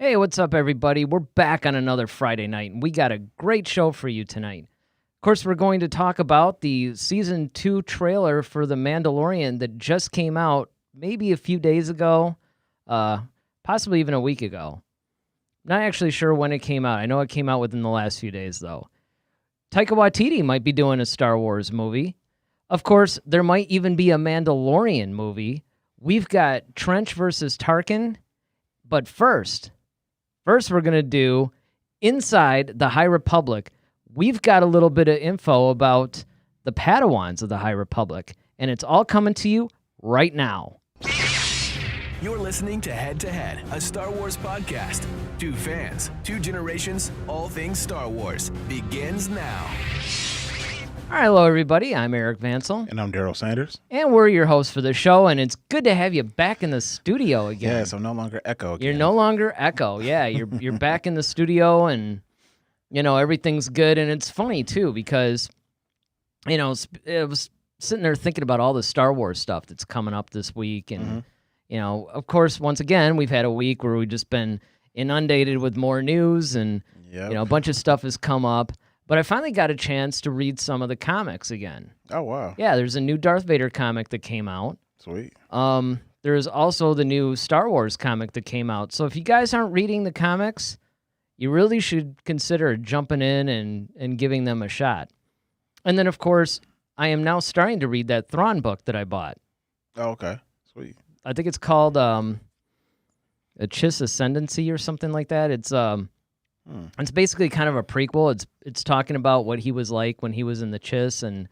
Hey, what's up, everybody? We're back on another Friday night, and we got a great show for you tonight. Of course, we're going to talk about the Season 2 trailer for The Mandalorian that just came out maybe a few days ago, possibly even a week ago. Not actually sure when it came out. I know it came out within the last few days, though. Taika Waititi might be doing a Star Wars movie. Of course, there might even be a Mandalorian movie. We've got Trench versus Tarkin, but First, we're going to do Inside the High Republic. We've got a little bit of info about the Padawans of the High Republic, and it's all coming to you right now. You're listening to Head to Head, a Star Wars podcast. Two fans, two generations, all things Star Wars begins now. All right, hello, everybody. I'm Eric Vansel. And I'm Daryl Sanders. And we're your hosts for the show, and it's good to have you back in the studio again. Yes, I'm no longer Echo again. You're no longer Echo. Yeah, you're back in the studio, and, you know, everything's good. And it's funny, too, because, you know, I was sitting there thinking about all the Star Wars stuff that's coming up this week. And, you know, of course, once again, we've had a week where we've just been inundated with more news, and, you know, a bunch of stuff has come up. But I finally got a chance to read some of the comics again. Oh, wow. Yeah, there's a new Darth Vader comic that came out. Sweet. There's also the new Star Wars comic that came out. So if you guys aren't reading the comics, you really should consider jumping in and giving them a shot. And then, of course, I am now starting to read that Thrawn book that I bought. Oh, okay. Sweet. I think it's called A Chiss Ascendancy or something like that. It's basically kind of a prequel. It's talking about what he was like when he was in the Chiss, and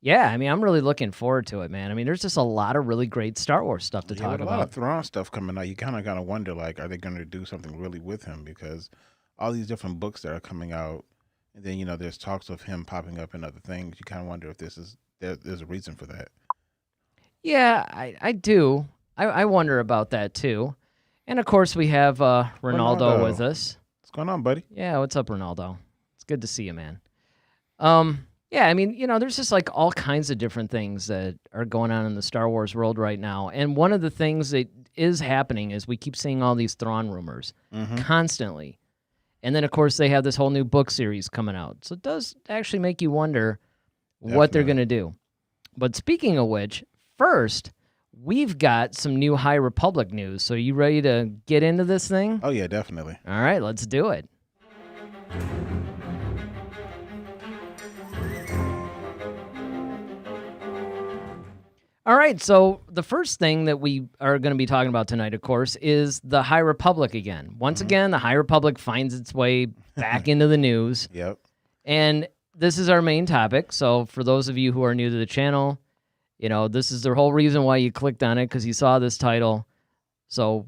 yeah, I mean, I'm really looking forward to it, man. I mean, there's just a lot of really great Star Wars stuff to talk with about. A lot of Thrawn stuff coming out. You kind of wonder, like, are they going to do something really with him? Because all these different books that are coming out, and then, you know, there's talks of him popping up in other things. You kind of wonder if there's a reason for that. Yeah, I do. I wonder about that too. And of course, we have Ronaldo with us. What's going on, buddy? Yeah, what's up, Ronaldo? It's good to see you, man. Yeah, I mean, you know, there's just like all kinds of different things that are going on in the Star Wars world right now. And one of the things that is happening is we keep seeing all these Thrawn rumors constantly. And then, of course, they have this whole new book series coming out. So it does actually make you wonder what they're going to do. But speaking of which, first, we've got some new High Republic news. So you ready to get into this thing? Oh, yeah, definitely. All right, let's do it. All right, so the first thing that we are going to be talking about tonight, of course, is the High Republic again. Once again, the High Republic finds its way back into the news. Yep. And this is our main topic. So for those of you who are new to the channel, you know, this is the whole reason why you clicked on it, because you saw this title. So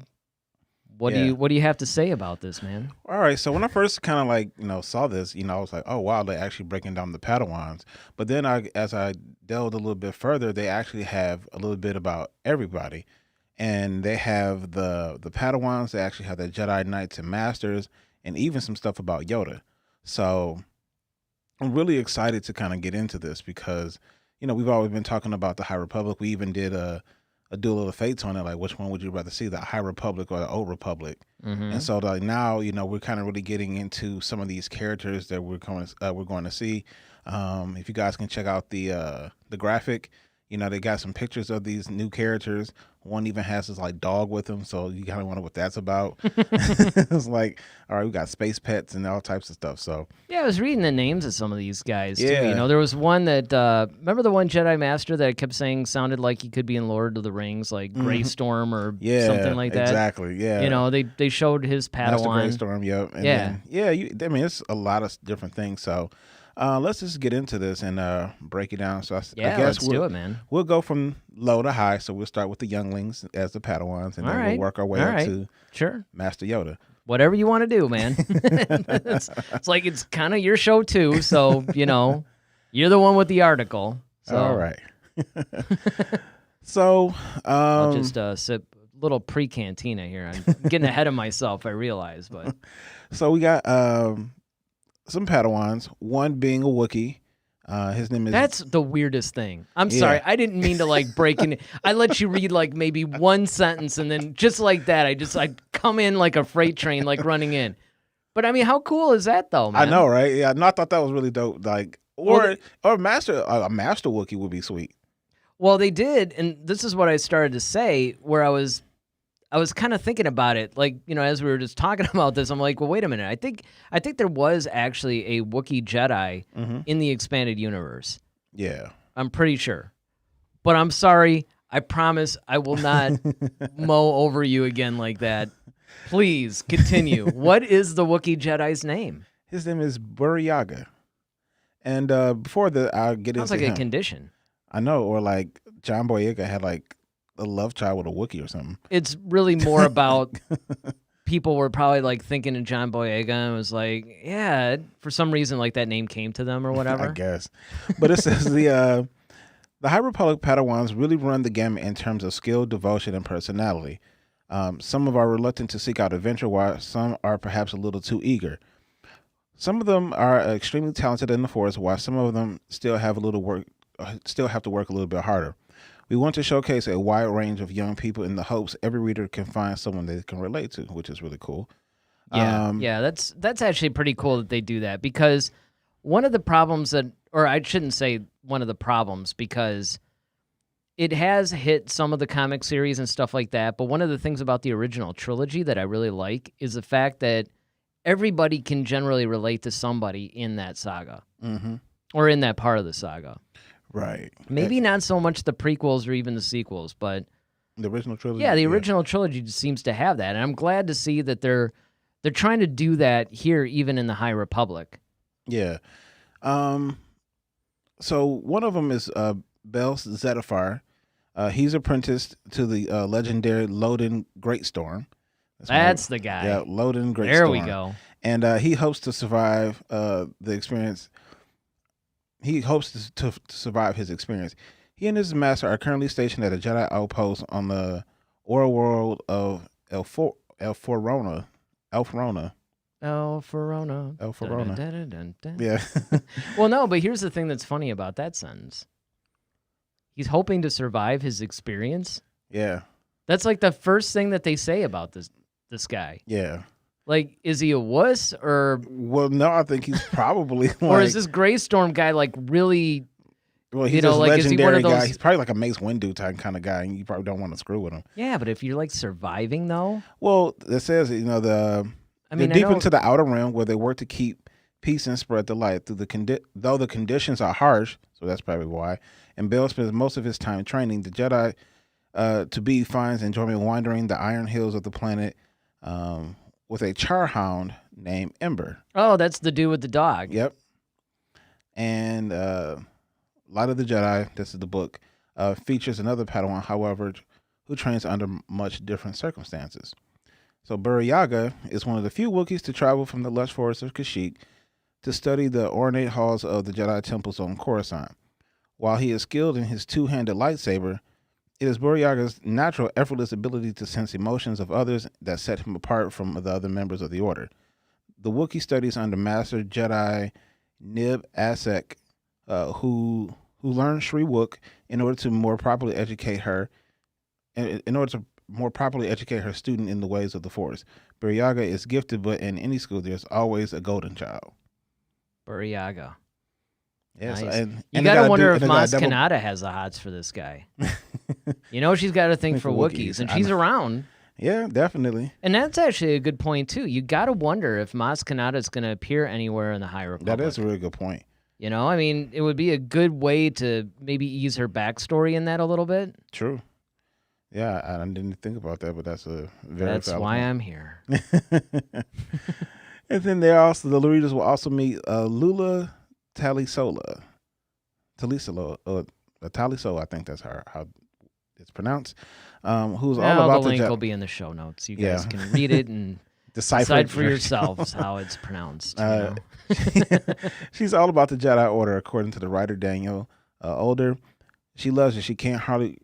what do you have to say about this, man? All right, so when I first kind of like, you know, saw this, you know, I was like, oh, wow, they're actually breaking down the Padawans. But then as I delved a little bit further, they actually have a little bit about everybody. And they have the Padawans, they actually have the Jedi Knights and Masters, and even some stuff about Yoda. So I'm really excited to kind of get into this because, you know, we've always been talking about the High Republic. We even did a Duel of the Fates on it, like which one would you rather see, the High Republic or the Old Republic? And so like now, you know, we're kind of really getting into some of these characters that we're going to see. If you guys can check out the graphic, you know, they got some pictures of these new characters. One even has this like dog with him, so you kind of wonder what that's about. It's like, all right, we got space pets and all types of stuff. So yeah, I was reading the names of some of these guys too. Yeah. You know, there was one that remember the one Jedi Master that I kept saying sounded like he could be in Lord of the Rings, like Greystorm or something like that. Exactly. Yeah. You know, they showed his Padawan. Master Greystorm. Yep. And I mean, it's a lot of different things. So. Let's just get into this and break it down. So I guess let's do it, man. We'll go from low to high. So we'll start with the younglings as the Padawans, and then we'll work our way up to Master Yoda. Whatever you want to do, man. it's like it's kind of your show too. So you know, you're the one with the article. So. All right. So I'll just sip a little pre-cantina here. I'm getting ahead of myself, I realize, but so we got some Padawans, one being a Wookiee, His name is That's the weirdest thing. I'm Yeah. sorry. I didn't mean to like break in. I let you read like maybe one sentence and then just like that, I come in like a freight train, like running in. But I mean, how cool is that though, man? I know, right? Yeah, and I thought that was really dope. Like, or a master Wookiee would be sweet. Well, they did, and this is what I started to say, where I was kind of thinking about it, like, you know, as we were just talking about this, I'm like, well, wait a minute. I think there was actually a Wookiee Jedi in the expanded universe. Yeah. I'm pretty sure. But I'm sorry. I promise I will not mow over you again like that. Please continue. What is the Wookiee Jedi's name? His name is Buryaga. And before I'll get Sounds into like him. a condition. I know, or like John Boyega had like a love child with a Wookiee or something. It's really more about people were probably like thinking of John Boyega and was like, yeah, for some reason like that name came to them or whatever. I guess. But it says the High Republic Padawans really run the gamut in terms of skill, devotion, and personality. Some are reluctant to seek out adventure, while some are perhaps a little too eager. Some of them are extremely talented in the Force, while some of them still have to work a little bit harder. We want to showcase a wide range of young people in the hopes every reader can find someone they can relate to, which is really cool. Yeah, that's actually pretty cool that they do that, because one of the problems or I shouldn't say one of the problems, because it has hit some of the comic series and stuff like that, but one of the things about the original trilogy that I really like is the fact that everybody can generally relate to somebody in that saga or in that part of the saga. Right. Maybe not so much the prequels or even the sequels, but the original trilogy. Yeah, the original trilogy just seems to have that, and I'm glad to see that they're trying to do that here, even in the High Republic. Yeah. So one of them is Bel Zettifar. He's apprenticed to the legendary Loden Greatstorm. That's the guy. Yeah, Loden Greatstorm. There we go. And he hopes to survive the experience. He hopes to survive his experience. He and his master are currently stationed at a Jedi outpost on the Aura world of El Forona. Yeah. Well, no, but here's the thing that's funny about that sentence. He's hoping to survive his experience. Yeah. That's like the first thing that they say about this guy. Yeah. Like, is he a wuss or? Well, no, I think he's probably. Or is this Greystorm guy like really? Well, he's a legendary guy. He's probably like a Mace Windu type kind of guy, and you probably don't want to screw with him. Yeah, but if you're like surviving though. Well, it says they're deep into the outer rim where they work to keep peace and spread the light through though the conditions are harsh, so that's probably why. And Bel spends most of his time training the Jedi. To be finds enjoyment wandering the iron hills of the planet with a charhound named Ember. Oh, that's the dude with the dog. Yep. And Light of the Jedi, this is the book, features another Padawan, however, who trains under much different circumstances. So Buryaga is one of the few Wookiees to travel from the lush forests of Kashyyyk to study the ornate halls of the Jedi temples on Coruscant. While he is skilled in his two-handed lightsaber, it is Buryaga's natural, effortless ability to sense emotions of others that set him apart from the other members of the Order. The Wookiee studies under Master Jedi Nib Assek, who learned Shri Wook in order to more properly educate her student in the ways of the Force. Buryaga is gifted, but in any school, there's always a golden child. Buryaga. Yes, nice. and you gotta wonder if Maz Kanata has the hots for this guy. She's got a thing for Wookiees, and she's around. Yeah, definitely. And that's actually a good point too. You gotta wonder if Maz Kanata is going to appear anywhere in the High Republic. That is a really good point. I mean, it would be a good way to maybe ease her backstory in that a little bit. True. Yeah, I didn't think about that, but that's a very. That's why point. I'm here. And then the readers will also meet Lula Talisola, I think that's how it's pronounced. Who's all about the link will be in the show notes. You guys can read it and decide for yourselves how it's pronounced. She's all about the Jedi Order, according to the writer Daniel Older. She loves it. She can't hardly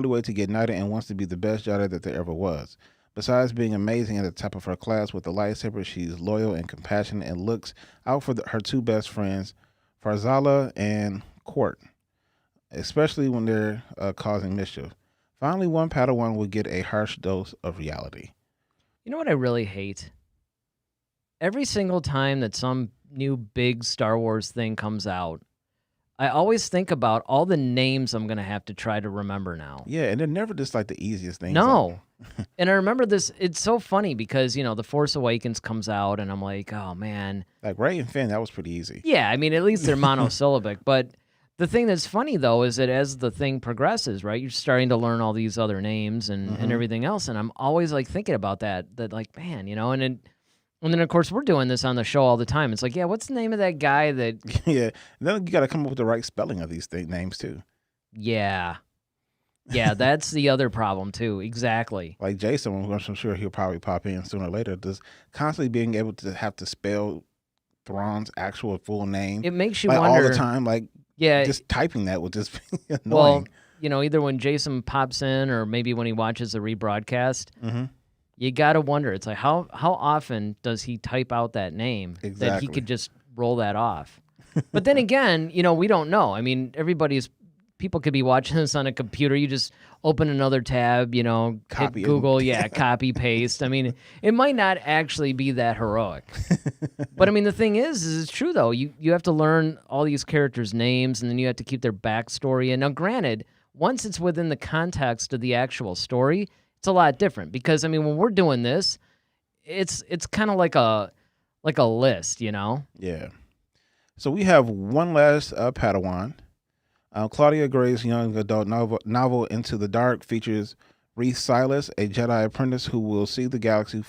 wait to get knighted and wants to be the best Jedi that there ever was. Besides being amazing at the top of her class with the lightsaber, she's loyal and compassionate and looks out for her two best friends Farzala and Court, especially when they're causing mischief. Finally, one Padawan will get a harsh dose of reality. You know what I really hate? Every single time that some new big Star Wars thing comes out, I always think about all the names I'm going to have to try to remember now. Yeah, and they're never just like the easiest things. No. And I remember this, it's so funny because, The Force Awakens comes out and I'm like, oh man. Like Rey and Finn, that was pretty easy. Yeah, I mean, at least they're monosyllabic. But the thing that's funny, though, is that as the thing progresses, right, you're starting to learn all these other names and everything else. And I'm always like thinking about that like, man, and then, of course, we're doing this on the show all the time. It's like, yeah, what's the name of that guy that... Yeah, and then you got to come up with the right spelling of these names, too. Yeah. Yeah, that's the other problem, too. Exactly. Like Jason, I'm sure he'll probably pop in sooner or later, just constantly being able to have to spell Thrawn's actual full name. It makes you like, wonder... all the time. Like, yeah, just typing that would just be annoying. Well, either when Jason pops in or maybe when he watches the rebroadcast... You got to wonder. It's like, how often does he type out that name that he could just roll that off? But then again, we don't know. I mean, people could be watching this on a computer. You just open another tab, hit Google, copy, paste. I mean, it might not actually be that heroic. But, I mean, the thing is it's true, though. You have to learn all these characters' names, and then you have to keep their backstory. And now, granted, once it's within the context of the actual story, it's a lot different because, I mean, when we're doing this, it's kind of like a list, Yeah. So we have one last Padawan. Claudia Gray's young adult novel Into the Dark features Reese Silas, a Jedi apprentice who will see the galaxy,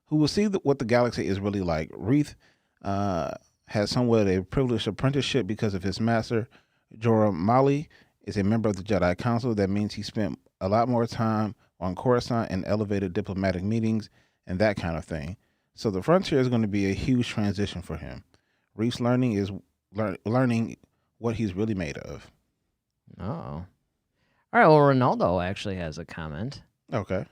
what the galaxy is really like. Reese has somewhat a privileged apprenticeship because of his master. Jorah Mali is a member of the Jedi Council. That means he spent a lot more time on Coruscant and elevated diplomatic meetings and that kind of thing. So the frontier is going to be a huge transition for him. Reese learning what he's really made of. Oh. All right, well, Ronaldo actually has a comment. Okay.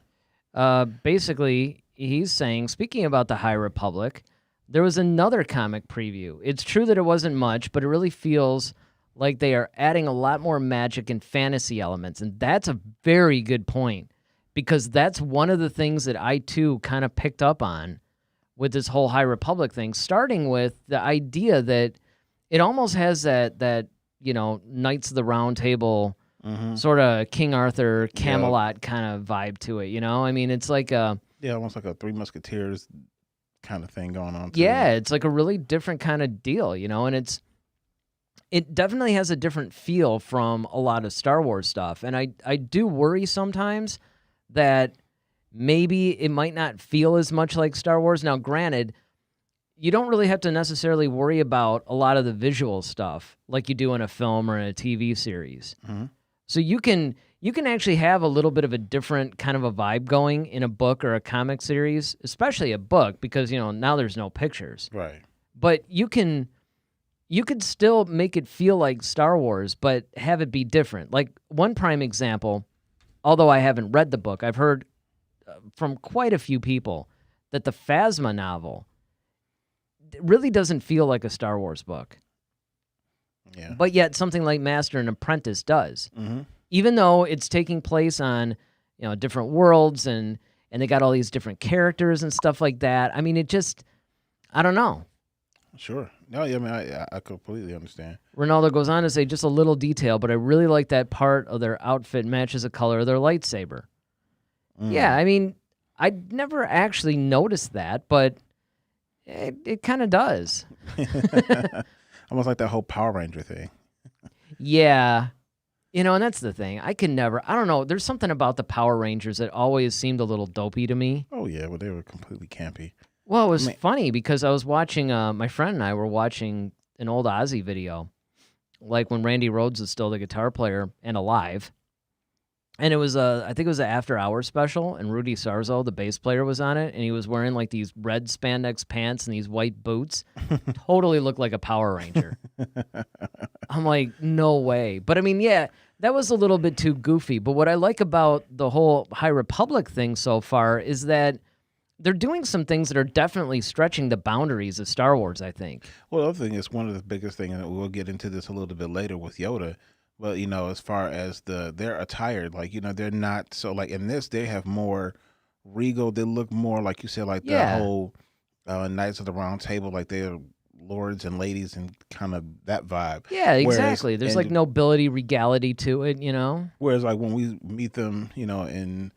Basically, he's saying, speaking about the High Republic, there was another comic preview. It's true that it wasn't much, but it really feels like they are adding a lot more magic and fantasy elements, and that's a very good point. Because that's one of the things that I, too, kind of picked up on with this whole High Republic thing, starting with the idea that it almost has that Knights of the Round Table sort of King Arthur, Camelot kind of vibe to it, I mean, it's like almost like a Three Musketeers kind of thing going on, too. Yeah, it's like a really different kind of deal, and it definitely has a different feel from a lot of Star Wars stuff. And I do worry sometimes that maybe it might not feel as much like Star Wars. Now, granted, you don't really have to necessarily worry about a lot of the visual stuff like you do in a film or in a TV series. So you can actually have a little bit of a different kind of a vibe going in a book or a comic series, especially a book, because, now there's no pictures. Right. But you could still make it feel like Star Wars, but have it be different. Like one prime example, although I haven't read the book, I've heard from quite a few people that the Phasma novel really doesn't feel like a Star Wars book. Yeah. But yet something like Master and Apprentice does. Even though it's taking place on, different worlds and they got all these different characters and stuff like that. I mean, I don't know. Sure. No, I mean, I completely understand. Ronaldo goes on to say just a little detail, but I really like that part of their outfit matches the color of their lightsaber. Yeah, I mean, I never actually noticed that, but it kind of does. Almost like that whole Power Ranger thing. Yeah. And that's the thing. I don't know, there's something about the Power Rangers that always seemed a little dopey to me. Oh, yeah, but they were completely campy. Well, it was funny because I was watching, my friend and I were watching an old Ozzy video, like when Randy Rhoads was still the guitar player and alive. And it was I think it was an After Hours special, and Rudy Sarzo, the bass player, was on it, and he was wearing like these red spandex pants and these white boots. Totally looked like a Power Ranger. I'm like, no way. But I mean, yeah, that was a little bit too goofy. But what I like about the whole High Republic thing so far is that they're doing some things that are definitely stretching the boundaries of Star Wars, I think. Well, the other thing is one of the biggest things, and we'll get into this a little bit later with Yoda. But as far as their attire, like they're not so like in this they have more regal. They look more like you said, like the whole Knights of the Round Table, like they're lords and ladies and kind of that vibe. Yeah, exactly. There's like nobility, regality to it, Whereas like when we meet them, in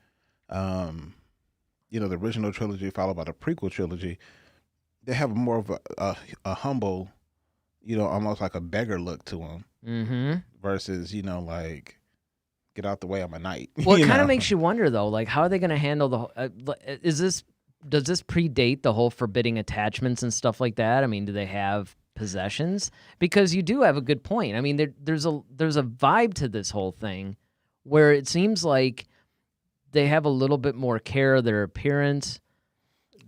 the original trilogy followed by the prequel trilogy, they have more of a humble, almost like a beggar look to them. Mm-hmm. Versus, like, get out the way, I'm a knight. Well, it kind of makes you wonder though, like how are they going to handle the? Does this predate the whole forbidding attachments and stuff like that? I mean, do they have possessions? Because you do have a good point. I mean, there's a vibe to this whole thing where it seems like they have a little bit more care of their appearance.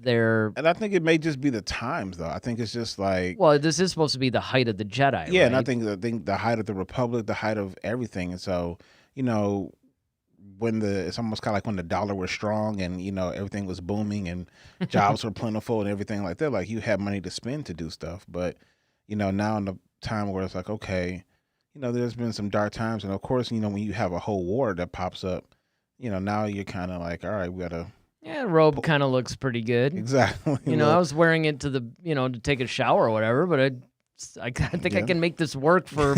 And I think it may just be the times, though. I think it's just like... Well, this is supposed to be the height of the Jedi, yeah, right? And I think the height of the Republic, the height of everything. And so, it's almost kind of like when the dollar was strong and, everything was booming and jobs were plentiful and everything like that. Like, you had money to spend to do stuff. But, now in the time where it's like, okay, there's been some dark times. And, of course, when you have a whole war that pops up, now you're kind of like, all right, we got to... Yeah, robe kind of looks pretty good. Exactly. I was wearing it to the, to take a shower or whatever, but I think I can make this work for,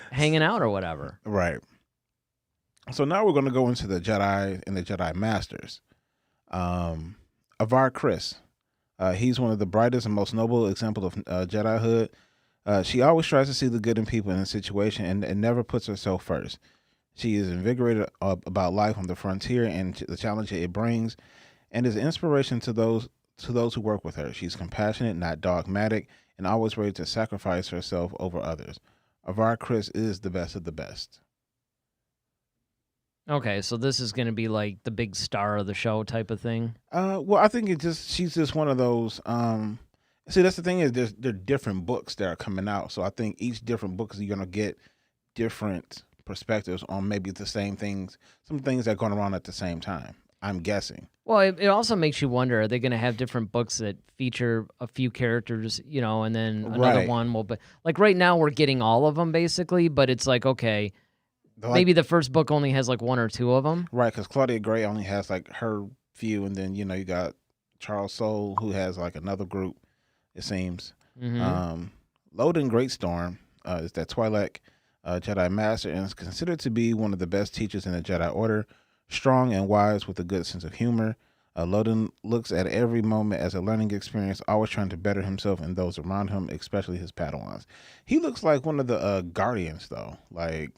hanging out or whatever. Right. So now we're going to go into the Jedi and the Jedi Masters. Avar Kriss. He's one of the brightest and most noble examples of Jedihood. She always tries to see the good in people in a situation and never puts herself first. She is invigorated about life on the frontier and the challenge it brings, and is an inspiration to those who work with her. She's compassionate, not dogmatic, and always ready to sacrifice herself over others. Avar Kriss is the best of the best. Okay, so this is going to be like the big star of the show type of thing? Well, I think she's just one of those... see, that's the thing is there are different books that are coming out, so I think each different book is you're going to get different... perspectives on maybe the same things, some things that are going around at the same time, I'm guessing. Well, it also makes you wonder, are they going to have different books that feature a few characters, and then another one will... But like right now we're getting all of them basically, but it's like, okay, maybe the first book only has like one or two of them. Right, because Claudia Gray only has like her few, and then, you got Charles Soule, who has like another group, it seems. Mm-hmm. Loden Greatstorm is that Twi'lek Jedi Master and is considered to be one of the best teachers in the Jedi Order, strong and wise with a good sense of humor. Loden looks at every moment as a learning experience, always trying to better himself and those around him, especially his Padawans. He looks like one of the Guardians, though. Like,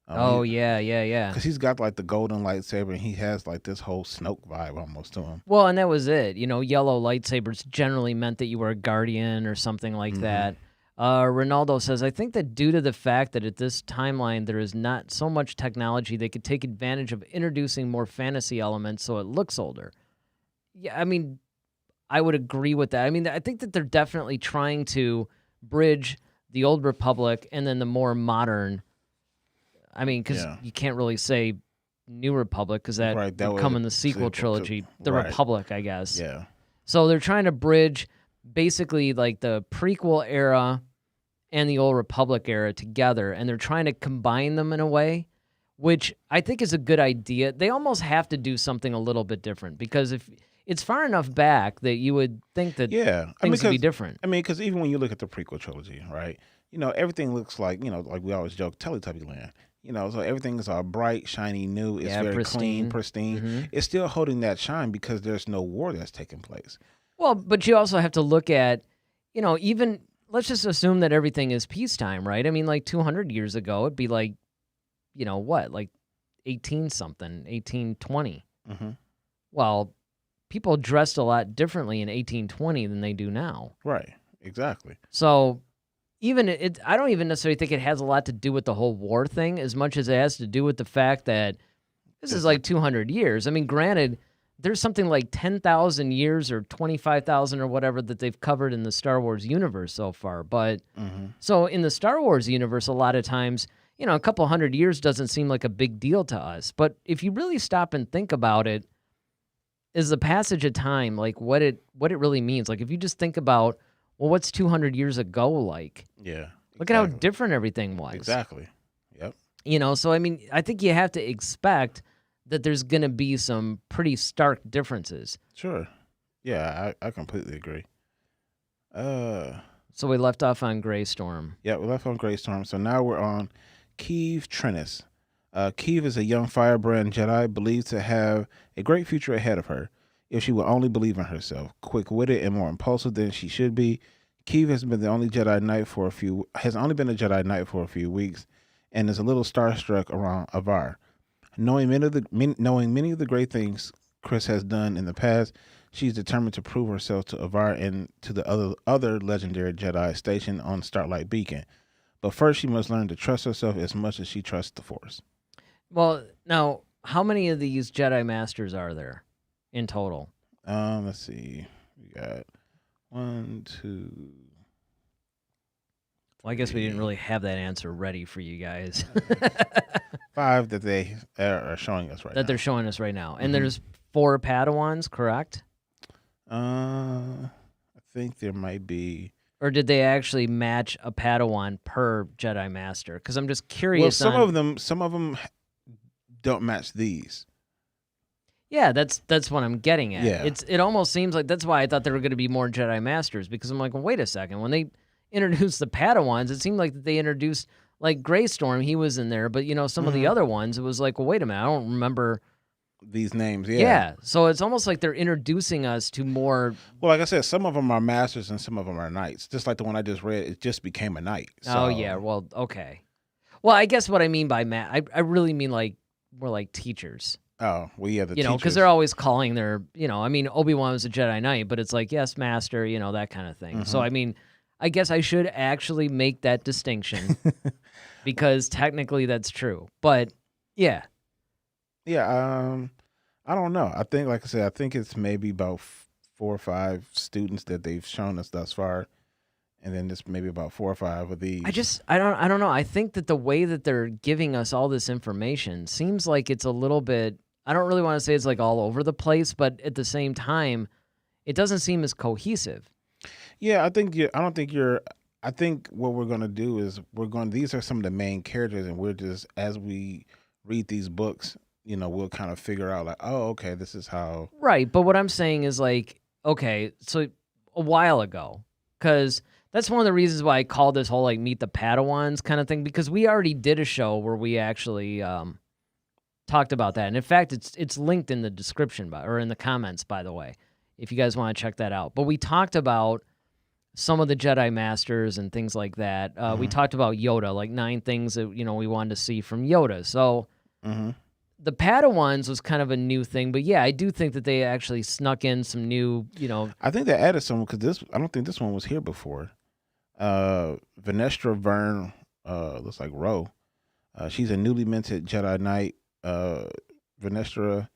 yeah. Because he's got like the golden lightsaber, and he has like this whole Snoke vibe almost to him. Well, and that was it. Yellow lightsabers generally meant that you were a Guardian or something like that. Ronaldo says, I think that due to the fact that at this timeline there is not so much technology, they could take advantage of introducing more fantasy elements so it looks older. Yeah, I mean, I would agree with that. I mean, I think that they're definitely trying to bridge the old Republic and then the more modern. I mean, because you can't really say New Republic because that would come in the sequel trilogy. The Republic, I guess. Yeah. So they're trying to bridge basically like the prequel era and the old Republic era together, and they're trying to combine them in a way, which I think is a good idea. They almost have to do something a little bit different because if it's far enough back that you would think that things would be different. I mean, because even when you look at the prequel trilogy, right, everything looks like, like we always joke, Teletubby land. So everything is all bright, shiny, new. It's very clean, pristine. Mm-hmm. It's still holding that shine because there's no war that's taking place. Well, but you also have to look at, even, let's just assume that everything is peacetime, right? I mean, like 200 years ago, it'd be like, like 18-something, 1820. Mm-hmm. Well, people dressed a lot differently in 1820 than they do now. Right, exactly. So I don't even necessarily think it has a lot to do with the whole war thing as much as it has to do with the fact that this is like 200 years. I mean, granted, there's something like 10,000 years or 25,000 or whatever that they've covered in the Star Wars universe so far. But so in the Star Wars universe, a lot of times, a couple hundred years doesn't seem like a big deal to us. But if you really stop and think about it, is the passage of time, like what it really means. Like if you just think about, well, what's 200 years ago like? Yeah. Look at how different everything was. Exactly. Yep. So I mean, I think you have to expect that there's going to be some pretty stark differences. Sure. Yeah, I completely agree. So we left off on Greystorm. Yeah, we left on Greystorm. So now we're on Keeve Trennis. Keeve is a young firebrand Jedi believed to have a great future ahead of her if she would only believe in herself. Quick-witted and more impulsive than she should be, Keeve has been only been a Jedi Knight for a few weeks, and is a little starstruck around Avar. Knowing many of the great things Chris has done in the past, she's determined to prove herself to Avar and to the other legendary Jedi stationed on Starlight Beacon. But first, she must learn to trust herself as much as she trusts the Force. Well, now, how many of these Jedi Masters are there in total? Let's see. We got 1, 2. Well, I guess we didn't really have that answer ready for you guys. 5 that they are showing us right now. That they're showing us right now. And there's 4 Padawans, correct? I think there might be. Or did they actually match a Padawan per Jedi Master? Because I'm just curious. Well, some of them don't match these. Yeah, that's what I'm getting at. Yeah. It almost seems like that's why I thought there were going to be more Jedi Masters, because I'm like, well, wait a second. When they introduced the Padawans, it seemed like that they introduced, like, Greystorm, he was in there, but, some of the other ones, it was like, well, wait a minute, I don't remember these names. Yeah, so it's almost like they're introducing us to more. Well, like I said, some of them are masters and some of them are knights. Just like the one I just read, it just became a knight. So. Oh, yeah, well, okay. Well, I guess what I mean by I really mean like more like teachers. Oh, well, yeah, the teachers. Because they're always calling their, I mean, Obi-Wan was a Jedi Knight, but it's like, yes, master, that kind of thing. So, I mean, I guess I should actually make that distinction because technically that's true. But, yeah. Yeah, I don't know. I think, like I said, I think it's maybe about 4 or 5 students that they've shown us thus far. And then just maybe about 4 or 5 of these. I don't know. I think that the way that they're giving us all this information seems like it's a little bit, I don't really want to say it's like all over the place, but at the same time, it doesn't seem as cohesive. Yeah, I think what we're going to do is these are some of the main characters, and we're just, as we read these books, we'll kind of figure out like, oh, okay, this is how. Right. But what I'm saying is like, okay, so a while ago, because that's one of the reasons why I called this whole like Meet the Padawans kind of thing, because we already did a show where we actually talked about that. And in fact, it's linked in the description or in the comments, by the way, if you guys want to check that out. But we talked about some of the Jedi Masters and things like that. We talked about Yoda, like 9 things that, we wanted to see from Yoda. So the Padawans was kind of a new thing. But yeah, I do think that they actually snuck in some new, I think they added some, because I don't think this one was here before. Venestra Vern, looks like Ro. She's a newly minted Jedi Knight. Venestra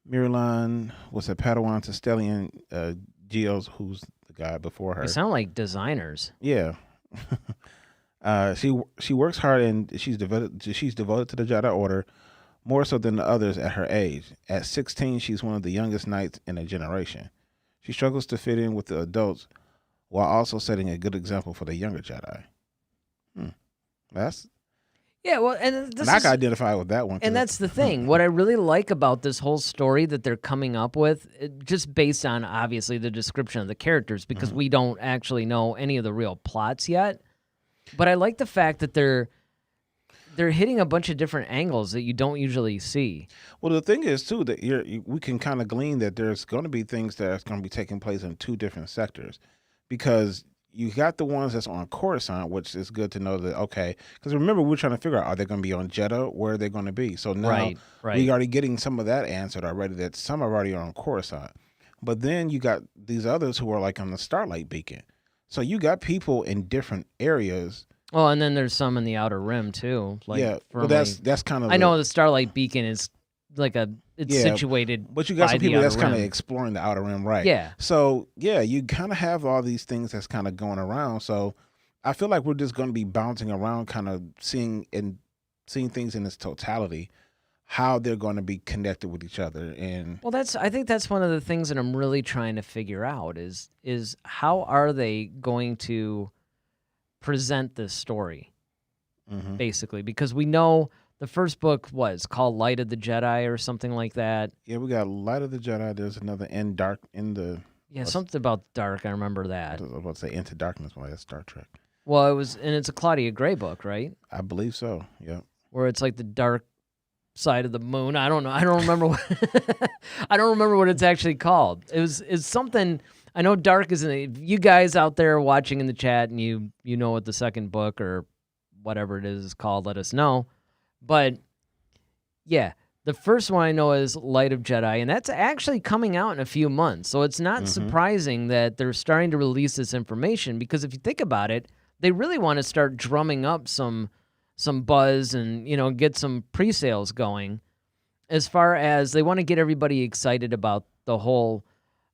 Mirlan was a Padawan to Stellian Geos, who's the guy before her. They sound like designers. Yeah. She works hard and she's devoted to the Jedi Order more so than the others at her age. At 16, she's one of the youngest knights in a generation. She struggles to fit in with the adults while also setting a good example for the younger Jedi. Yeah, well, and I can identify with that one. And that's the thing. What I really like about this whole story that they're coming up with, just based on, obviously, the description of the characters, because we don't actually know any of the real plots yet. But I like the fact that they're hitting a bunch of different angles that you don't usually see. Well, the thing is, too, that we can kind of glean that there's going to be things that are going to be taking place in 2 different sectors. Because you got the ones that's on Coruscant, which is good to know that, okay, because remember, we're trying to figure out, are they going to be on Jeddah? Where are they going to be? So now we're already getting some of that answered already, that some are already on Coruscant. But then you got these others who are like on the Starlight Beacon. So you got people in different areas. Oh, and then there's some in the Outer Rim, too. Like, yeah, well, that's kind of... I know the Starlight Beacon is like situated. But you got some people that's kind of exploring the Outer Rim, right? Yeah. So, yeah, you kind of have all these things that's kind of going around. So I feel like we're just going to be bouncing around, kind of seeing things in its totality. how they're going to be connected with each other. And Well, I think that's one of the things that I'm really trying to figure out is how are they going to present this story, basically? Because we know the first book was called Light of the Jedi or something like that. yeah, we got Light of the Jedi. There's another Yeah, something about dark. I remember that. I was about to say Into Darkness. Well, that's Star Trek. Well, it's a Claudia Gray book, right? I believe so. Yep. Where it's like the dark side of the moon. I don't know. I don't remember what I don't remember what it's actually called. It's something. I know dark isn't it. You guys out there watching in the chat and you know what the second book or whatever it is called, let us know. But yeah, the first one I know is Light of Jedi, and that's actually coming out in a few months. So it's not surprising that they're starting to release this information, because if you think about it, they really want to start drumming up some buzz and, get some pre-sales going, as far as they want to get everybody excited about the whole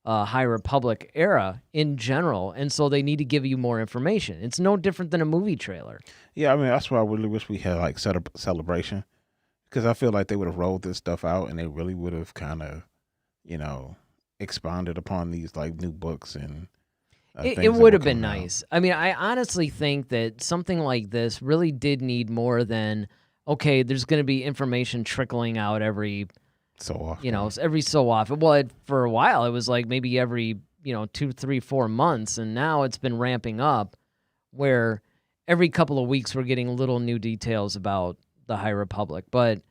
High Republic era in general, and so they need to give you more information. It's no different than a movie trailer. Yeah, I mean, that's why I really wish we had like set up a celebration, because I feel like they would have rolled this stuff out and they really would have kind of, expounded upon these like new books and it would have been nice. I mean, I honestly think that something like this really did need more than, okay, there's going to be information trickling out every so often. Every so often. Well, for a while, it was like maybe every, 2, 3, 4 months. And now it's been ramping up where every couple of weeks we're getting little new details about the High Republic. But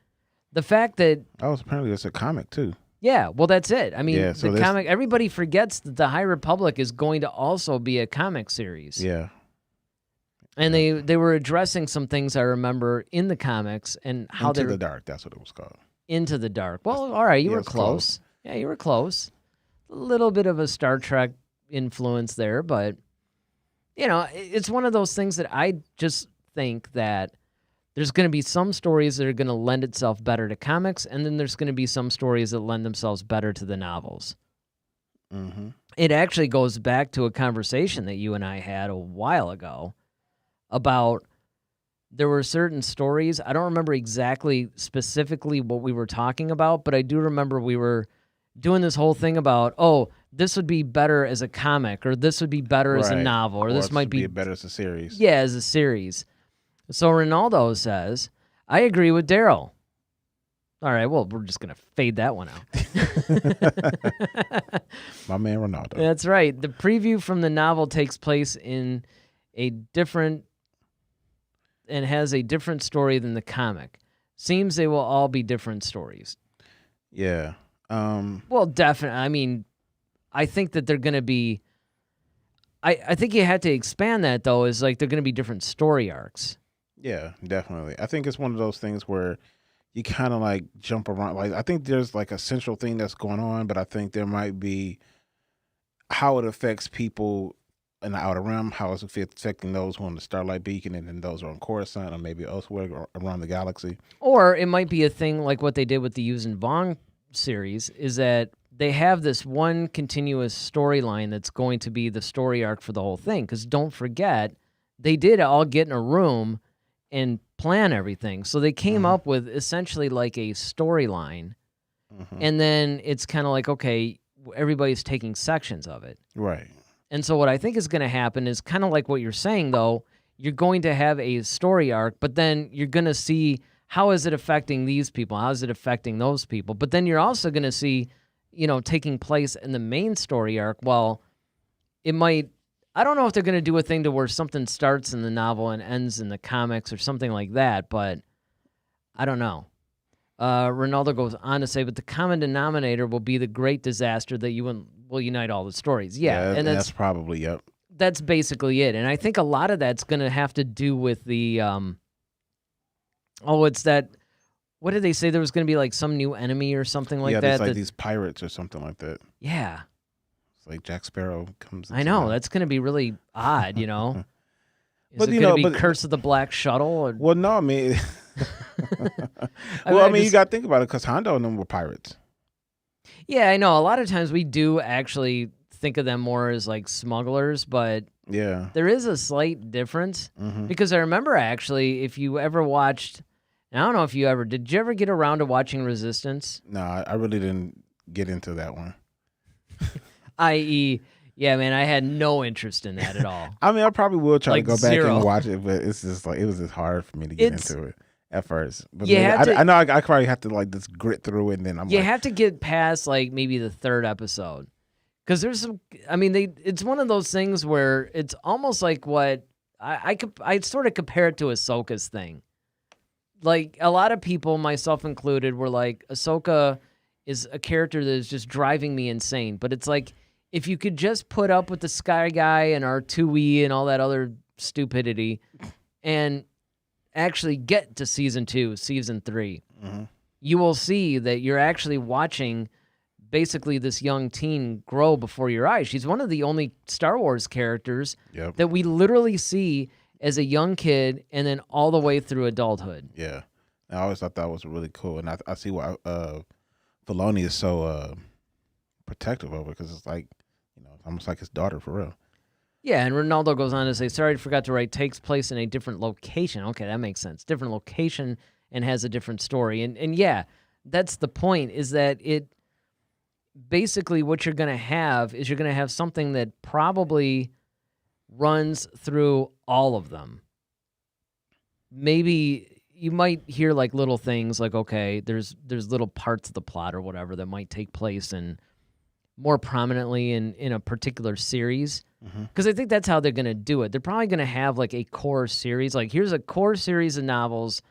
the fact that... Oh, apparently it's a comic, too. Yeah, well, that's it. I mean, so the comic... Everybody forgets that the High Republic is going to also be a comic series. Yeah. And they were addressing some things I remember in the comics and how Into the Dark, that's what it was called. Into the Dark. Well, all right, you were close. Yeah, you were close. A little bit of a Star Trek influence there, but, it's one of those things that I just think that there's going to be some stories that are going to lend itself better to comics, and then there's going to be some stories that lend themselves better to the novels. Mm-hmm. It actually goes back to a conversation that you and I had a while ago about... There were certain stories. I don't remember exactly specifically what we were talking about, but I do remember we were doing this whole thing about, this would be better as a comic, or this would be better as a novel, or this might be better as a series. Yeah, as a series. So Ronaldo says, I agree with Daryl. All right, well, we're just going to fade that one out. My man Ronaldo. That's right. The preview from the novel takes place in a different... and has a different story than the comic. Seems they will all be different stories. Yeah. Well, definitely. I mean, I think that they're going to be... I think you had to expand that, though, is like they're going to be different story arcs. Yeah, definitely. I think it's one of those things where you kind of like jump around. Like, I think there's like a central thing that's going on, but I think there might be how it affects people in the Outer Rim, how it's affecting those who are on the Starlight Beacon, and then those who are on Coruscant, or maybe elsewhere around the galaxy. Or it might be a thing like what they did with the Yuuzhan Vong series, is that they have this one continuous storyline that's going to be the story arc for the whole thing. Because don't forget, they did all get in a room and plan everything. So they came up with essentially like a storyline. And then it's kind of like, okay, everybody's taking sections of it. Right. And so what I think is going to happen is kind of like what you're saying, though. You're going to have a story arc, but then you're going to see how is it affecting these people? How is it affecting those people? But then you're also going to see, taking place in the main story arc. Well, it might... I don't know if they're going to do a thing to where something starts in the novel and ends in the comics or something like that, but I don't know. Ronaldo goes on to say, but the common denominator will be the great disaster that will unite all the stories. Yeah, and that's probably, yep. That's basically it. And I think a lot of that's going to have to do with the, it's that, what did they say? There was going to be like some new enemy or something like that? Yeah, like these pirates or something like that. Yeah. It's like Jack Sparrow comes. I know, that's going to be really odd, Is it going to be Curse of the Black Shuttle? Or... Well, no, I mean... you got to think about it, because Hondo and them were pirates. Yeah, I know. A lot of times we do actually think of them more as like smugglers, but there is a slight difference. Because I remember actually, if you ever watched, I don't know if did you ever get around to watching Resistance? No, I really didn't get into that one. I.e., yeah, man, I had no interest in that at all. I mean, I probably will try to go back zero. and watch it, but it's just like it was just hard for me to get into it at first. But You maybe, have to- I know I probably have to like just grit through it, and then You have to get past like maybe the third episode, because there's some. I mean, it's one of those things where it's almost like what I sort of compare it to Ahsoka's thing. Like a lot of people, myself included, were like, Ahsoka is a character that is just driving me insane. But it's like, if you could just put up with the Sky Guy and R2E and all that other stupidity, and actually get to season 2, season 3, you will see that you're actually watching basically this young teen grow before your eyes. She's one of the only Star Wars characters that we literally see as a young kid and then all the way through adulthood. Yeah. I always thought that was really cool. And I see why Filoni is so protective of it, because it's like, it's almost like his daughter for real. Yeah, and Ronaldo goes on to say, sorry, I forgot to write, takes place in a different location. Okay, that makes sense. Different location and has a different story. And yeah, that's the point, is that it basically what you're going to have is you're going to have something that probably runs through all of them. Maybe you might hear like little things like, okay, there's little parts of the plot or whatever that might take place in more prominently in a particular series. Because I think that's how they're going to do it. They're probably going to have like a core series. Like, here's a core series of novels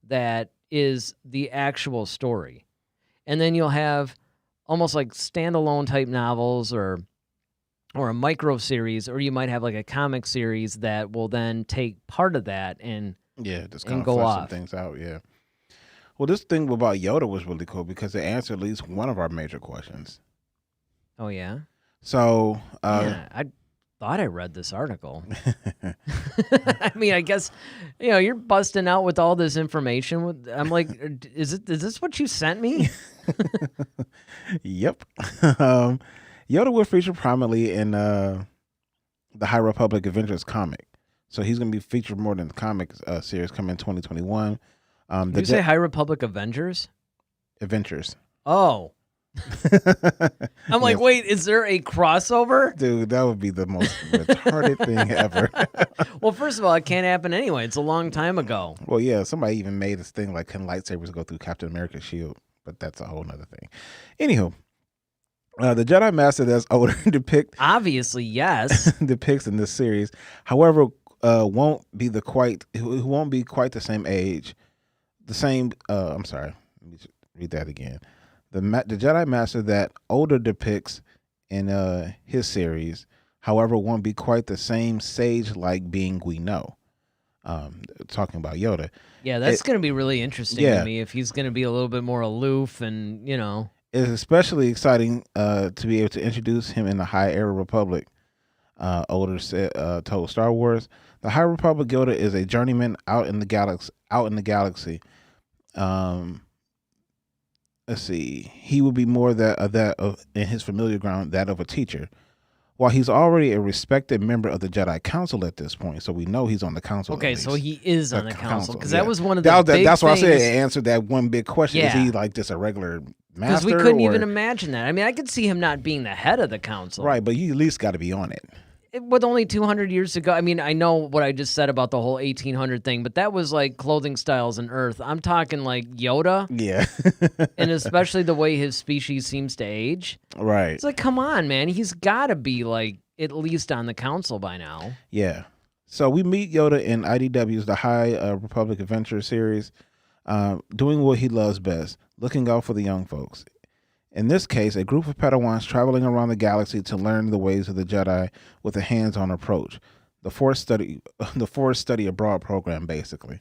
that is the actual story. And then you'll have almost like standalone type novels or a micro series, or you might have like a comic series that will then take part of that and just kind of go flesh off some things out. Yeah. Well, this thing about Yoda was really cool because it answered at least one of our major questions. Oh, yeah? So, yeah, I thought I read this article. I mean, I guess, you're busting out with all this information. I'm like, is this what you sent me? Yep. Yoda will feature prominently in the High Republic Adventures comic. So he's going to be featured more than the comic series coming in 2021. Did you say High Republic Avengers? Adventures. Oh. I'm like, wait, is there a crossover? Dude, that would be the most retarded thing ever. Well, first of all, it can't happen anyway. It's a long time ago. Well, yeah, somebody even made this thing like, can lightsabers go through Captain America's shield? But that's a whole nother thing. Anywho, the Jedi Master that's older obviously, yes. depicts in this series, however, won't be quite the same age. I'm sorry. Let me read that again. The Jedi Master that older depicts in his series, however, won't be quite the same sage-like being we know. Talking about Yoda. Yeah, that's going to be really interesting to me if he's going to be a little bit more aloof and, It's especially exciting to be able to introduce him in the High Era Republic. Older told Star Wars. The High Republic Yoda is a journeyman out in the galaxy. Let's see. He will be more in his familiar ground, that of a teacher. While he's already a respected member of the Jedi Council at this point, so we know he's on the council. Okay, so he is on the council, because yeah. that was one of the big that's why things. I said it answered that one big question. Yeah. Is he like just a regular master? Because we couldn't even imagine that. I mean, I could see him not being the head of the council. Right, but you at least got to be on it. With only 200 years to go. I mean, I know what I just said about the whole 1800 thing, but that was like clothing styles on Earth. I'm talking like Yoda. Yeah. And especially the way his species seems to age. Right. It's like, come on, man. He's got to be like at least on the council by now. Yeah. So we meet Yoda in IDW's The High Republic Adventure series, doing what he loves best, looking out for the young folks. In this case, a group of Padawans traveling around the galaxy to learn the ways of the Jedi with a hands-on approach. The Force Study Abroad program, basically.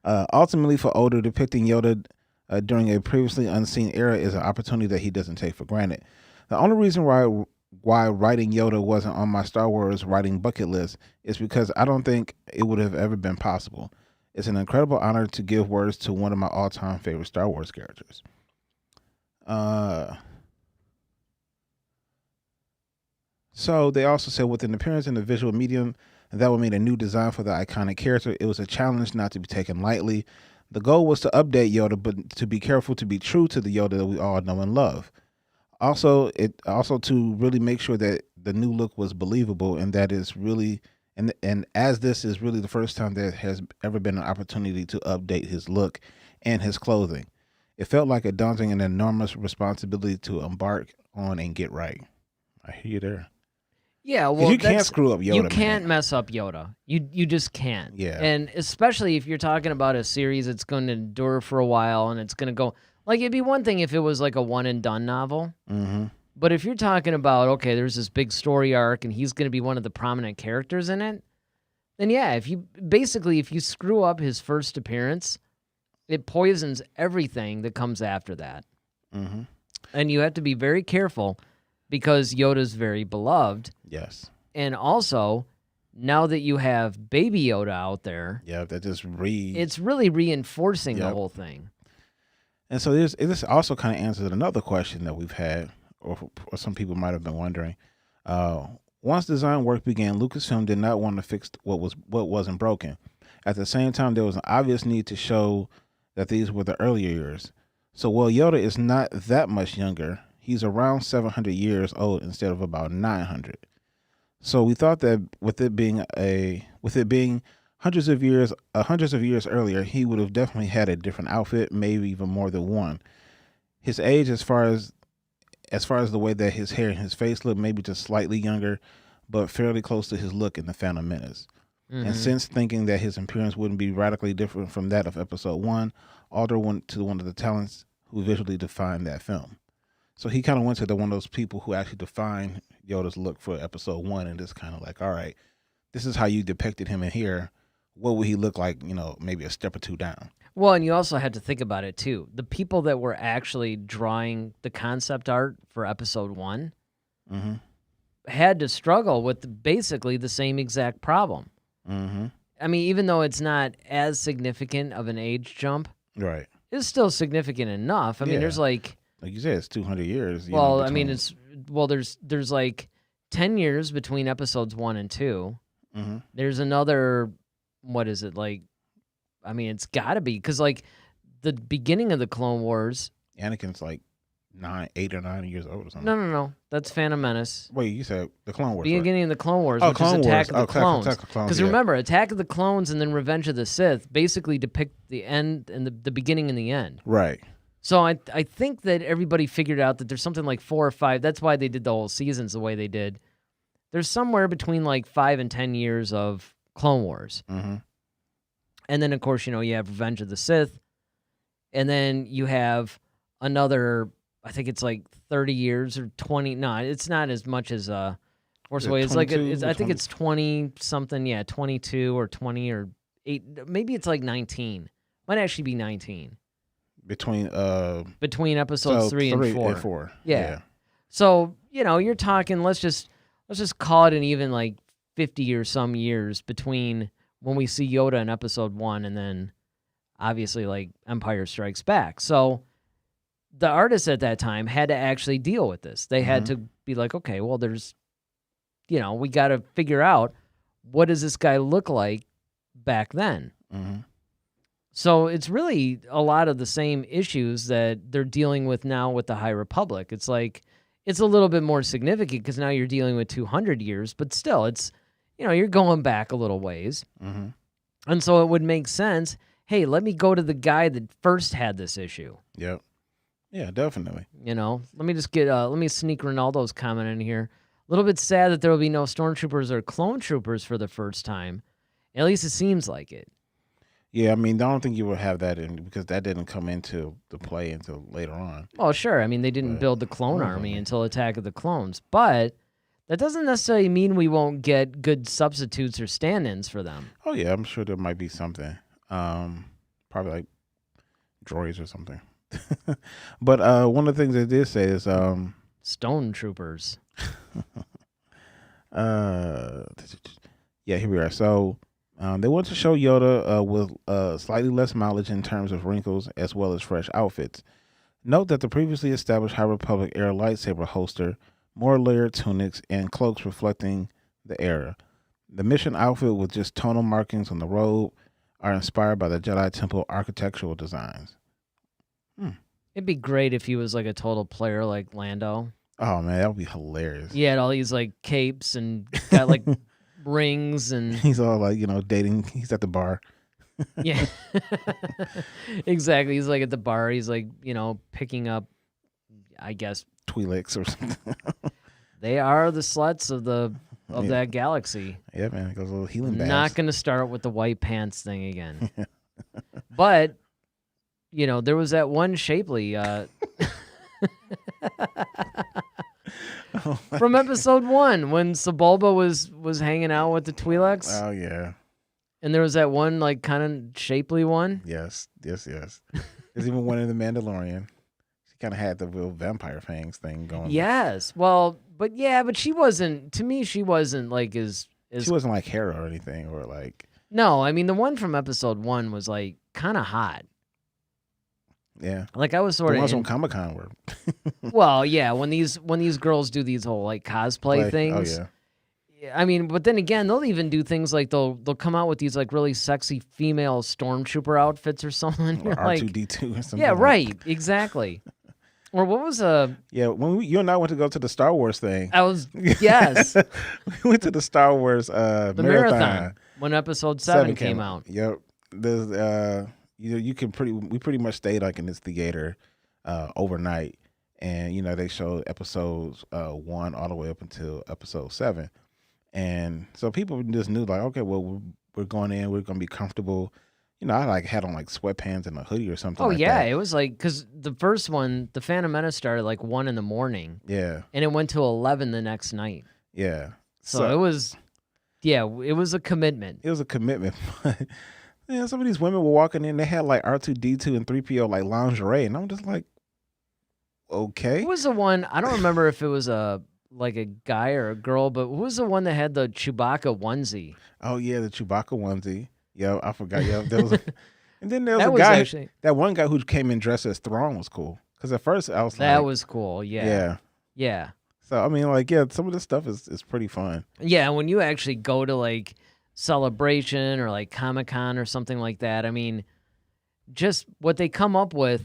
Ultimately, for Oda, depicting Yoda during a previously unseen era is an opportunity that he doesn't take for granted. The only reason why writing Yoda wasn't on my Star Wars writing bucket list is because I don't think it would have ever been possible. It's an incredible honor to give words to one of my all-time favorite Star Wars characters. So they also said, with an appearance in the visual medium, and that would mean a new design for the iconic character. It was a challenge not to be taken lightly. The goal was to update Yoda, but to be careful to be true to the Yoda that we all know and love. Also, to really make sure that the new look was believable, and that is really and as this is really the first time there has ever been an opportunity to update his look and his clothing. It felt like a daunting and enormous responsibility to embark on and get right. I hear you there. Yeah, well, you can't screw up Yoda. You can't mess up Yoda. You just can't. Yeah. And especially if you're talking about a series that's going to endure for a while and it's going to go... Like, it'd be one thing if it was like a one-and-done novel. Mm-hmm. But if you're talking about, okay, there's this big story arc and he's going to be one of the prominent characters in it, then yeah, if you screw up his first appearance, it poisons everything that comes after that. Mm-hmm. And you have to be very careful because Yoda's very beloved. Yes. And also, now that you have Baby Yoda out there, yeah, that just it's really reinforcing the whole thing. And so this also kind of answers another question that we've had, or some people might have been wondering. Once design work began, Lucasfilm did not want to fix what wasn't broken. At the same time, there was an obvious need to show that these were the earlier years. So while Yoda is not that much younger, he's around 700 years old instead of about 900. So we thought that with it being hundreds of years earlier, he would have definitely had a different outfit, maybe even more than one. His age, as far as the way that his hair and his face look, maybe just slightly younger, but fairly close to his look in The Phantom Menace. Mm-hmm. And since thinking that his appearance wouldn't be radically different from that of Episode 1, Alder went to one of the talents who visually defined that film. So he kind of went to one of those people who actually defined Yoda's look for Episode 1, and just kind of like, all right, this is how you depicted him in here. What would he look like, maybe a step or two down? Well, and you also had to think about it, too. The people that were actually drawing the concept art for Episode 1 mm-hmm. had to struggle with basically the same exact problem. Mm-hmm. I mean, even though it's not as significant of an age jump, right? It's still significant enough. I mean, there's like you said, it's 200 years. Well, I mean, there's like 10 years between Episodes 1 and 2. Mm-hmm. There's another... What is it like? I mean, it's got to be because like the beginning of the Clone Wars. Anakin's like 8 or 9 years old or something. No. That's Phantom Menace. Wait, you said the Clone Wars. Beginning of the Clone Wars, which is Attack Wars. of the Clones. Because remember, Attack of the Clones and then Revenge of the Sith basically depict the end and the beginning and the end. Right. So I think that everybody figured out that there's something like 4 or 5. That's why they did the whole seasons the way they did. There's somewhere between like 5 and 10 years of Clone Wars. Mm-hmm. And then, of course, you have Revenge of the Sith. And then you have another, I think it's like 30 years or 20. No, it's not as much as Force Awakens. I think it's 20-something. Yeah, 22 or 20 or 8. Maybe it's like 19. Might actually be 19. Between Episodes 3 and 4. And 4. Yeah. So, you're talking, let's just call it an even like 50 or some years between when we see Yoda in Episode 1 and then obviously like Empire Strikes Back. So the artists at that time had to actually deal with this. They had to be like, okay, well, there's, we got to figure out what does this guy look like back then. Mm-hmm. So it's really a lot of the same issues that they're dealing with now with the High Republic. It's like, it's a little bit more significant because now you're dealing with 200 years, but still it's, you're going back a little ways. Mm-hmm. And so it would make sense, hey, let me go to the guy that first had this issue. Yep. Yeah, definitely. Let me just let me sneak Ronaldo's comment in here. A little bit sad that there will be no stormtroopers or clone troopers for the first time. At least it seems like it. Yeah, I mean, I don't think you would have that in because that didn't come into the play until later on. Well, sure. I mean, they didn't build the clone army until Attack of the Clones. But that doesn't necessarily mean we won't get good substitutes or stand-ins for them. Oh, yeah, I'm sure there might be something. Probably like droids or something. But one of the things they did say is... Stone troopers. Yeah, here we are. So they want to show Yoda with slightly less mileage in terms of wrinkles as well as fresh outfits. Note that the previously established High Republic era lightsaber holster, more layered tunics, and cloaks reflecting the era. The mission outfit with just tonal markings on the robe are inspired by the Jedi Temple architectural designs. It'd be great if he was like a total player like Lando. Oh man, that would be hilarious. He had all these like capes and got like rings and He's all like, dating. He's at the bar. yeah. Exactly. He's like at the bar. He's like, picking up, I guess, Twi'leks or something. they are the sluts of Yeah. that galaxy. Yeah, man. It goes a little healing bath. Not going to start with the white pants thing again. But, there was that one Shapely from episode 1 when Sebulba was hanging out with the Twi'leks. Oh, yeah. And there was that one, like, kind of Shapely one. Yes. There's even one in The Mandalorian. She kind of had the real vampire fangs thing going. Yes. Well, but she wasn't, to me, she wasn't, like, as She wasn't like Hera or anything, or like... No, I mean, the one from episode 1 was, like, kind of hot. Yeah. Like, I was sort The of... ones from Comic-Con were... Well, yeah, when these girls do these whole, like, cosplay things... Oh, yeah. I mean, but then again, they'll even do things like they'll come out with these like really sexy female stormtrooper outfits or something. Or Like, R2-D2 or something. yeah, right, exactly. Or what was Yeah, when you and I went to go to the Star Wars thing. Yes, We went to the Star Wars the marathon when episode 7 came out. Yep. There's we pretty much stayed like in this theater overnight, and they showed episodes 1 all the way up until episode 7. And so people just knew, like, okay, well, we're going in, we're going to be comfortable. I like had on like sweatpants and a hoodie or something. Oh, like yeah. that. It was like, because the first one, the Phantom Menace started like 1 a.m. Yeah. And it went to 11 the next night. Yeah. So it was, it was a commitment. It was a commitment. But yeah, some of these women were walking in, they had like R2-D2 and 3PO like lingerie. And I'm just like, okay. Who was the one? I don't remember if it was a guy or a girl, but who was the one that had the Chewbacca onesie? Oh yeah, the Chewbacca onesie. Yeah, I forgot. Yeah, there was. And then there was That a was guy. actually- That one guy who came in dressed as Thrawn was cool. Because at first I was like, That was cool. Yeah. yeah. Yeah. So I mean, like, yeah, some of this stuff is pretty fun. Yeah. When you actually go to like Celebration or like Comic-Con or something like that, I mean, just what they come up with,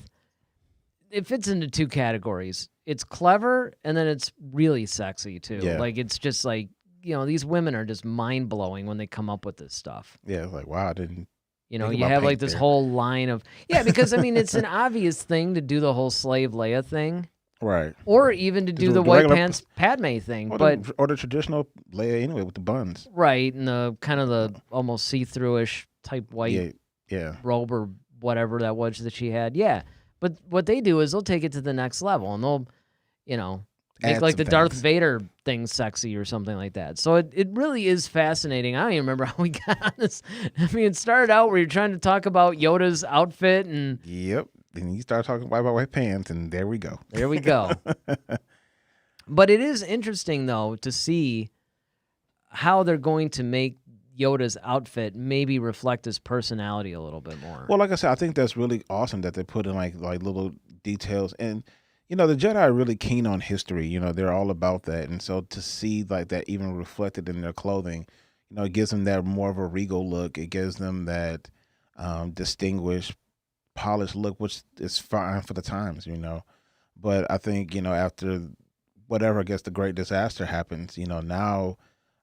it fits into 2 categories. It's clever and then it's really sexy too. Yeah. Like it's just like, these women are just mind blowing when they come up with this stuff. Yeah, it's like, wow, I didn't. You Think you about have like paint this there. whole line of because I mean it's an obvious thing to do the whole slave Leia thing, Right. or even to do do the the white regular- pants Padme thing, Or but the traditional Leia anyway with the buns. right, and the kind of the almost see-through-ish type white Yeah, yeah. robe or whatever that was that she had. Yeah, but what they do is they'll take it to the next level and they'll, make Add like some the Darth things. Vader thing sexy or something like that. So it really is fascinating. I don't even remember how we got on this. I mean, it started out where you're trying to talk about Yoda's outfit, and Yep. Then you start talking about white pants, and there we go. there we go. But it is interesting, though, to see how they're going to make Yoda's outfit maybe reflect his personality a little bit more. Well, like I said, I think that's really awesome that they put in like little details. And the Jedi are really keen on history. They're all about that. And so to see like that even reflected in their clothing, it gives them that more of a regal look. It gives them that distinguished, polished look, which is fine for the times. But I think after whatever, I guess the great disaster happens, now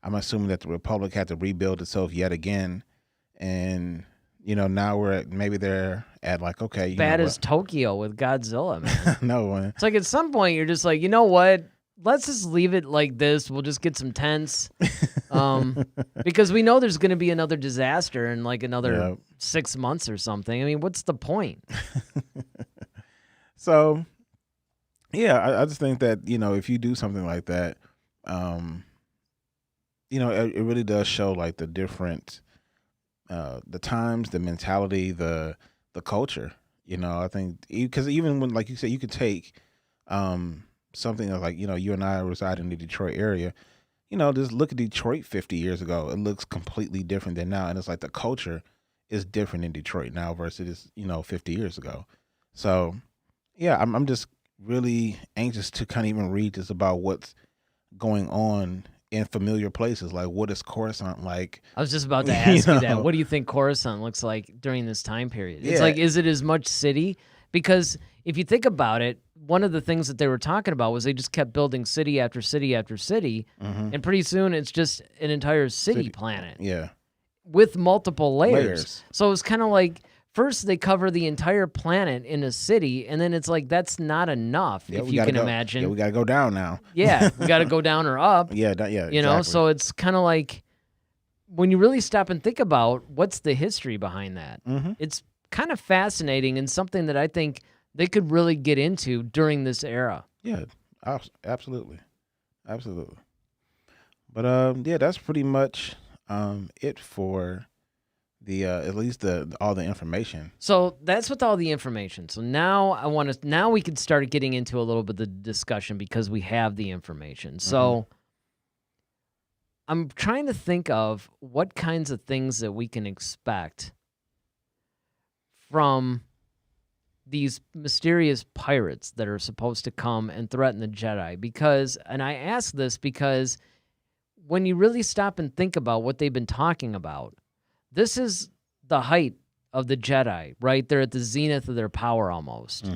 I'm assuming that the Republic had to rebuild itself yet again. And, now they're at like, okay. Bad as Tokyo with Godzilla, man. No, It's like at some point you're just like, you know what? Let's just leave it like this. We'll just get some tents. Because we know there's going to be another disaster in like another 6 months or something. I mean, what's the point? So, yeah, I just think that, if you do something like that, it really does show like the different, the times, the mentality, the culture. I think because even when, like you said, you could take something like, you and I reside in the Detroit area, just look at Detroit 50 years ago. It looks completely different than now. And it's like the culture is different in Detroit now versus, 50 years ago. So, yeah, I'm just really anxious to kind of even read just about what's going on in familiar places. Like, what is Coruscant like? I was just about to ask you that. know? What do you think Coruscant looks like during this time period? It's Yeah. like, is it as much city? Because if you think about it, one of the things that they were talking about was they just kept building city after city after city, and pretty soon it's just an entire city planet Yeah. with multiple layers. So it's kind of like first they cover the entire planet in a city, and then it's like that's not enough, Yeah, if we you gotta can go. imagine. Yeah, we got to go down now. Yeah, we got to go down or up. Yeah, You know, so it's kind of like when you really stop and think about what's the history behind that, it's kind of fascinating and something that I think they could really get into during this era. Yeah, absolutely. But yeah, that's pretty much it for the at least the all the information. So that's with all the information. So now now we can start getting into a little bit of the discussion because we have the information. So I'm trying to think of what kinds of things that we can expect from these mysterious pirates that are supposed to come and threaten the Jedi. And I ask this because when you really stop and think about what they've been talking about, this is the height of the Jedi, right? They're at the zenith of their power almost,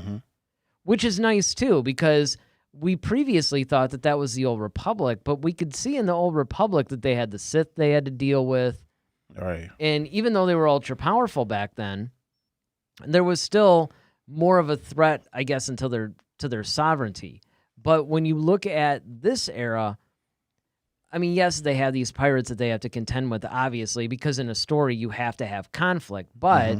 which is nice too, because we previously thought that that was the Old Republic, but we could see in the Old Republic that they had the Sith they had to deal with. Right. And even though they were ultra powerful back then, there was still more of a threat, I guess, until to their sovereignty. But when you look at this era, I mean, yes, they have these pirates that they have to contend with, obviously, because in a story you have to have conflict. But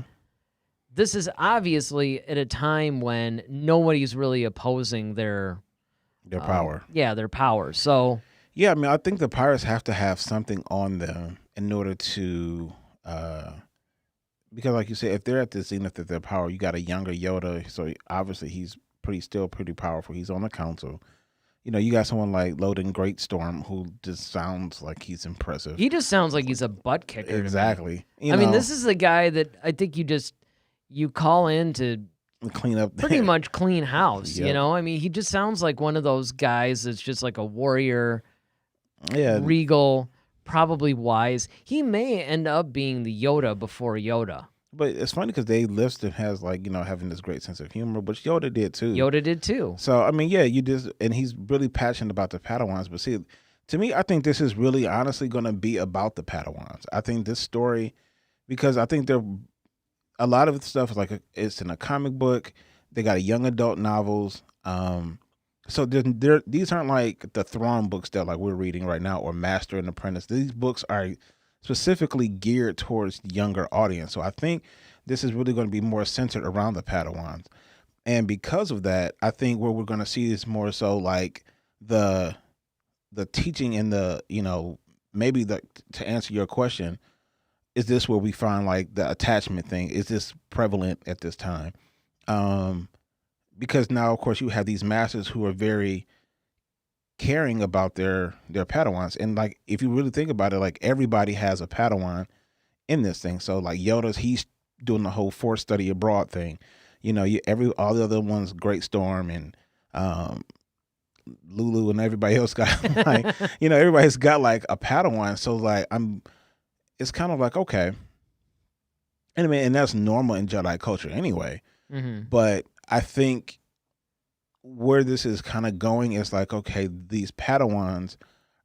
this is obviously at a time when nobody's really opposing their power. Yeah, their power. So yeah, I mean, I think the pirates have to have something on them in order to, because like you said, if they're at the zenith of their power, you got a younger Yoda, so obviously he's still pretty powerful. He's on the council. You know, you got someone like Loden Greatstorm who just sounds like he's impressive. he just sounds like he's a butt kicker. to me. Exactly. I mean, this is the guy that I think you call in to clean up pretty much clean house. Yep. You know, I mean, he just sounds like one of those guys that's just like a warrior, regal, probably wise. He may end up being the Yoda before Yoda. But it's funny because they list him as like, you know, having this great sense of humor, which Yoda did too. Yoda did too. So, I mean, yeah, and he's really passionate about the Padawans. But see, to me, I think this is really honestly going to be about the Padawans. I think this story, because I think a lot of the stuff is like, it's in a comic book. They got a young adult novels. So these aren't like the Thrawn books that like we're reading right now or Master and Apprentice. These books are specifically geared towards the younger audience. So I think this is really going to be more centered around the Padawans. And because of that, I think what we're going to see is more so like the teaching and the, you know, maybe to answer your question, is this where we find like the attachment thing? Is this prevalent at this time? Because now, of course, you have these masters who are very caring about their Padawans. And like, if you really think about it, like everybody has a Padawan in this thing. So like he's doing the whole Force study abroad thing. You know, all the other ones, Great Storm and Lulu and everybody else got like, you know, everybody's got like a Padawan. So like it's kind of like, okay. And I mean, and that's normal in Jedi culture anyway. But I think where this is kind of going is like, okay, these Padawans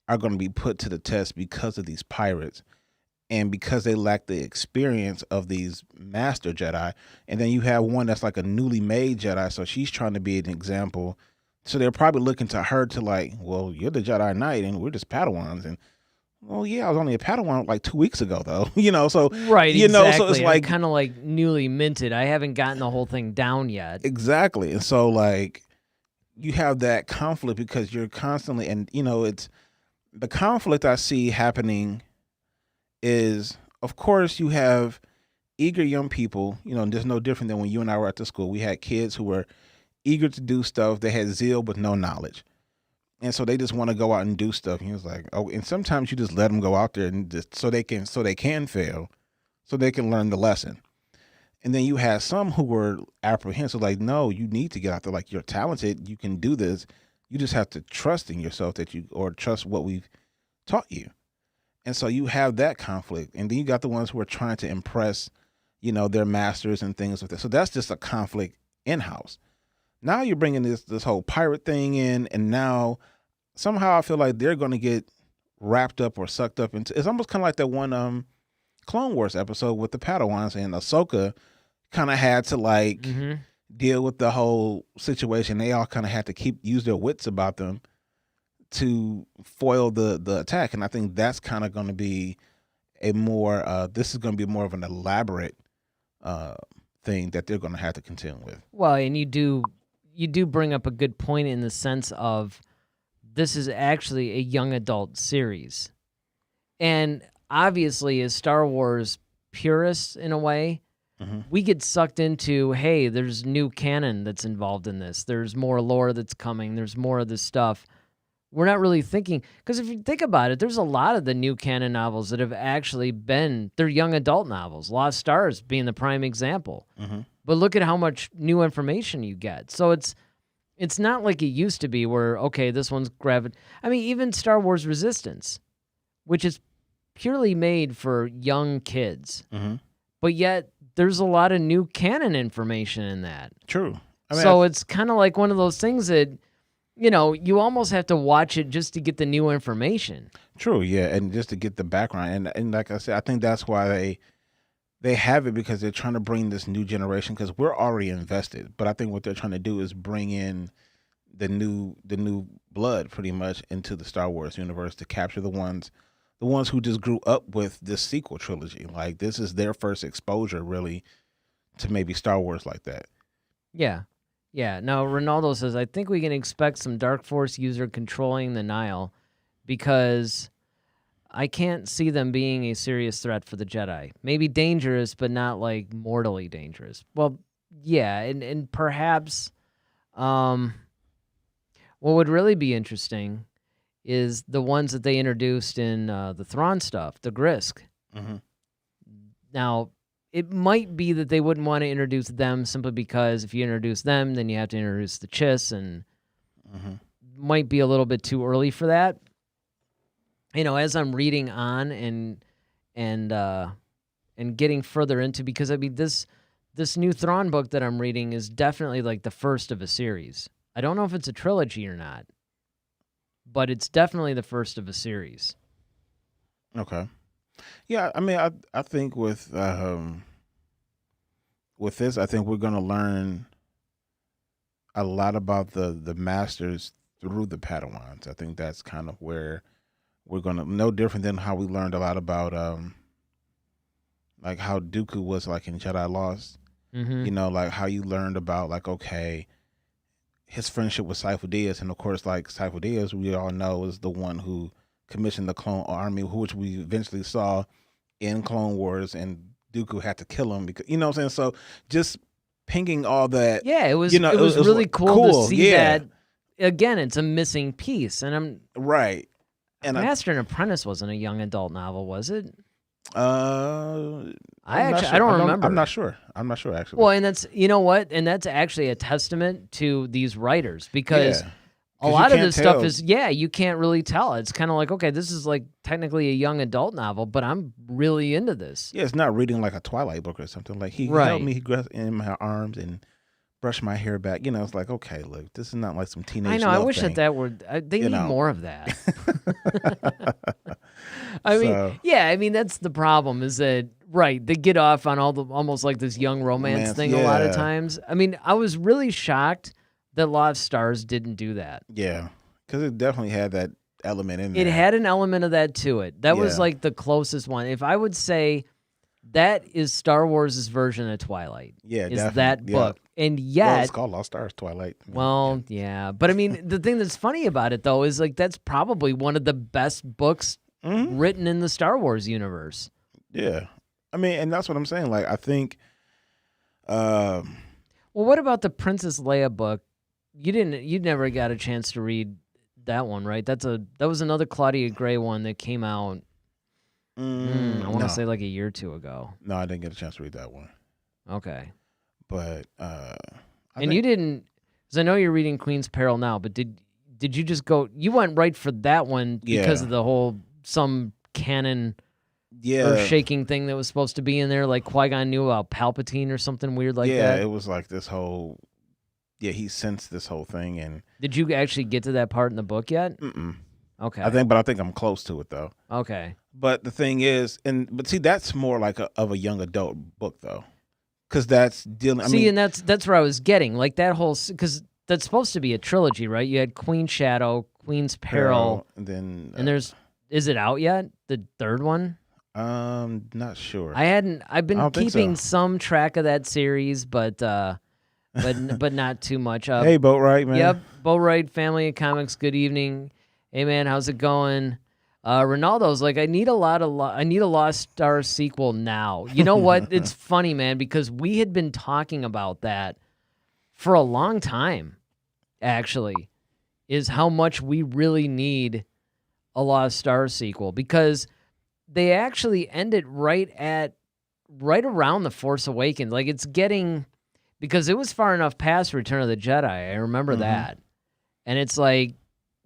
are going to be put to the test because of these pirates and because they lack the experience of these master Jedi. And then you have one that's like a newly made Jedi, so she's trying to be an example. So they're probably looking to her to like, well, you're the Jedi Knight and we're just Padawans. And well, yeah, I was only a Padawan like 2 weeks ago, though. You know, so right, you exactly. know, so it's like kind of like newly minted. I haven't gotten the whole thing down yet. Exactly, and so like you have that conflict because you're constantly, and you know, it's the conflict I see happening is, of course, you have eager young people. You know, there's no different than when you and I were at the school. We had kids who were eager to do stuff. They had zeal but no knowledge. And so they just want to go out and do stuff. And he was like, oh, and sometimes you just let them go out there and just so they can fail, so they can learn the lesson. And then you had some who were apprehensive, like, no, you need to get out there. Like, you're talented, you can do this. You just have to trust in yourself or trust what we've taught you. And so you have that conflict. And then you got the ones who are trying to impress, their masters and things like that. So that's just a conflict in-house. Now you're bringing this whole pirate thing in, and now somehow I feel like they're going to get wrapped up or sucked up into. It's almost kind of like that one Clone Wars episode with the Padawans, and Ahsoka kind of had to deal with the whole situation. They all kind of had to use their wits about them to foil the attack. And I think that's kind of going to be this is going to be more of an elaborate thing that they're going to have to contend with. Well, and you do bring up a good point in the sense of this is actually a young adult series. And obviously, as Star Wars purists in a way, we get sucked into, hey, there's new canon that's involved in this. There's more lore that's coming. There's more of this stuff. We're not really thinking, because if you think about it, there's a lot of the new canon novels that have actually they're young adult novels. Lost Stars being the prime example. But look at how much new information you get. So it's not like it used to be where, okay, this one's even Star Wars Resistance, which is purely made for young kids. But yet there's a lot of new canon information in that. True. It's kind of like one of those things that, you almost have to watch it just to get the new information. True, yeah, and just to get the background. And like I said, I think that's why they have it, because they're trying to bring this new generation, because we're already invested. But I think what they're trying to do is bring in the new blood pretty much into the Star Wars universe to capture the ones who just grew up with this sequel trilogy. Like, this is their first exposure really to maybe Star Wars like that. Yeah. Yeah. Now, Ronaldo says, I think we can expect some Dark Force user controlling the Nile, because I can't see them being a serious threat for the Jedi. Maybe dangerous, but not like mortally dangerous. Well, yeah, and perhaps what would really be interesting is the ones that they introduced in the Thrawn stuff, the Grisk. Now, it might be that they wouldn't want to introduce them simply because if you introduce them, then you have to introduce the Chiss, and might be a little bit too early for that. As I'm reading on and getting further into, because this new Thrawn book that I'm reading is definitely like the first of a series. I don't know if it's a trilogy or not, but it's definitely the first of a series. Okay. Yeah, I think with this, I think we're going to learn a lot about the Masters through the Padawans. I think that's kind of where we're going to, no different than how we learned a lot about like how Dooku was like in Jedi Lost. Like how you learned about like, okay, his friendship with Sifo Dyas, and of course like Sifo Dyas, we all know, is the one who commissioned the clone army, which we eventually saw in Clone Wars, and Dooku had to kill him because, what I'm saying? So just pinging all that. Yeah, it was really cool to see that. Again, it's a missing piece, and I'm right. And Master and Apprentice wasn't a young adult novel, was it? I don't remember. I'm not sure actually. Well, and that's, and that's actually a testament to these writers, because a lot of this stuff is, you can't really tell. It's kind of like, okay, this is like technically a young adult novel, but I'm really into this. Yeah, it's not reading like a Twilight book or something. Like he held me, he grabbed in my arms and brushed my hair back. It's like, okay, look, this is not like some teenage. I know. love I wish thing. that were. They need more of that. That's the problem. Is that right? They get off on almost like this young romance thing a lot of times. I was really shocked that Lost Stars didn't do that. Yeah, because it definitely had that element in there. It had an element of that to it. That was like the closest one. If I would say that is Star Wars' version of Twilight. Yeah, is definitely. that book. And yet... Well, it's called Lost Stars, Twilight. Well, yeah. But the thing that's funny about it, though, is like that's probably one of the best books written in the Star Wars universe. Yeah. And that's what I'm saying. Like, I think... Well, what about the Princess Leia book? You never got a chance to read that one, right? That was another Claudia Gray one that came out, I want to say like a year or two ago. No, I didn't get a chance to read that one. Okay. But you didn't, because I know you're reading Queen's Peril now, but did you just go, you went right for that one because of the whole some canon Yeah. earth-shaking thing that was supposed to be in there, like Qui-Gon knew about Palpatine or something weird like that? Yeah, it was like this whole... Yeah, he sensed this whole thing. And Did you actually get to that part in the book yet? mm-mm. Okay. I think I'm close to it, though. Okay. But the thing is... But see, that's more like of a young adult book, though. Because that's dealing... and that's where I was getting. Like, that whole... Because that's supposed to be a trilogy, right? You had Queen Shadow, Queen's Peril, and then... and there's... Is it out yet? The third one? Not sure. I've been keeping so. some track of that series, but not too much. Hey, Boatwright, man. Yep, Boatwright Family of Comics. Good evening. Hey, man, how's it going? Ronaldo's like, I need a Lost Star sequel now. You know what? It's funny, man, because we had been talking about that for a long time. Actually, is how much we really need a Lost Star sequel, because they actually ended right around The Force Awakens. Like, it's getting, because it was far enough past Return of the Jedi. I remember that. And it's like,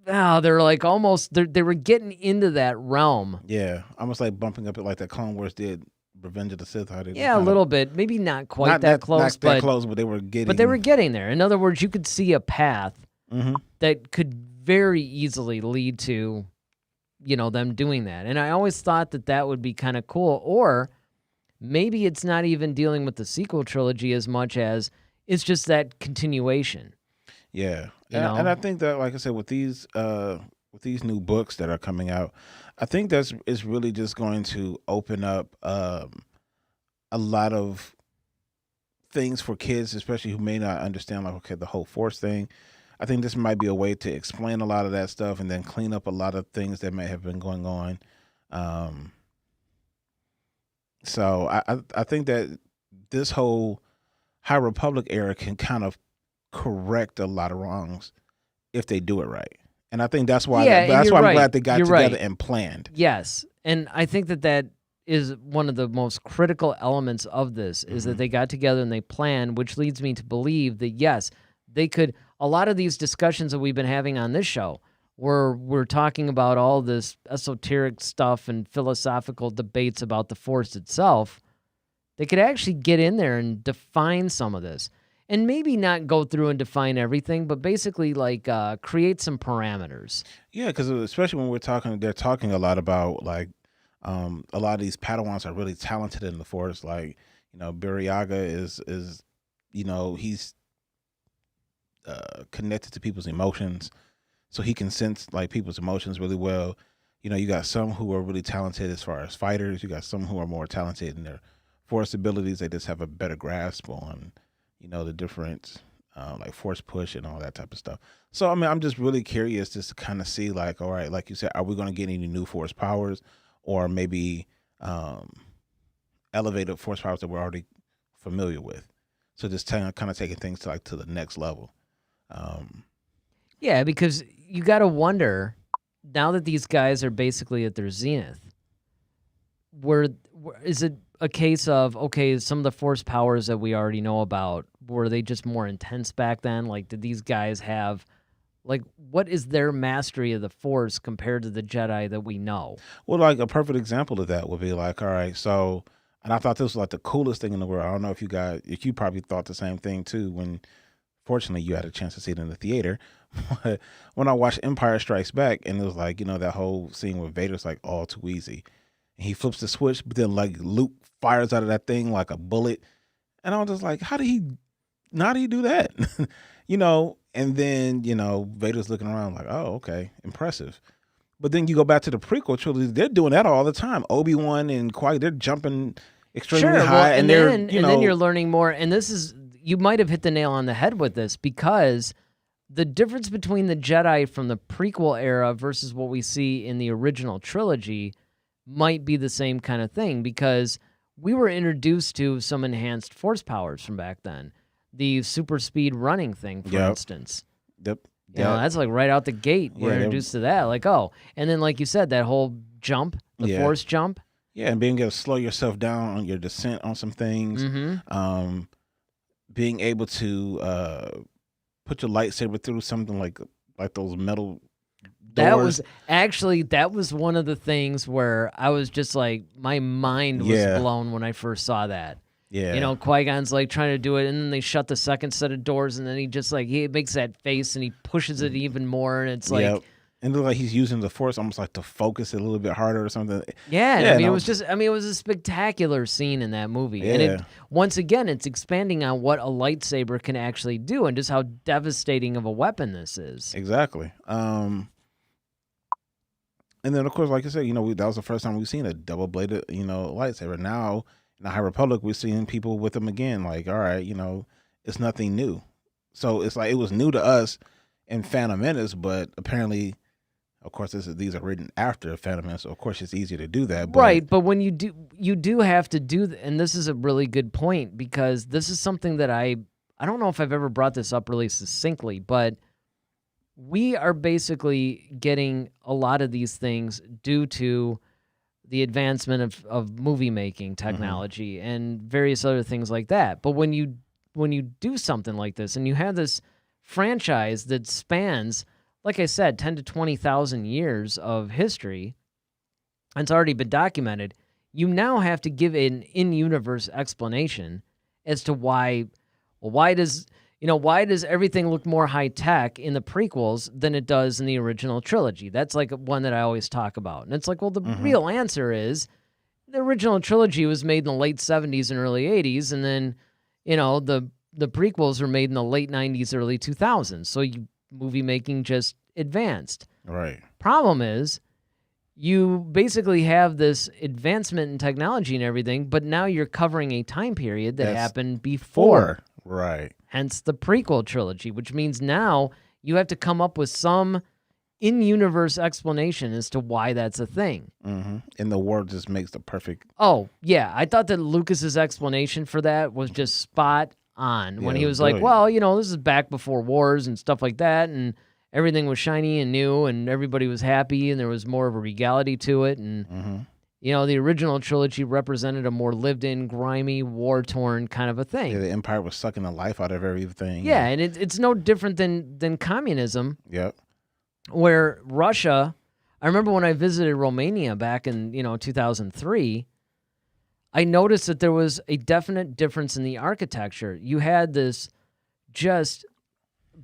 they're like almost, they were getting into that realm. Yeah, almost like bumping up it like that Clone Wars did Revenge of the Sith. Yeah, a little bit. Maybe not quite that close. Not that close, but they were getting. But they were getting there. In other words, you could see a path that could very easily lead to, them doing that. And I always thought that would be kind of cool. Or maybe it's not even dealing with the sequel trilogy as much as it's just that continuation. Yeah. And I think that, like I said, with these new books that are coming out, I think it's really just going to open up a lot of things for kids, especially who may not understand, like, okay, the whole Force thing. I think this might be a way to explain a lot of that stuff and then clean up a lot of things that may have been going on. So I think that this whole High Republic era can kind of correct a lot of wrongs if they do it right. And I think that's why I'm glad they got together and planned. Yes. And I think that is one of the most critical elements of this, is that they got together and they planned, which leads me to believe that, yes, they could. A lot of these discussions that we've been having on this show, where we're talking about all this esoteric stuff and philosophical debates about the Force itself, they could actually get in there and define some of this. And maybe not go through and define everything, but basically like create some parameters. Yeah, because especially when they're talking a lot about, like, a lot of these Padawans are really talented in the Force. Like, Buriaga is he's connected to people's emotions, so he can sense, like, people's emotions really well. You got some who are really talented as far as fighters. You got some who are more talented in their Force abilities. They just have a better grasp on the different like Force push and all that type of stuff. So I mean, I'm just really curious just to kind of see, like, all right, like you said, are we going to get any new Force powers, or maybe elevated Force powers that we're already familiar with? So just kind of taking things to the next level. Yeah, because you got to wonder, now that these guys are basically at their zenith, is it a case of, okay, some of the Force powers that we already know about, were they just more intense back then? Like, did these guys have, like, what is their mastery of the Force compared to the Jedi that we know? Well, like, a perfect example of that would be, like, all right, so, and I thought this was like the coolest thing in the world. I don't know if you probably thought the same thing too, when fortunately you had a chance to see it in the theater. But when I watched Empire Strikes Back, and it was like, that whole scene where Vader's like all too easy. And he flips the switch, but then, like, Luke fires out of that thing like a bullet. And I was just like, how did he do that? And then, Vader's looking around like, oh, okay, impressive. But then you go back to the prequel trilogy, they're doing that all the time. Obi-Wan and Qui, they're jumping extremely high. Well, and then you're learning more. And this is, you might have hit the nail on the head with this, because the difference between the Jedi from the prequel era versus what we see in the original trilogy might be the same kind of thing, because we were introduced to some enhanced Force powers from back then. The super speed running thing, for instance. Yep. That's like right out the gate. We're introduced to that. Like, oh, and then, like you said, that whole jump, the Force jump. Yeah, and being able to slow yourself down on your descent on some things. Being able to put your lightsaber through something like those metal That doors. that was one of the things where I was just like, my mind was Yeah. blown when I first saw that. Yeah. You know, Qui-Gon's like trying to do it, and then they shut the second set of doors, and then he just like, he makes that face and he pushes it even more, and it's like, Yep. And it looked like he's using the force almost like to focus it a little bit harder or something. yeah, Yeah, I mean, no. it was just, I mean, it was a spectacular scene in that movie. And it, Yeah. once again, it's expanding on what a lightsaber can actually do and just how devastating of a weapon this is. Exactly. And then, of course, like I said, that was the first time we've seen a double-bladed, lightsaber. Now, in the High Republic, we're seeing people with them again. Like, all right, it's nothing new. So it's like it was new to us in Phantom Menace, but apparently, of course, these are written after Phantom Menace, so of course it's easier to do that. But, Right, but when you do have to do, and this is a really good point, because this is something that I don't know if I've ever brought this up really succinctly, but we are basically getting a lot of these things due to the advancement of movie making technology and various other things like that. But when you do something like this and you have this franchise that spans, like I said, 10 to 20,000 years of history, and it's already been documented, you now have to give an in-universe explanation as to why does everything look more high-tech in the prequels than it does in the original trilogy? That's like one that I always talk about. And it's like, well, the real answer is the original trilogy was made in the late 70s and early 80s, and then, the prequels were made in the late 90s, early 2000s. So movie making just advanced. right. Problem is, you basically have this advancement in technology and everything, but now you're covering a time period that happened before. Right. Hence the prequel trilogy, which means now you have to come up with some in-universe explanation as to why that's a thing. Mm-hmm. And the war just makes the perfect. Oh, yeah. I thought that Lucas's explanation for that was just spot on when Yeah, he was brilliant. like, well, this is back before wars and stuff like that, and everything was shiny and new, and everybody was happy, and there was more of a regality to it, and the original trilogy represented a more lived-in, grimy, war-torn kind of a thing. Yeah, the Empire was sucking the life out of everything. Yeah, and it's no different than communism, Yep. where Russia, I remember when I visited Romania back in, 2003, I noticed that there was a definite difference in the architecture. You had this just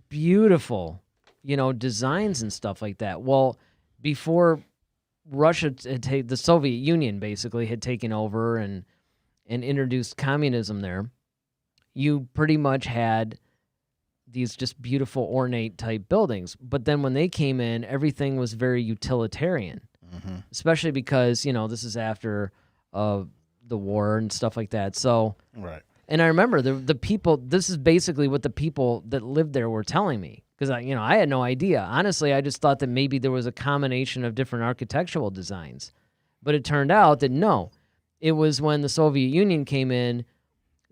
beautiful, designs and stuff like that. Well, before Russia the Soviet Union basically had taken over and introduced communism there, you pretty much had these just beautiful ornate type buildings. But then when they came in, everything was very utilitarian, especially because, this is after the war and stuff like that. So, Right. and I remember the people, this is basically what the people that lived there were telling me. Because I had no idea. Honestly, I just thought that maybe there was a combination of different architectural designs. But it turned out that no. It was when the Soviet Union came in,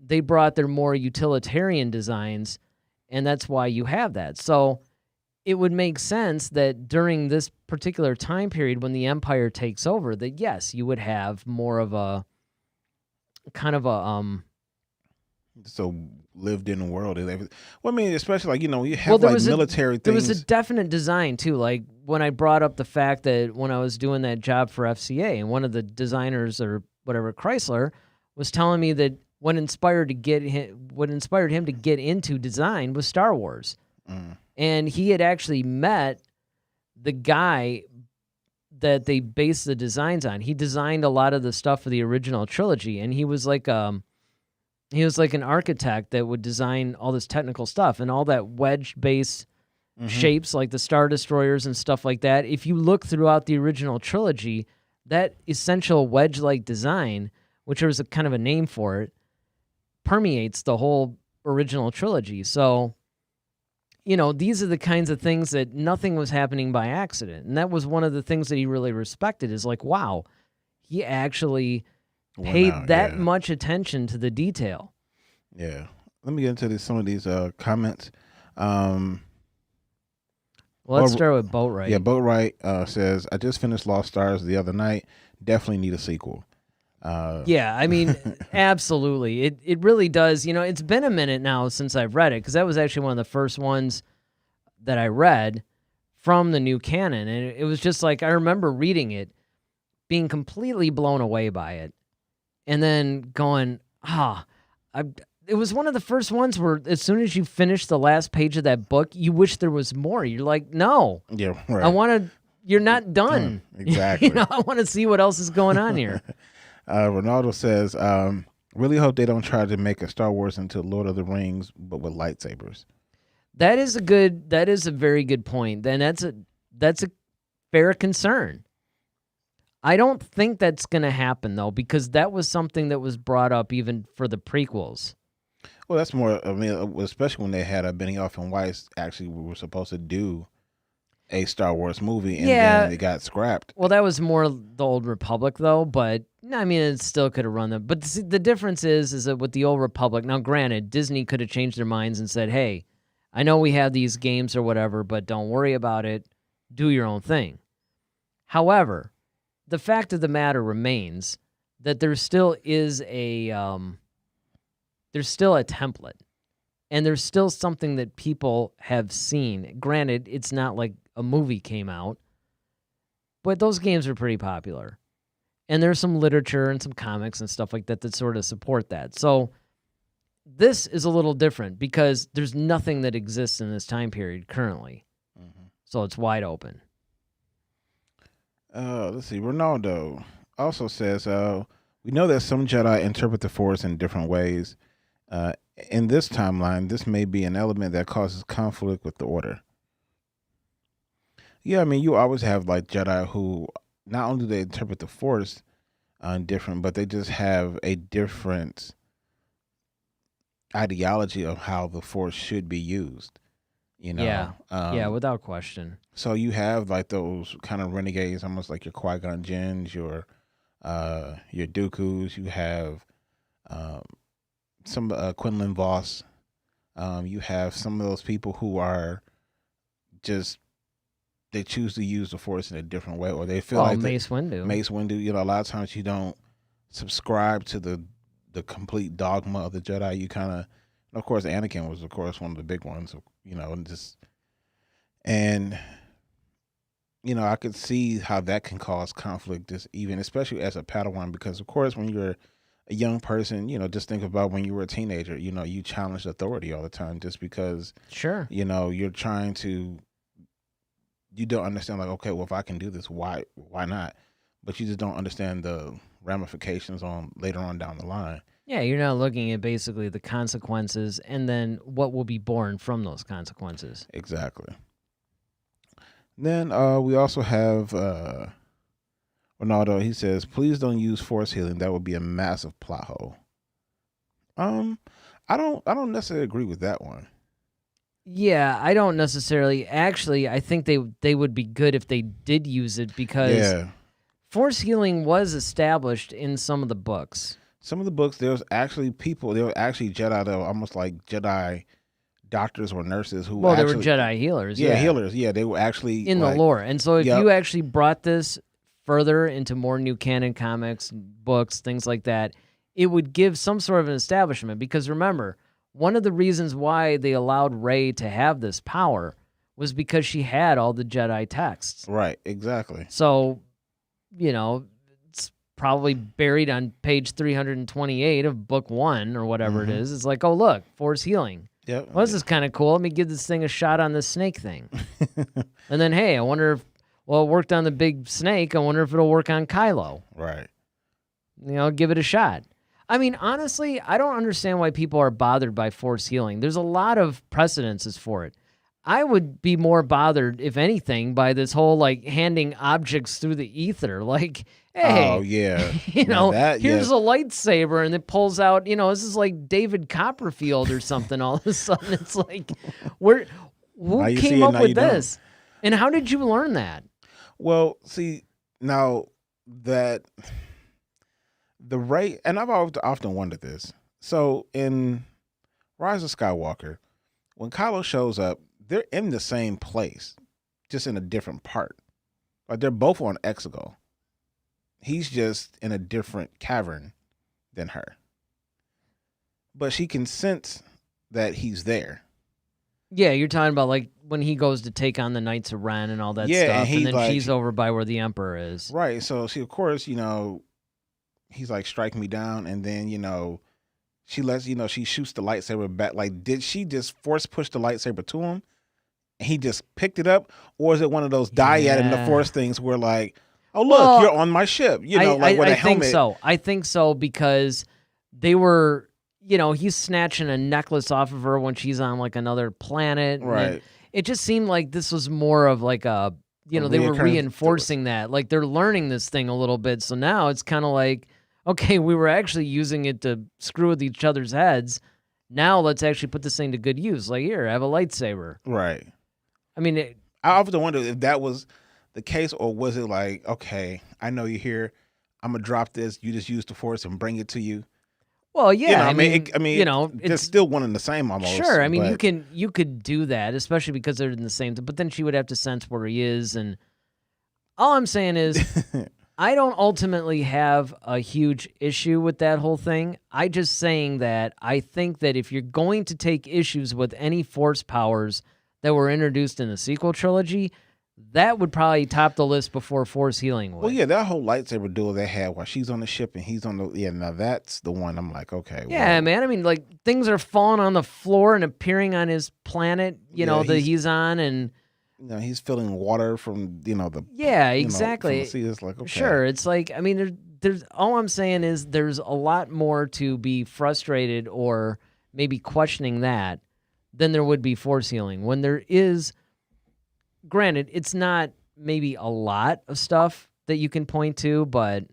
they brought their more utilitarian designs, and that's why you have that. So it would make sense that during this particular time period when the Empire takes over, that yes, you would have more of a kind of a So lived in the world and everything. Well, I mean, especially like, you have military things. There was a definite design too. Like when I brought up the fact that when I was doing that job for FCA, and one of the designers or whatever, Chrysler, was telling me that what inspired him to get into design was Star Wars. And he had actually met the guy that they based the designs on. He designed a lot of the stuff for the original trilogy, and he was like an architect that would design all this technical stuff and all that wedge-based shapes like the Star Destroyers and stuff like that. If you look throughout the original trilogy, that essential wedge-like design, which there was a kind of a name for it, permeates the whole original trilogy. So, these are the kinds of things that nothing was happening by accident. And that was one of the things that he really respected, is like, wow, he actually paid much attention to the detail. Yeah. Let me get into some of these comments. Well, let's start with Boatwright. Yeah, Boatwright says, I just finished Lost Stars the other night. Definitely need a sequel. Yeah, I mean, absolutely. It really does. It's been a minute now since I've read it, because that was actually one of the first ones that I read from the new canon. And it was just like, I remember reading it, being completely blown away by it, and then going, it was one of the first ones where as soon as you finish the last page of that book, you wish there was more. You're like, no, Yeah, right. You're not done. Exactly. I want to see what else is going on here. Ronaldo says, really hope they don't try to make a Star Wars into Lord of the Rings, but with lightsabers. That is a very good point. Then that's a fair concern. I don't think that's going to happen, though, because that was something that was brought up even for the prequels. Well, that's more, I mean, especially when they had Benioff and Weiss actually were supposed to do a Star Wars movie, and then it got scrapped. Well, that was more the Old Republic, though, but I mean, it still could have run them. But the difference is that with the Old Republic, now granted, Disney could have changed their minds and said, hey, I know we have these games or whatever, but don't worry about it. Do your own thing. However, the fact of the matter remains that there still is there's still a template, and there's still something that people have seen. Granted, it's not like a movie came out, but those games are pretty popular, and there's some literature and some comics and stuff like that that sort of support that. So this is a little different because there's nothing that exists in this time period currently. Mm-hmm. So it's wide open. Let's see. Ronaldo also says, we know that some Jedi interpret the Force in different ways. In this timeline, this may be an element that causes conflict with the Order. Yeah, I mean, you always have like Jedi who not only do they interpret the Force different, but they just have a different ideology of how the Force should be used. You know, yeah, without question. So you have like those kind of renegades, almost like your Qui-Gon Jinns, your Dooku's. You have some Quinlan Vos. You have some of those people who are just, they choose to use the Force in a different way, or they feel like Mace Windu. Mace Windu. You know, a lot of times you don't subscribe to the complete dogma of the Jedi. You kind of course, Anakin was, of course, one of the big ones. You know, and you know, I could see how that can cause conflict, especially as a Padawan, because of course, when you're a young person, you know, just think about when you were a teenager. You know, you challenged authority all the time just because. Sure. You know, you don't understand, like, okay, well, if I can do this, why not? But you just don't understand the ramifications on later on down the line. Yeah, you're not looking at basically the consequences and then what will be born from those consequences. Exactly. Then we also have Ronaldo. He says, please don't use Force healing. That would be a massive plot hole. I don't necessarily agree with that one. Yeah, I don't necessarily. Actually, I think they would be good if they did use it because Force healing was established in some of the books. Some of the books, there were actually Jedi that were almost like Jedi doctors or nurses who they were Jedi healers. Yeah, healers. Yeah, they were actually in the lore. And so if you actually brought this further into more new canon comics, books, things like that, it would give some sort of an establishment. Because remember, one of the reasons why they allowed Rey to have this power was because she had all the Jedi texts. Right, exactly. So, you know, it's probably buried on page 328 of book 1 or whatever it is. It's like, oh, look, Force healing. Yep. Well, this is kind of cool. Let me give this thing a shot on this snake thing. And then, hey, I wonder if, it worked on the big snake. I wonder if it'll work on Kylo. Right. You know, give it a shot. I mean, honestly, I don't understand why people are bothered by Force healing. There's a lot of precedences for it. I would be more bothered, if anything, by this whole, like, handing objects through the ether. Like, hey, oh, yeah. you know, here's a lightsaber, and it pulls out, you know, this is like David Copperfield or something. All of a sudden, it's like, who came up with this? And how did you learn that? Well, see, now that the Rey, and I've often wondered this. So in Rise of Skywalker, when Kylo shows up, they're in the same place, just in a different part. Like, they're both on Exegol. He's just in a different cavern than her. But she can sense that he's there. Yeah, you're talking about like when he goes to take on the Knights of Ren and all that Yeah, and stuff, he, and then like- she's over by where the Emperor is. Right. So she, of course, he's like, strike me down, and then she lets she shoots the lightsaber back. Like, did she just force push the lightsaber to him, and he just picked it up, or is it one of those dyad in the Force things where like, oh look, Well, you're on my ship, like with a helmet? I think so because they were, he's snatching a necklace off of her when she's on like another planet. And Right. it just seemed like this was more of like a, they were reoccurring reinforcing that. Like they're learning this thing a little bit. So now it's kind of like, okay, we were actually using it to screw with each other's heads. Now let's actually put this thing to good use. Like, here, have a lightsaber. Right. I mean, I often wonder if that was the case, or was it like, okay, I know you're here, I'm gonna drop this, you just use the Force and bring it to you. well, yeah. I mean, it's it's still one and the same almost. sure. I mean, but- you could do that, especially because they're in the same. But then she would have to sense where he is, and all I'm saying is, I don't ultimately have a huge issue with that whole thing. I just saying that I think that if you're going to take issues with any Force powers that were introduced in the sequel trilogy, that would probably top the list before Force healing would. Well, yeah, that whole lightsaber duel they had while she's on the ship and he's on the now that's the one I'm like, okay. Yeah, well, man. I mean, like, things are falling on the floor and appearing on his planet, that he's on, and he's filling water from the yeah, from exactly. the sea. It's like, okay. Sure, it's like, I mean, there's all I'm saying is there's a lot more to be frustrated or maybe questioning that than there would be Force healing. When there is, granted, it's not maybe a lot of stuff that you can point to, but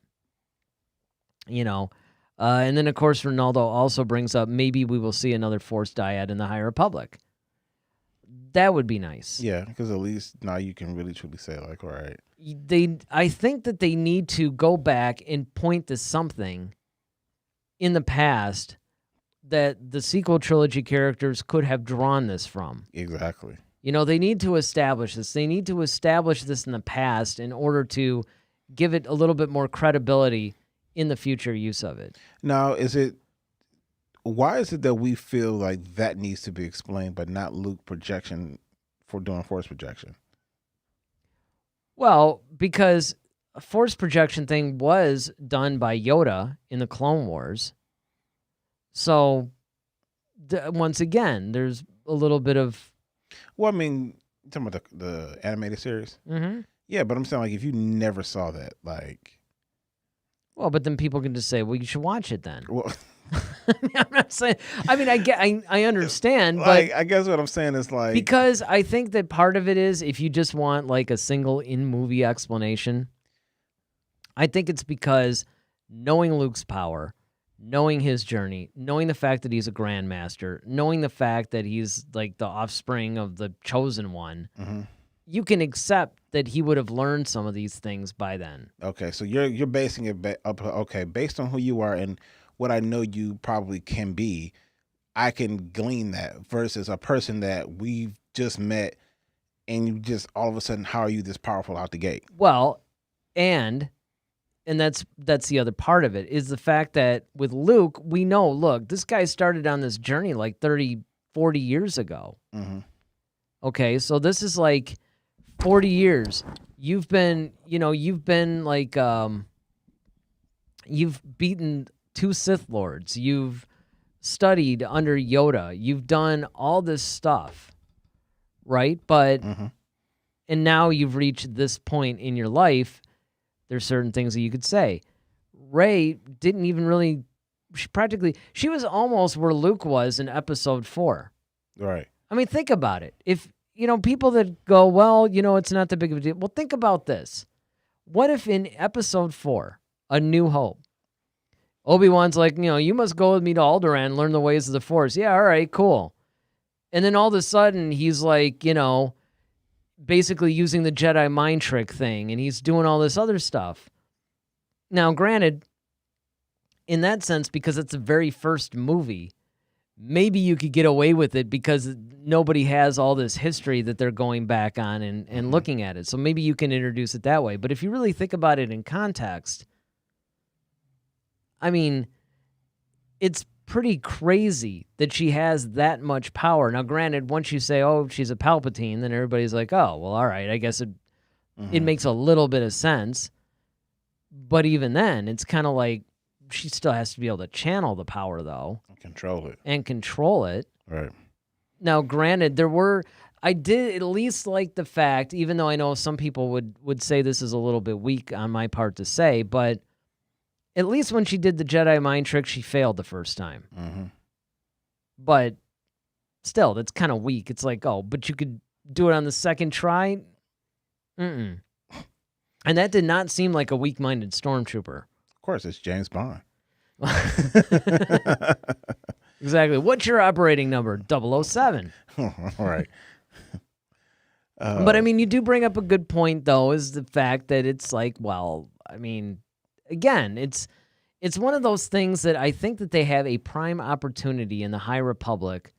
and then of course Ronaldo also brings up maybe we will see another Force dyad in the High Republic. That would be nice. Yeah, because at least now you can really truly say like, all right. I think that they need to go back and point to something in the past that the sequel trilogy characters could have drawn this from. Exactly. They need to establish this. They need to establish this in the past in order to give it a little bit more credibility in the future use of it. Now, why is it that we feel like that needs to be explained, but not Luke projection for doing Force projection? Well, because a Force projection thing was done by Yoda in the Clone Wars. So, once again, there's a little bit of... Well, I mean, you're talking about the animated series? Mm-hmm. Yeah, but I'm saying, like, if you never saw that, like... Well, but then people can just say, well, you should watch it then. Well... I'm not saying... I mean, I understand, like, but... I guess what I'm saying is, like... Because I think that part of it is, if you just want, like, a single in-movie explanation, I think it's because knowing Luke's power... knowing his journey, knowing the fact that he's a grandmaster, knowing the fact that he's like the offspring of the chosen one, you can accept that he would have learned some of these things by then. Okay, so you're basing it based on who you are and what I know you probably can be, I can glean that versus a person that we've just met and you just all of a sudden, how are you this powerful out the gate? Well, and that's the other part of it, is the fact that with Luke, we know, look, this guy started on this journey like 30, 40 years ago. Mm-hmm. Okay, so this is like 40 years. You've been like, you've beaten 2 Sith Lords. You've studied under Yoda. You've done all this stuff, right? But, and now you've reached this point in your life. There's certain things that you could say. Rey didn't even really, she was almost where Luke was in episode 4. Right. I mean, think about it. If, people that go, well, it's not that big of a deal. Well, think about this. What if in episode 4, A New Hope, Obi-Wan's like, you must go with me to Alderaan and learn the ways of the Force. Yeah, all right, cool. And then all of a sudden, he's like, basically using the Jedi mind trick thing, and he's doing all this other stuff. Now, granted, in that sense, because it's the very first movie, maybe you could get away with it because nobody has all this history that they're going back on and looking at it. So maybe you can introduce it that way. But if you really think about it in context, I mean, it's pretty crazy that she has that much power. Now, granted, once you say, oh, she's a Palpatine, then everybody's like, oh, well, all right, I guess it makes a little bit of sense. But even then, it's kind of like she still has to be able to channel the power, though. And control it. Right. Now, granted, I did at least like the fact, even though I know some people would say this is a little bit weak on my part to say, but at least when she did the Jedi mind trick, she failed the first time. Mm-hmm. But still, that's kind of weak. It's like, oh, but you could do it on the second try? Mm-mm. And that did not seem like a weak-minded stormtrooper. Of course, it's James Bond. Exactly. What's your operating number? 007. Right. But, I mean, you do bring up a good point, though, is the fact that it's like, well, I mean, again, it's one of those things that I think that they have a prime opportunity in the High Republic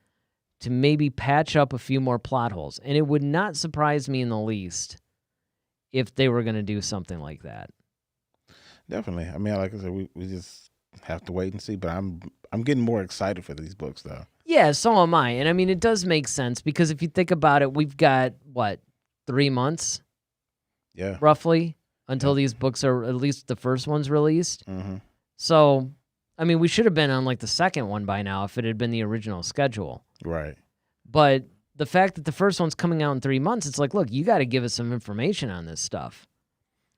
to maybe patch up a few more plot holes. And it would not surprise me in the least if they were going to do something like that. Definitely. I mean, like I said, we just have to wait and see. But I'm getting more excited for these books, though. Yeah, so am I. And I mean, it does make sense because if you think about it, we've got, 3 months? Yeah. Roughly, until these books are, at least the first one's released. Mm-hmm. So, I mean, we should have been on, the second one by now if it had been the original schedule. Right. But the fact that the first one's coming out in 3 months, it's like, look, you got to give us some information on this stuff.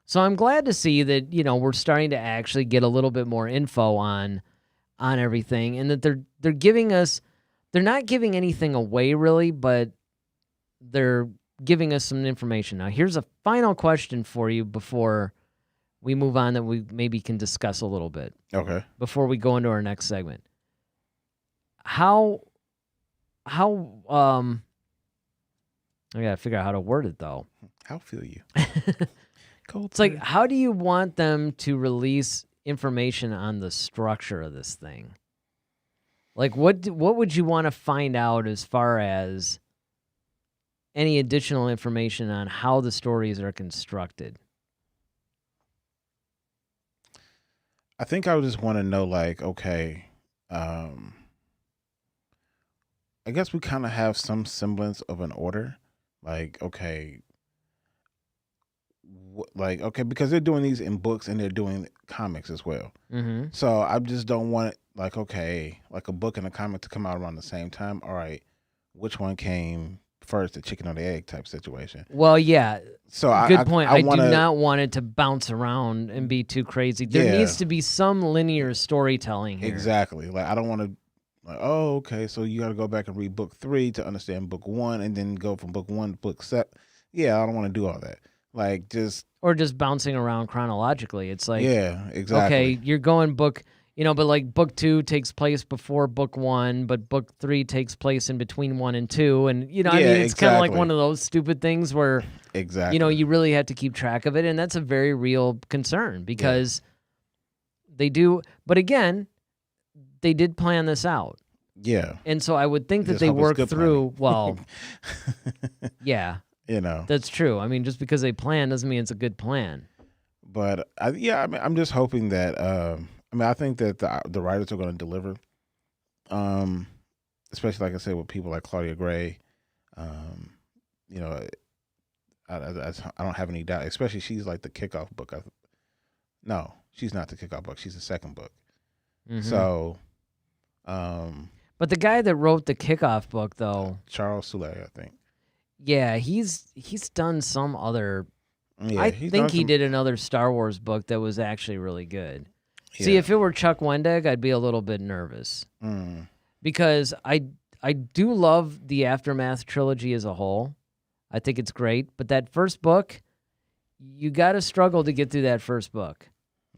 So I'm glad to see that, we're starting to actually get a little bit more info on everything, and that they're giving us, they're not giving anything away really, but they're giving us some information. Now, here's a final question for you before we move on that we maybe can discuss a little bit. Okay. Before we go into our next segment. How I gotta figure out how to word it though. How feel you? It's like, how do you want them to release information on the structure of this thing? Like, what would you want to find out as far as any additional information on how the stories are constructed? I think I would just want to know, okay, I guess we kind of have some semblance of an order. Okay, okay, because they're doing these in books and they're doing comics as well. Mm-hmm. So I just don't want it, okay, like a book and a comic to come out around the same time. All right, which one came first, the chicken or the egg type situation? Well, yeah. So good point. I do not want it to bounce around and be too crazy. There needs to be some linear storytelling here. Exactly. I don't want to. Oh, okay. So you got to go back and read book 3 to understand book 1, and then go from book 1 to book 7. Yeah, I don't want to do all that. Or just bouncing around chronologically. It's like, yeah, exactly. Okay, you're going book, but book 2 takes place before book 1, but book 3 takes place in between 1 and 2, and I mean, it's kind of like one of those stupid things where, you really have to keep track of it, and that's a very real concern because they do. But again, they did plan this out. Yeah. And so I would think that they worked through, well, yeah. That's true. I mean, just because they plan doesn't mean it's a good plan. But, I'm just hoping that, I think that the writers are going to deliver, especially, like I said, with people like Claudia Gray. I don't have any doubt, especially she's like the kickoff book. No, she's not the kickoff book. She's the second book. Mm-hmm. So... but the guy that wrote the kickoff book, though, Charles Soule, I think. Yeah, he's done some other. Yeah, I think he did another Star Wars book that was actually really good. Yeah. See, if it were Chuck Wendig, I'd be a little bit nervous because I do love the Aftermath trilogy as a whole. I think it's great, but that first book, you got to struggle to get through that first book.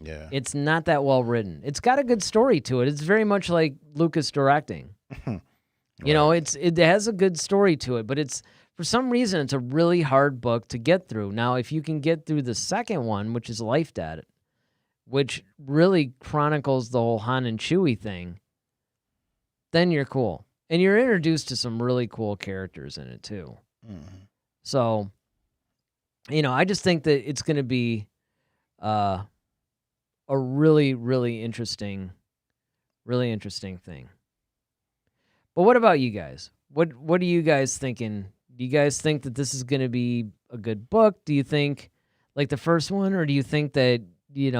Yeah. It's not that well written. It's got a good story to it. It's very much like Lucas directing. It has a good story to it, but for some reason it's a really hard book to get through. Now, if you can get through the second one, which is Life Dad, which really chronicles the whole Han and Chewie thing, then you're cool. And you're introduced to some really cool characters in it too. Mm-hmm. So, I just think that it's going to be a really, really interesting Really interesting thing. But what about you guys? What are you guys thinking? Do you guys think that this is going to be a good book? Do you think like the first one, or do you think that, in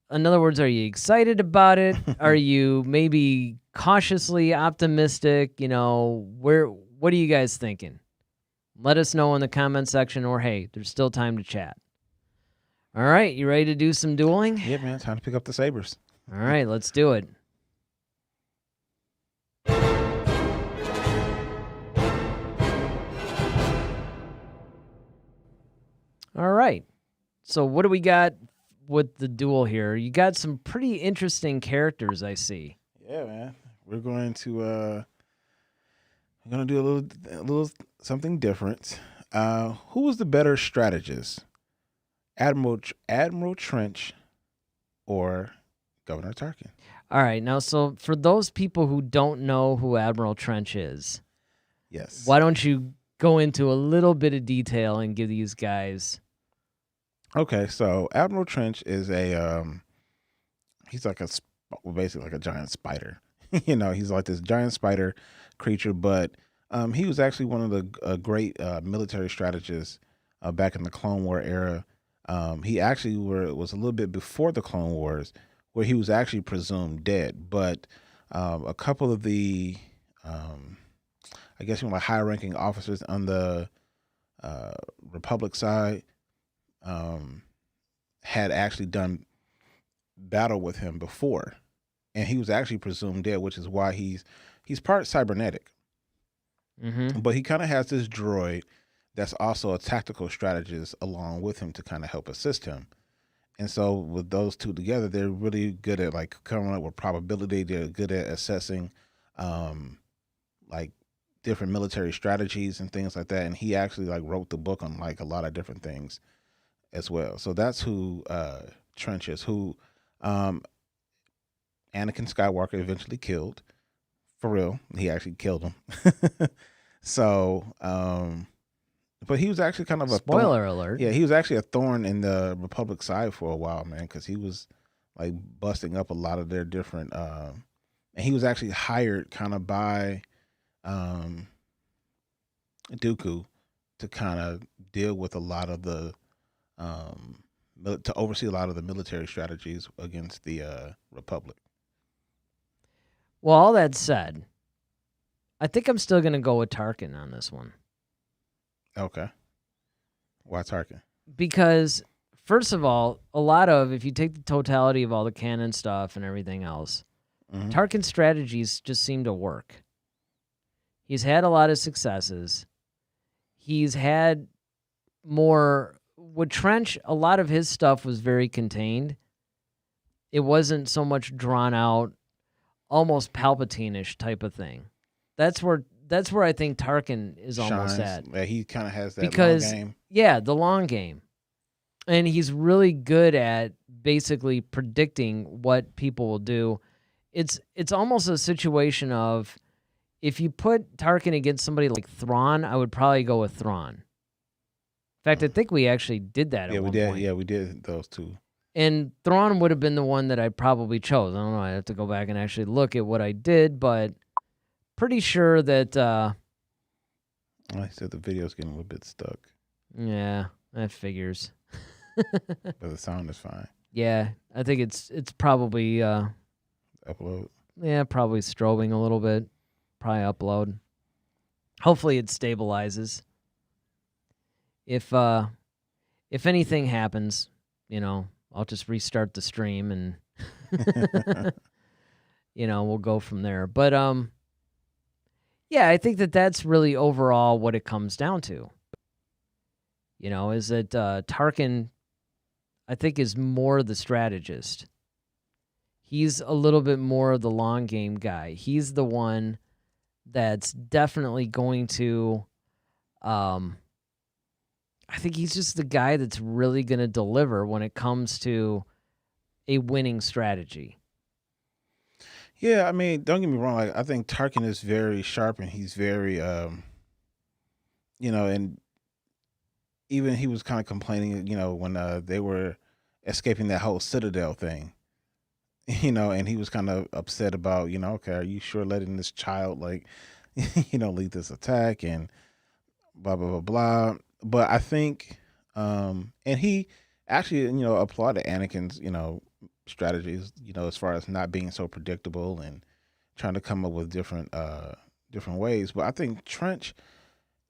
other words, are you excited about it? Are you maybe cautiously optimistic? What are you guys thinking? Let us know in the comment section, or hey, there's still time to chat. All right, you ready to do some dueling? Yeah, man, time to pick up the sabers. All right, let's do it. All right. So what do we got with the duel here? You got some pretty interesting characters, I see. Yeah, man. We're going to do a little something different. Who was the better strategist? Admiral Trench or Governor Tarkin? All right. Now, so for those people who don't know who Admiral Trench is, yes, why don't you go into a little bit of detail and give these guys? Okay, so Admiral Trench is he's like basically like a giant spider. He's like this giant spider creature, but he was actually one of the great military strategists back in the Clone War era. He actually was a little bit before the Clone Wars, where he was actually presumed dead. But a couple of the, I guess, high-ranking officers on the Republic side had actually done battle with him before, and he was actually presumed dead, which is why he's part cybernetic. Mm-hmm. But he kind of has this droid that's also a tactical strategist along with him to kind of help assist him. And so with those two together, they're really good at like coming up with probability. They're good at assessing like different military strategies and things like that. And he actually like wrote the book on like a lot of different things as well. So that's who Trench is, who Anakin Skywalker eventually killed. For real, he actually killed him. So, but he was actually kind of a spoiler alert. Yeah, he was actually a thorn in the Republic side for a while, man, because he was like busting up a lot of their different. And he was actually hired kind of by Dooku to kind of deal with a lot of the to oversee a lot of the military strategies against the Republic. Well, all that said, I think I'm still going to go with Tarkin on this one. Okay. Why Tarkin? Because, first of all, if you take the totality of all the canon stuff and everything else, Tarkin's strategies just seem to work. He's had a lot of successes. He's had more. With Trench, a lot of his stuff was very contained. It wasn't so much drawn out, almost Palpatine-ish type of thing. That's where I think Tarkin is almost at. Yeah, he kind of has that long game. Yeah, the long game. And he's really good at basically predicting what people will do. It's almost a situation of, if you put Tarkin against somebody like Thrawn, I would probably go with Thrawn. In fact, I think we actually did that at one point. Yeah, we did those two. And Thrawn would have been the one that I probably chose. I don't know. I'd have to go back and actually look at what I did, but pretty sure that... I said the video's getting a little bit stuck. Yeah, that figures. But the sound is fine. Yeah, I think it's probably... upload? Yeah, probably strobing a little bit. Probably upload. Hopefully it stabilizes. If anything happens, I'll just restart the stream and we'll go from there. But yeah, I think that's really overall what it comes down to. Is that Tarkin, I think, is more the strategist. He's a little bit more of the long game guy. He's the one that's definitely going to I think he's just the guy that's really going to deliver when it comes to a winning strategy. Yeah, I mean, don't get me wrong. Like, I think Tarkin is very sharp, and he's very, and even he was kind of complaining, when they were escaping that whole Citadel thing, and he was kind of upset about, okay, are you sure letting this child like, lead this attack and blah blah blah blah. But I think, and he actually, applauded Anakin's, strategies, as far as not being so predictable and trying to come up with different ways. But I think Trench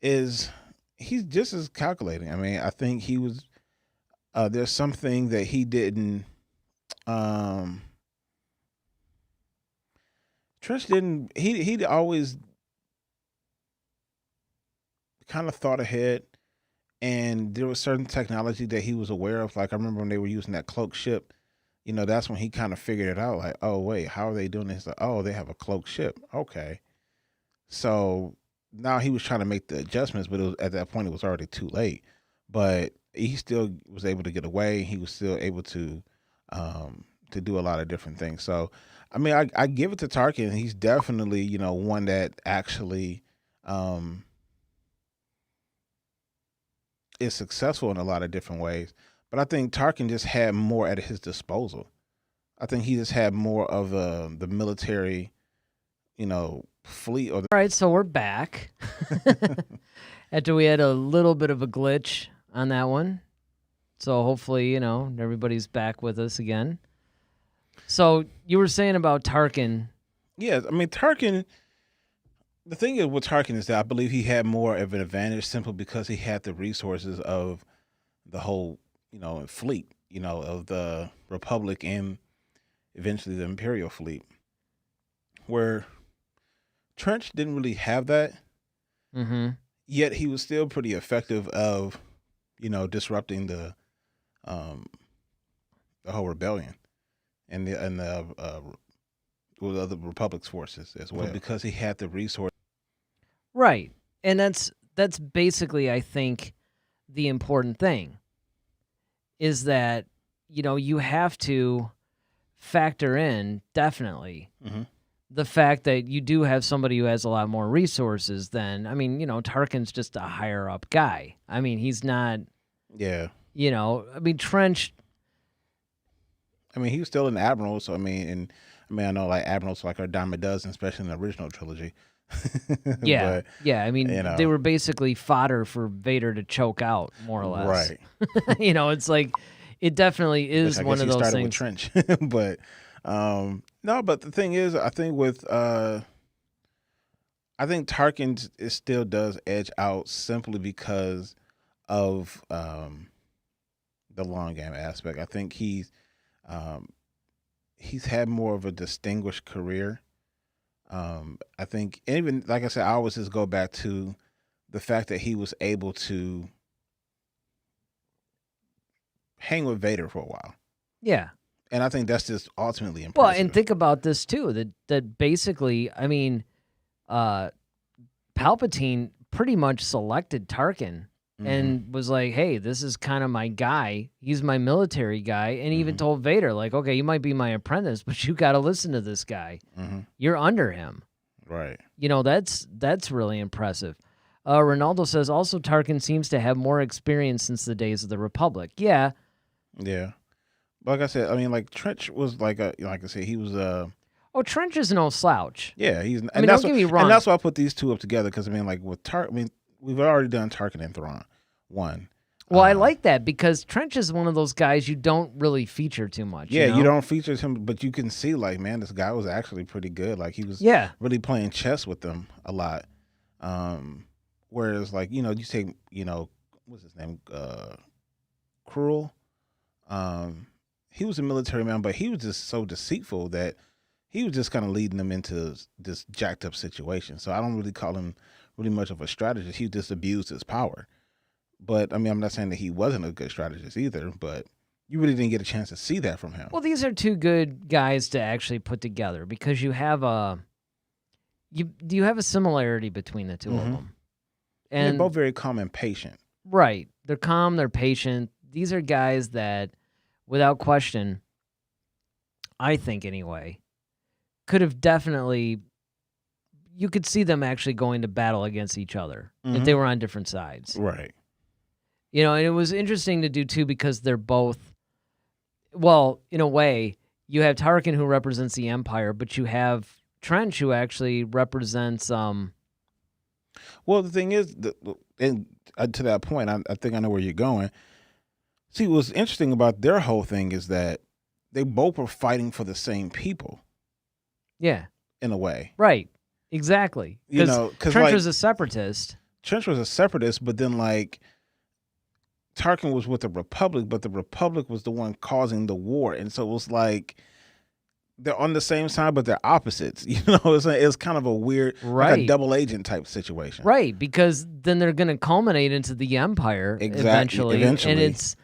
he's just as calculating. I mean, I think he was. There's something that he didn't. Trench didn't. He always kind of thought ahead, and there was certain technology that he was aware of. Like I remember when they were using that cloak ship. That's when he kind of figured it out. Like, oh wait, how are they doing this? Like, oh, they have a cloak ship. Okay, so now he was trying to make the adjustments, but at that point it was already too late. But he still was able to get away. He was still able to do a lot of different things. So, I mean, I give it to Tarkin. He's definitely, one that actually is successful in a lot of different ways. But I think Tarkin just had more at his disposal. I think he just had more of the military, fleet. Or All right, so we're back. After we had a little bit of a glitch on that one. So hopefully, everybody's back with us again. So you were saying about Tarkin. Yeah, I mean, Tarkin, the thing is with Tarkin is that I believe he had more of an advantage simply because he had the resources of the whole, fleet, of the Republic and eventually the Imperial fleet. Where Trench didn't really have that. Mm-hmm. Yet he was still pretty effective of, disrupting the whole rebellion and the Republic's forces as well, because he had the resource. Right, and that's basically, I think, the important thing is that you have to factor in definitely. Mm-hmm. The fact that you do have somebody who has a lot more resources than, Tarkin's just a higher up guy. I mean, he's not. Yeah. Trench. I mean, he was still an admiral, so I know like admirals like are dime a dozen, especially in the original trilogy. Yeah, but, yeah. They were basically fodder for Vader to choke out, more or less. Right. It's like it definitely is one of those things. With Trench, but no. But the thing is, I think Tarkin still does edge out simply because of the long game aspect. I think he's had more of a distinguished career. I think even like I said, I always just go back to the fact that he was able to hang with Vader for a while. Yeah. And I think that's just ultimately impressive. Well, and think about this too, that basically, Palpatine pretty much selected Tarkin and was like, hey, this is kind of my guy. He's my military guy. And he even told Vader, like, okay, you might be my apprentice, but you got to listen to this guy. You're under him. Right. That's really impressive. Ronaldo says, also Tarkin seems to have more experience since the days of the Republic. Yeah. Yeah. Like I said, like Trench was like I said, he was Oh, Trench is no slouch. Yeah, he's. Don't get me wrong. And that's why I put these two up together because with Tarkin, we've already done Tarkin and Thrawn. One. Well, I like that because Trench is one of those guys you don't really feature too much. Yeah, you don't feature him, but you can see like, man, this guy was actually pretty good. Like he was really playing chess with them a lot. Whereas like, you take, what's his name? Cruel. He was a military man, but he was just so deceitful that he was just kind of leading them into this jacked up situation. So I don't really call him really much of a strategist. He just abused his power. But I'm not saying that he wasn't a good strategist either, but you really didn't get a chance to see that from him. Well, these are two good guys to actually put together because you have a similarity between the two of them. And they're both very calm and patient. Right. They're calm, they're patient. These are guys that, without question, I think anyway, could have definitely, you could see them actually going to battle against each other if they were on different sides. Right. And it was interesting to do too because they're both, well, in a way, you have Tarkin who represents the Empire, but you have Trench who actually represents. Well, the thing is, and to that point, I think I know where you're going. See, what's interesting about their whole thing is that they both were fighting for the same people. Yeah. In a way. Right. Exactly. Because Trench was a separatist. Trench was a separatist, but then Tarkin was with the Republic, but the Republic was the one causing the war, and so it was like they're on the same side, but they're opposites. It's kind of a weird, like a double agent type situation. Right, because then they're going to culminate into the Empire eventually, and it's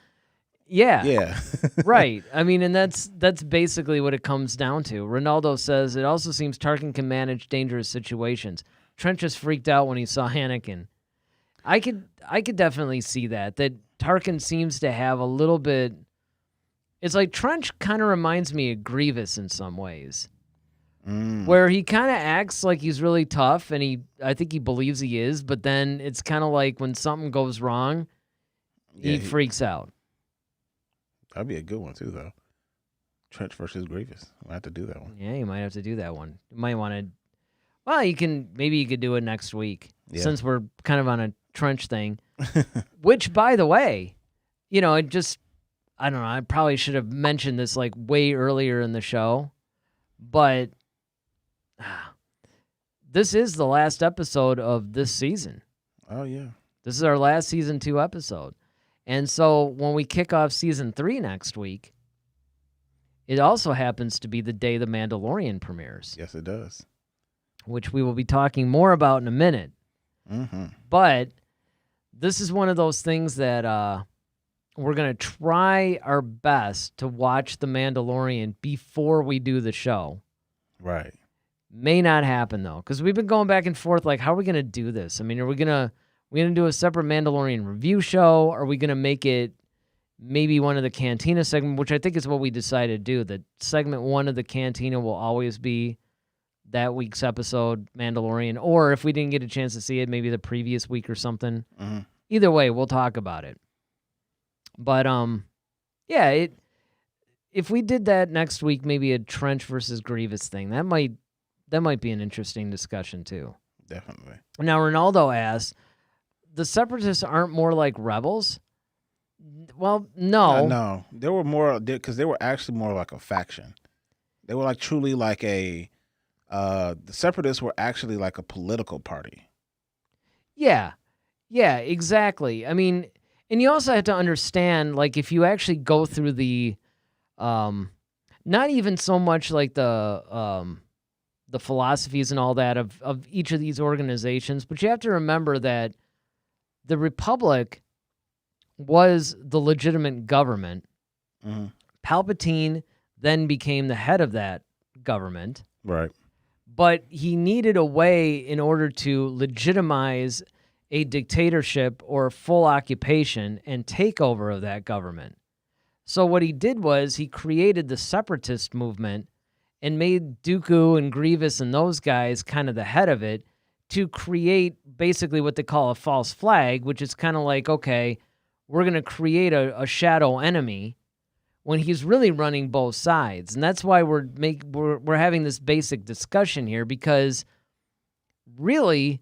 yeah, right. I mean, and that's basically what it comes down to. Ronaldo says it also seems Tarkin can manage dangerous situations. Trench is freaked out when he saw Anakin. I could definitely see that Tarkin seems to have a little bit. It's like Trench kind of reminds me of Grievous in some ways, where he kind of acts like he's really tough, and I think he believes he is, but then it's kind of like when something goes wrong, he freaks out. That'd be a good one too, though. Trench versus Grievous. We'll have to do that one. Yeah, you might have to do that one. You might want to. Well, maybe you could do it next week since we're kind of on a Trench thing. Which, by the way, I don't know, I probably should have mentioned this like way earlier in the show, but this is the last episode of this season. Oh, yeah. This is our last season 2 episode. And so when we kick off season 3 next week, it also happens to be the day The Mandalorian premieres. Yes, it does. Which we will be talking more about in a minute. Mm-hmm. But this is one of those things that we're going to try our best to watch The Mandalorian before we do the show. Right. May not happen, though, because we've been going back and forth, like, how are we going to do this? I mean, are we going to do a separate Mandalorian review show? Are we going to make it maybe one of the Cantina segments, which I think is what we decided to do. That segment 1 of the Cantina will always be that week's episode, Mandalorian, or if we didn't get a chance to see it, maybe the previous week or something. Mm-hmm. Either way, we'll talk about it. But if we did that next week, maybe a Trench versus Grievous thing, that might be an interesting discussion too. Definitely. Now, Ronaldo asks, the Separatists aren't more like rebels? Well, no. No, they were more, because they were actually more like a faction. They were like truly like the Separatists were actually like a political party. Yeah, exactly. I mean, and you also have to understand, like, if you actually go through the, not even so much like the philosophies and all that of each of these organizations, but you have to remember that the Republic was the legitimate government. Mm-hmm. Palpatine then became the head of that government. Right. But he needed a way in order to legitimize a dictatorship or a full occupation and takeover of that government. So what he did was he created the separatist movement and made Dooku and Grievous and those guys kind of the head of it to create basically what they call a false flag, which is kind of like, okay, we're going to create a shadow enemy when he's really running both sides. And that's why we're having this basic discussion here, because really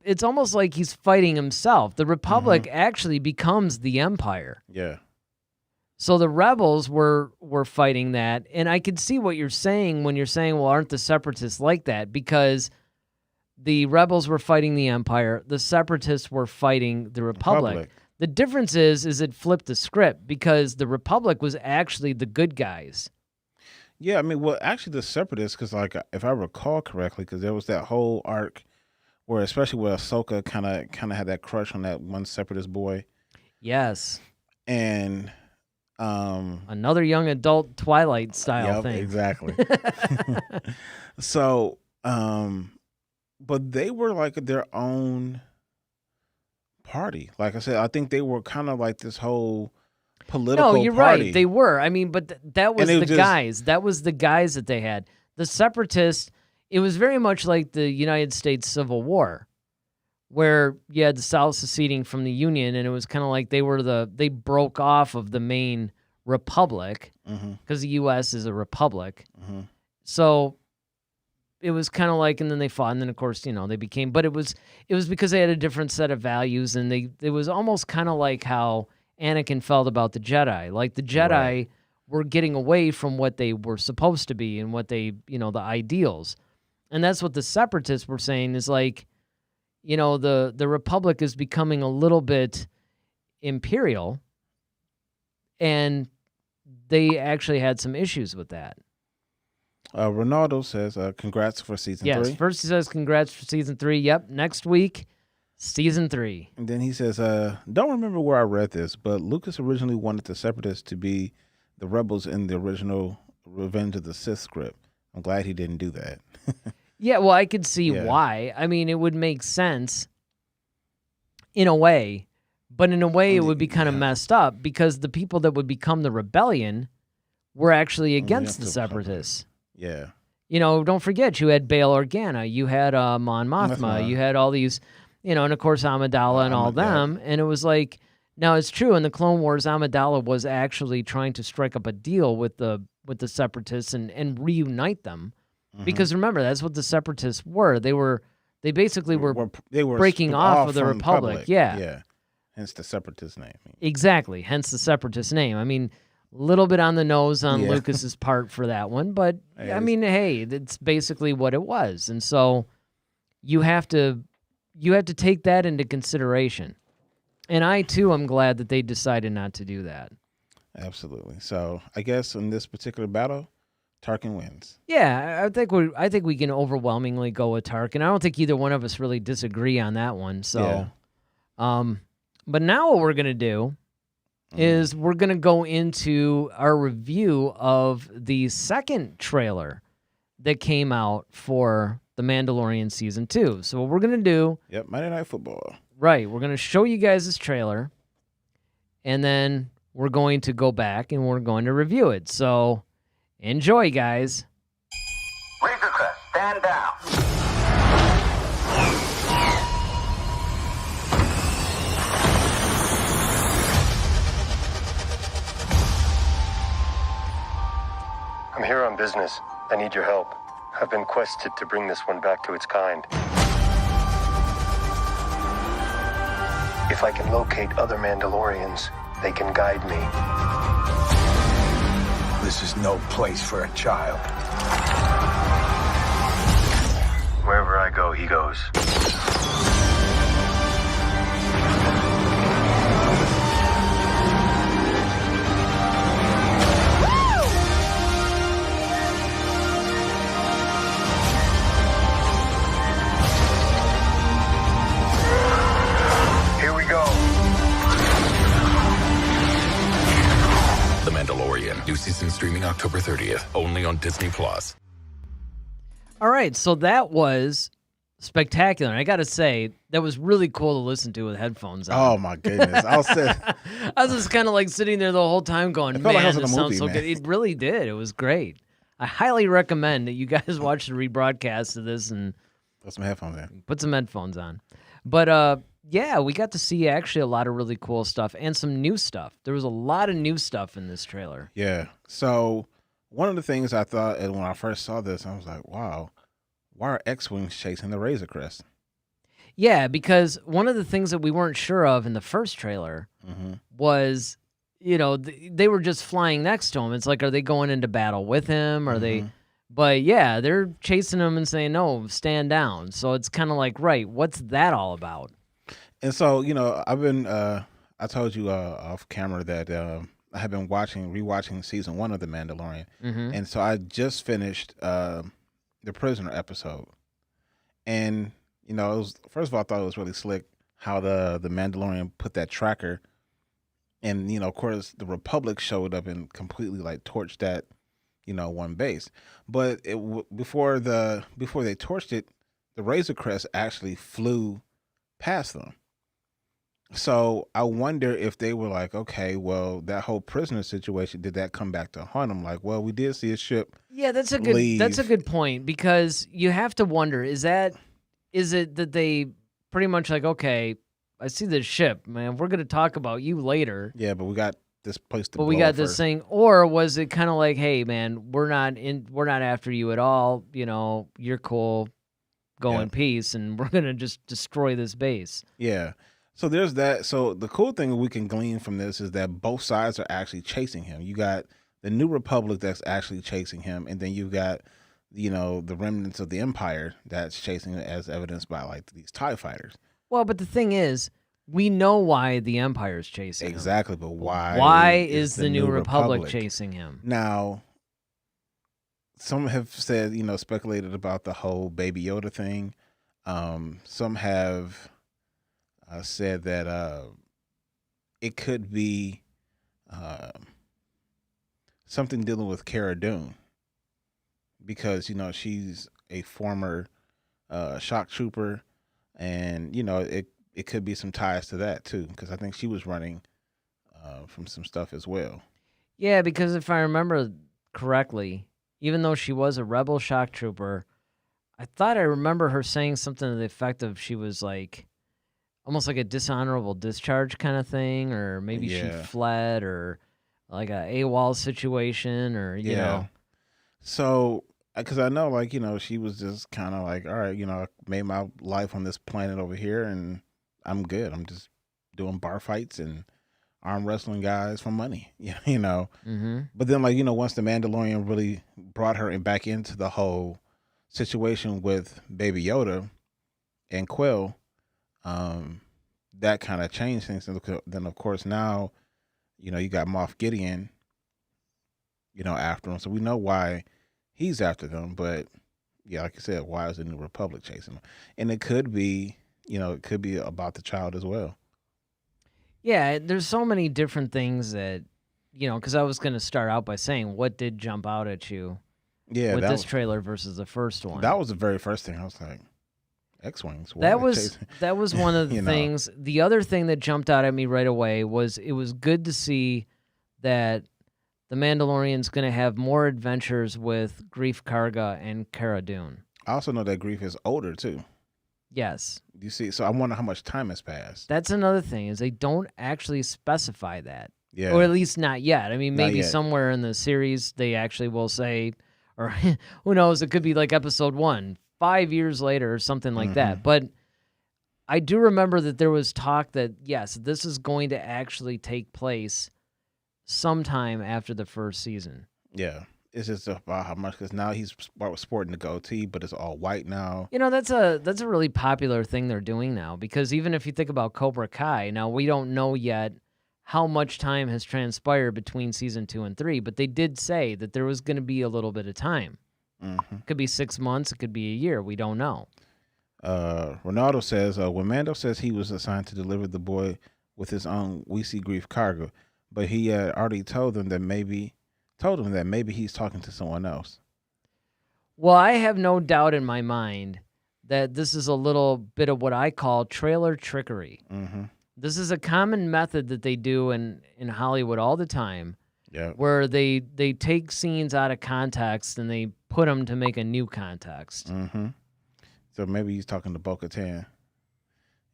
it's almost like he's fighting himself. The Republic actually becomes the Empire. Yeah. So the rebels were fighting that, and I could see what you're saying when you're saying, well, aren't the separatists like that? Because the rebels were fighting the Empire, the separatists were fighting the Republic. The difference is it flipped the script, because the Republic was actually the good guys. Yeah, I mean, well, actually the separatists, because like if I recall correctly, because there was that whole arc where, especially where Ahsoka kind of had that crush on that one separatist boy. Yes. And another young adult Twilight style thing. Exactly. So, but they were like their own party. Like I said, I think they were kind of like this whole political No, you're party. right. They were. I mean, but that was the guys. That was the guys that they had. The separatists, it was very much like the United States Civil War, where you had the South seceding from the Union, and it was kind of like they broke off of the main republic, because the U.S. is a republic. So it was kind of like, and then they fought, and then of course, they became, but it was because they had a different set of values, and it was almost kind of like how Anakin felt about the Jedi. Like the Jedi were getting away from what they were supposed to be and what they, the ideals. And that's what the Separatists were saying is like, the Republic is becoming a little bit imperial, and they actually had some issues with that. Ronaldo says, congrats for season 3. Yes, first he says congrats for season 3. Yep, next week, season 3. And then he says, don't remember where I read this, but Lucas originally wanted the Separatists to be the rebels in the original Revenge of the Sith script. I'm glad he didn't do that. Yeah, well, I could see why. I mean, it would make sense in a way, but in a way it would be kind of messed up because the people that would become the rebellion were actually against the Separatists. Yeah. Don't forget, you had Bail Organa, you had Mon Mothma, you had all these, and of course Amidala and all them, and it was like, now it's true, in the Clone Wars, Amidala was actually trying to strike up a deal with the Separatists and reunite them, because remember, that's what the Separatists were. They basically were breaking off of the Republic. Yeah. Hence the Separatist name. Exactly, hence the Separatist name. I mean, a little bit on the nose on Lucas's part for that one, but I mean, hey, that's basically what it was. And so you have to take that into consideration. And I too am glad that they decided not to do that. Absolutely. So I guess in this particular battle, Tarkin wins. Yeah, I think we can overwhelmingly go with Tarkin. I don't think either one of us really disagree on that one. So but now what we're gonna do is we're going to go into our review of the second trailer that came out for The Mandalorian Season 2. So what we're going to do... Yep, Monday Night Football. Right, we're going to show you guys this trailer, and then we're going to go back and we're going to review it. So enjoy, guys. Razor Crest, stand down. I'm here on business. I need your help. I've been quested to bring this one back to its kind. If I can locate other Mandalorians, they can guide me. This is no place for a child. Wherever I go, he goes. New season streaming October 30th, only on Disney+. All right, so that was spectacular. And I got to say, that was really cool to listen to with headphones on. Oh, my goodness. I was just kind of like sitting there the whole time going, man, like this sounds so good. It really did. It was great. I highly recommend that you guys watch the rebroadcast of this and put some headphones in. Put some headphones on. But, yeah, we got to see actually a lot of really cool stuff and some new stuff. There was a lot of new stuff in this trailer. Yeah. So one of the things I thought, and when I first saw this, I was like, wow, why are X-Wings chasing the Razor Crest? Yeah, because one of the things that we weren't sure of in the first trailer was, they were just flying next to him. It's like, are they going into battle with him? Are they... But yeah, they're chasing him and saying, no, stand down. So it's kind of like, right, what's that all about? And so, I've been, I told you off camera that I have been rewatching season 1 of The Mandalorian. And so I just finished the Prisoner episode. And, first of all, I thought it was really slick how the Mandalorian put that tracker. And, of course, the Republic showed up and completely torched that, one base. But before they torched it, the Razor Crest actually flew past them. So I wonder if they were like, okay, well, that whole prisoner situation, did that come back to haunt them? Like, well, we did see a ship. Yeah, that's a good point, because you have to wonder, is it that they pretty much like, okay, I see this ship, man, we're going to talk about you later. Yeah, but we got this place to But blow we got up this first. thing, or was it kind of like, hey man, we're not after you at all. You're cool. Go Yeah. in peace, and we're gonna just destroy this base. Yeah. So there's that. So the cool thing we can glean from this is that both sides are actually chasing him. You got the New Republic that's actually chasing him, and then you've got, the remnants of the Empire that's chasing him, as evidenced by like these TIE fighters. Well, but the thing is, we know why the Empire's chasing him. Exactly, but why? Why is the New Republic chasing him? Now, some have said, speculated about the whole Baby Yoda thing. Some have said that it could be something dealing with Cara Dune, because she's a former shock trooper, and it could be some ties to that too, because I think she was running from some stuff as well. Yeah, because if I remember correctly, even though she was a rebel shock trooper, I thought I remember her saying something to the effect of she was like almost like a dishonorable discharge kind of thing, or maybe she fled, or like a AWOL situation, or you know. So, because I know, like, she was just kind of like, all right, I made my life on this planet over here, and I'm good. I'm just doing bar fights and arm wrestling guys for money, Mm-hmm. But then, like, once the Mandalorian really brought her back into the whole situation with Baby Yoda and Quill, that kind of changed things. And then, of course, now, you got Moff Gideon, after him. So we know why he's after them. But, yeah, like I said, why is the New Republic chasing him? And it could be, it could be about the child as well. Yeah, there's so many different things that, because I was going to start out by saying, what did jump out at you with this trailer versus the first one? That was the very first thing. I was like, X-Wings. That was one of the things. The other thing that jumped out at me right away was it was good to see that the Mandalorian's going to have more adventures with Greef Karga and Cara Dune. I also know that Greef is older, too. Yes. You see, so I wonder how much time has passed. That's another thing, is they don't actually specify that. Yeah. Or at least not yet. I mean, maybe yet. Somewhere in the series they actually will say, or who knows, it could be like episode 1, 5 years later or something like that. But I do remember that there was talk that, yes, this is going to actually take place sometime after the first season. Yeah. It's just about how much, because now he's sporting the goatee, but it's all white now. That's a really popular thing they're doing now, because even if you think about Cobra Kai, now we don't know yet how much time has transpired between season 2 and 3, but they did say that there was going to be a little bit of time. It could be 6 months, it could be a year, we don't know. Ronaldo says, when Mando says he was assigned to deliver the boy with his own, we see Greef Karga, but he had already told him that maybe he's talking to someone else. Well, I have no doubt in my mind that this is a little bit of what I call trailer trickery. This is a common method that they do in Hollywood all the time, where they take scenes out of context and they put them to make a new context. So maybe he's talking to Bo-Katan.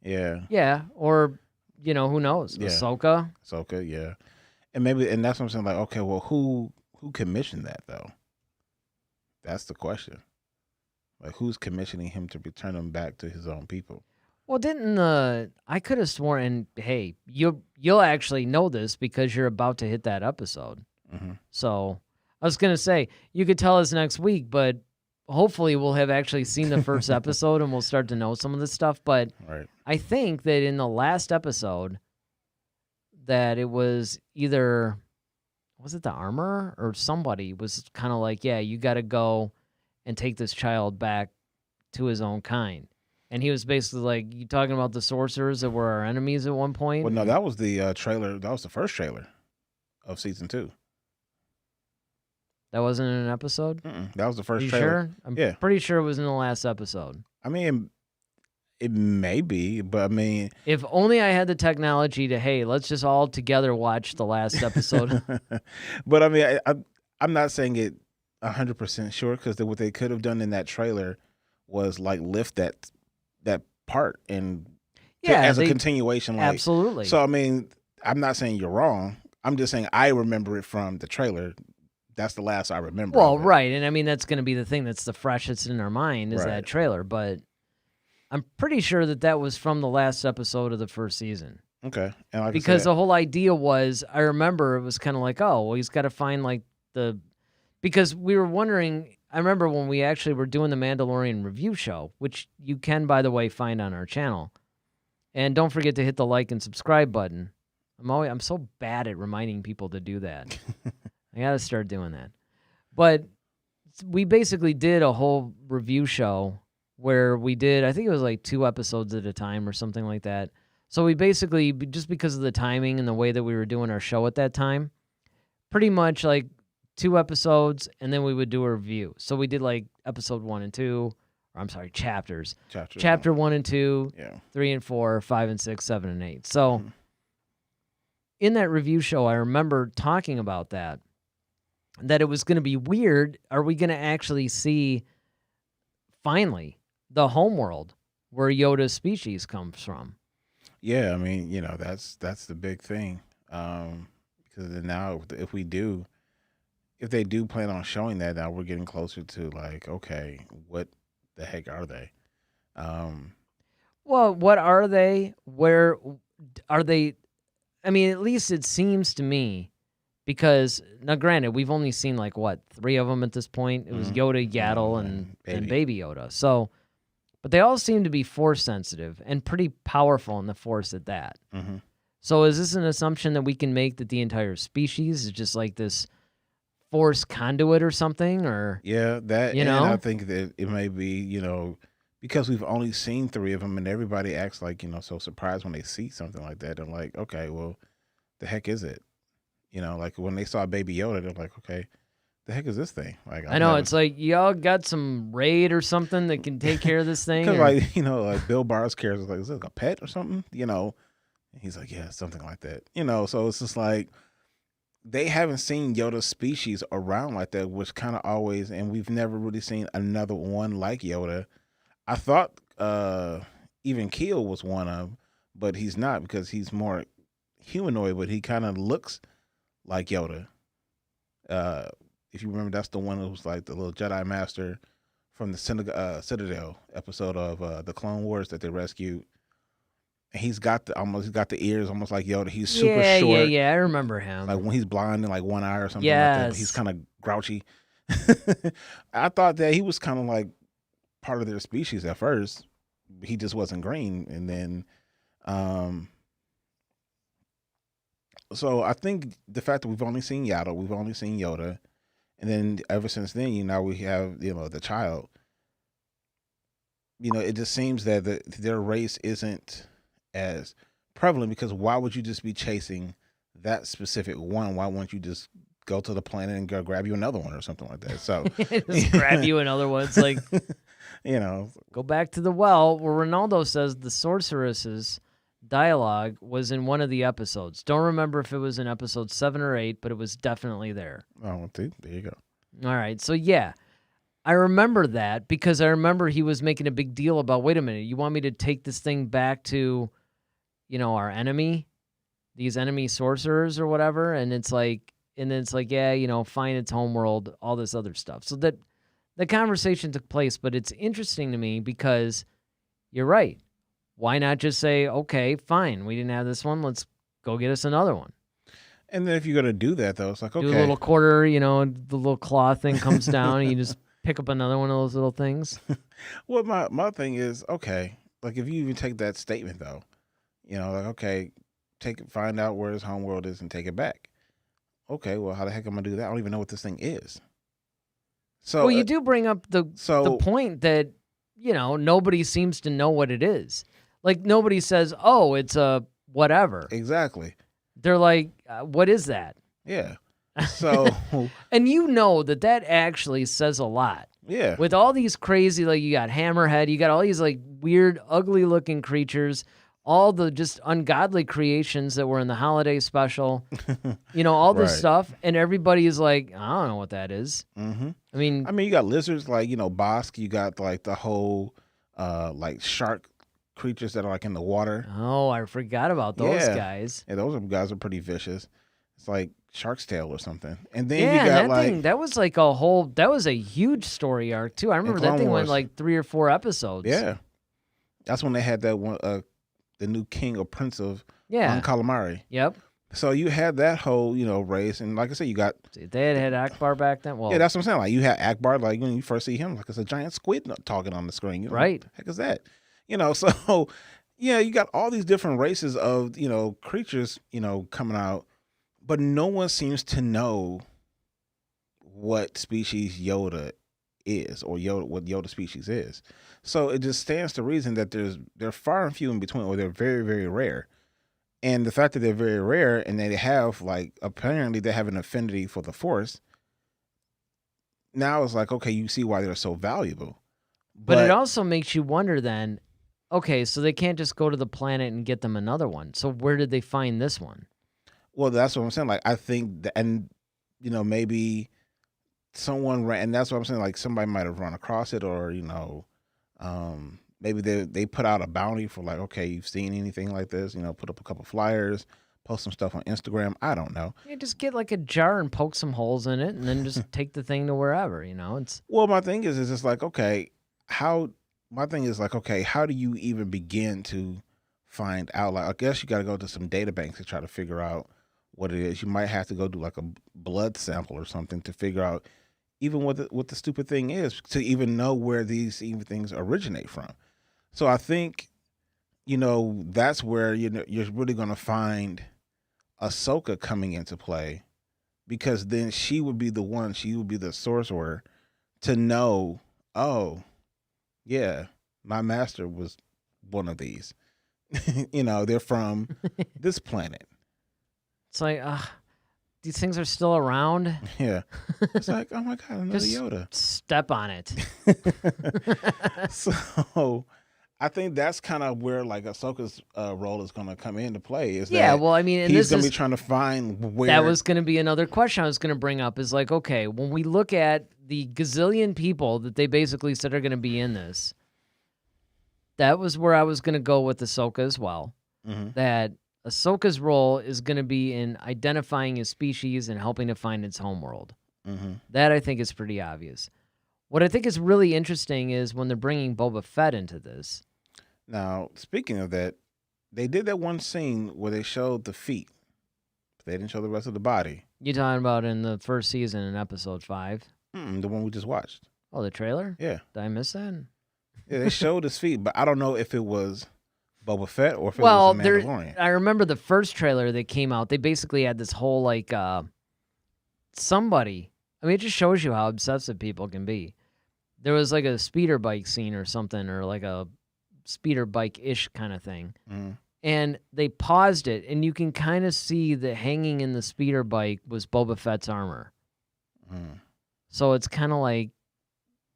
Yeah. Yeah, or, who knows? Yeah. Ahsoka, yeah. And that's what I'm saying, like, okay, well, who commissioned that, though? That's the question. Like, who's commissioning him to return him back to his own people? Well, I could have sworn, and hey, you'll actually know this because you're about to hit that episode. So I was going to say, you could tell us next week, but hopefully we'll have actually seen the first episode and we'll start to know some of this stuff. But I think that in the last episode, that it was either, was it the armor or somebody was kind of like, yeah, you got to go and take this child back to his own kind. And he was basically like, you talking about the sorcerers that were our enemies at one point? Well, no, that was the trailer. That was the first trailer of season 2. That wasn't in an episode? That was the first you trailer. Sure? I'm pretty sure it was in the last episode. I mean, it may be, but I mean, if only I had the technology to, hey, let's just all together watch the last episode. But I mean, I'm not saying it 100% sure, because what they could have done in that trailer was like lift that part and as a continuation. Like, absolutely. So I mean, I'm not saying you're wrong. I'm just saying I remember it from the trailer. That's the last I remember. Well, of it. right, and I mean that's going to be the thing that's the freshest in our mind is that trailer. But I'm pretty sure that was from the last episode of the first season. Okay, and like because I said, the whole idea was, I remember it was kind of like, oh, well, he's got to find like because we were wondering. I remember when we actually were doing the Mandalorian review show, which you can, by the way, find on our channel. And don't forget to hit the like and subscribe button. I'm so bad at reminding people to do that. I got to start doing that. But we basically did a whole review show where we did, I think it was like 2 episodes at a time or something like that. So we basically, just because of the timing and the way that we were doing our show at that time, pretty much like 2 episodes, and then we would do a review. So we did like episode 1 and 2, or I'm sorry, chapters. Chapter 1 and 2, 3 and 4, 5 and 6, 7 and 8. So in that review show, I remember talking about that it was going to be weird. Are we going to actually see, finally, the homeworld where Yoda's species comes from? Yeah, I mean, that's the big thing. Because now, if they do plan on showing that, now we're getting closer to like, okay, what the heck are they? Well, what are they? Where are they? I mean, at least it seems to me, because now, granted, we've only seen like 3 of them at this point. It was Yoda, Yaddle, and Baby Yoda. So, but they all seem to be Force sensitive and pretty powerful in the Force at that. Mm-hmm. So, is this an assumption that we can make that the entire species is just like this Force conduit or something? Or that and I think that it may be because we've only seen 3 of them, and everybody acts like so surprised when they see something like that. They're like, okay, well, the heck is it? Like when they saw Baby Yoda, they're like, okay, the heck is this thing? Like I know, it's like y'all got some raid or something that can take care of this thing. Because like Bill Barr's character was like, is this like a pet or something? And he's like, yeah, something like that. So it's just like they haven't seen Yoda's species around like that, which kind of always, and we've never really seen another one like Yoda. I thought even Keel was one of, but he's not, because he's more humanoid, but he kind of looks like Yoda. If you remember, that's the one that was like the little Jedi Master from the Citadel episode of the Clone Wars that they rescued. And he's got the ears almost like Yoda. He's super short. Yeah, I remember him. Like when he's blind in like one eye or something like that. But he's kind of grouchy. I thought that he was kind of like part of their species at first. He just wasn't green. And then so I think the fact that we've only seen Yaddle, we've only seen Yoda, and then ever since then, we have the child. It just seems that their race isn't as prevalent, because why would you just be chasing that specific one? Why won't you just go to the planet and go grab you another one or something like that? So just grab you another one. It's like, go back to the well where Ronaldo says the sorceress's dialogue was in one of the episodes. Don't remember if it was in episode 7 or 8, but it was definitely there. Oh, there you go. All right. So yeah, I remember that because I remember he was making a big deal about, wait a minute, you want me to take this thing back to, our enemy, these enemy sorcerers or whatever? And it's like, yeah, find its homeworld, all this other stuff. So that the conversation took place, but it's interesting to me because you're right. Why not just say, okay, fine, we didn't have this one, let's go get us another one. And then if you're going to do that, though, it's like, okay. Do a little quarter, the little claw thing comes down, and you just pick up another one of those little things. Well, my thing is, okay, like if you even take that statement, though, like, okay, find out where his homeworld is and take it back. Okay, well, how the heck am I going to do that? I don't even know what this thing is. So, well, you do bring up the point that, nobody seems to know what it is. Like, nobody says, oh, it's a whatever. Exactly. They're like, what is that? Yeah. So. And that actually says a lot. Yeah. With all these crazy, like, you got Hammerhead, you got all these, like, weird, ugly-looking creatures, all the just ungodly creations that were in the holiday special, all this stuff, and everybody is like, I don't know what that is. Mm-hmm. I mean, you got lizards like, Bosk, you got, like, the whole, like, shark creatures that are, like, in the water. Oh, I forgot about those guys. Yeah, those guys are pretty vicious. It's like Shark's Tale or something. And then Yeah, you got and that was like that was a huge story arc too. I remember that Clone thing went Wars. like 3 or 4 episodes. Yeah. That's when they had that one, the new king or prince of Calamari. Yep. So you had that whole, race. And like I said, you got... They had Akbar back then. Well, yeah, that's what I'm saying. Like, you had Akbar, like, when you first see him, like, it's a giant squid talking on the screen. Right. What the heck is that? So, yeah, you got all these different races of, creatures, coming out. But no one seems to know what species Yoda is, or what Yoda species is. So it just stands to reason that they're far and few in between, or they're very, very rare. And the fact that they're very rare and they have, like, apparently they have an affinity for the Force, now it's like, okay, you see why they're so valuable. But it also makes you wonder then, okay, so they can't just go to the planet and get them another one. So where did they find this one? Well, that's what I'm saying. Like, I think, and, maybe someone ran, and that's what I'm saying, like, somebody might have run across it, or, maybe they put out a bounty for, like, okay, you've seen anything like this, put up a couple flyers, post some stuff on Instagram. I don't know. Yeah, just get like a jar and poke some holes in it, and then just take the thing to wherever, It's Well, my thing is it's like, okay, how do you even begin to find out? Like, I guess you got to go to some data banks to try to figure out what it is. You might have to go do like a blood sample or something to figure out even what the stupid thing is, to even know where these even things originate from. So I think, that's where you're really going to find Ahsoka coming into play, because then she would be the sorcerer to know, oh, yeah, my master was one of these. They're from this planet. It's like, these things are still around. Yeah. It's like, oh my God, another Just Yoda. step on it. So I think that's kind of where, like, Ahsoka's role is going to come into play. Is Yeah, that well, I mean, and he's this going to is- be trying to find where... That was going to be another question I was going to bring up, is like, okay, when we look at the gazillion people that they basically said are going to be in this, that was where I was going to go with Ahsoka as well. Mm-hmm. That Ahsoka's role is going to be in identifying his species and helping to find its homeworld. Mm-hmm. That I think is pretty obvious. What I think is really interesting is when they're bringing Boba Fett into this. Now, speaking of that, they did that one scene where they showed the feet. But they didn't show the rest of the body. You talking about in the first season in episode 5? The one we just watched. Oh, the trailer? Yeah. Did I miss that? Yeah, they showed his feet, but I don't know if it was Boba Fett or if it was a Mandalorian. I remember the first trailer that came out, they basically had this whole, like, somebody. I mean, it just shows you how obsessive people can be. There was, like, a speeder bike scene or something, or, like, a speeder bike-ish kind of thing. Mm. And they paused it, and you can kind of see that hanging in the speeder bike was Boba Fett's armor. Mm. So it's kind of like,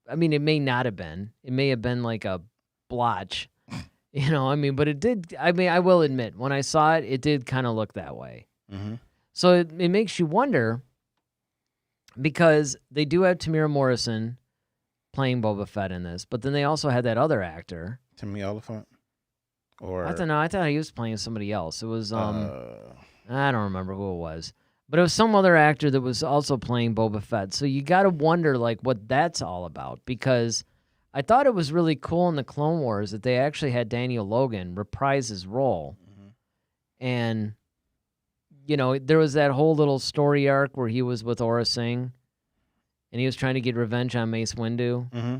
I mean, it may not have been. It may have been like a blotch, but it did. I mean, I will admit, when I saw it, it did kind of look that way. Mm-hmm. So it makes you wonder, because they do have Tamira Morrison playing Boba Fett in this, but then they also had that other actor. Timmy Oliphant? Or I don't know. I thought he was playing somebody else. It was, I don't remember who it was. But it was some other actor that was also playing Boba Fett. So you got to wonder, like, what that's all about. Because I thought it was really cool in the Clone Wars that they actually had Daniel Logan reprise his role. Mm-hmm. And, there was that whole little story arc where he was with Aura Singh. And he was trying to get revenge on Mace Windu. Mm-hmm.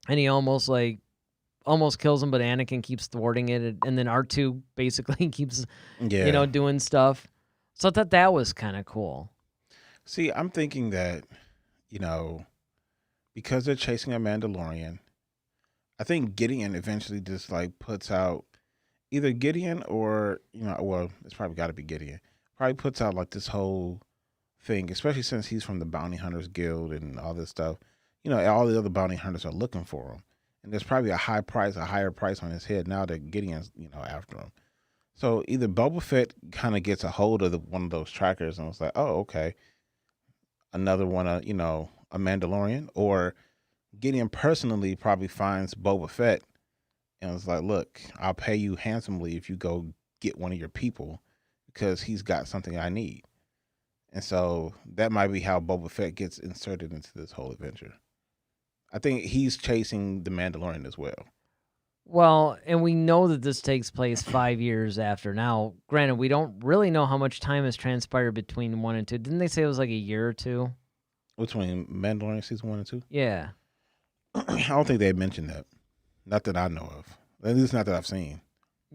And he almost kills him, but Anakin keeps thwarting it. And then R2 basically keeps, doing stuff. So I thought that was kind of cool. See, I'm thinking that, because they're chasing a Mandalorian, I think Gideon eventually just, like, puts out either Gideon or, it's probably got to be Gideon, probably puts out, like, this whole thing, especially since he's from the Bounty Hunters Guild and all this stuff. All the other bounty hunters are looking for him. And there's probably a higher price on his head now that Gideon's, after him. So either Boba Fett kind of gets a hold of one of those trackers and was like, oh, okay, another one, a Mandalorian, or Gideon personally probably finds Boba Fett and was like, look, I'll pay you handsomely if you go get one of your people, because he's got something I need. And so that might be how Boba Fett gets inserted into this whole adventure. I think he's chasing the Mandalorian as well. Well, and we know that this takes place 5 years after. Now, granted, we don't really know how much time has transpired between 1 and 2. Didn't they say it was like a year or two? Between Mandalorian season 1 and 2? Yeah. I don't think they mentioned that. Not that I know of. At least not that I've seen.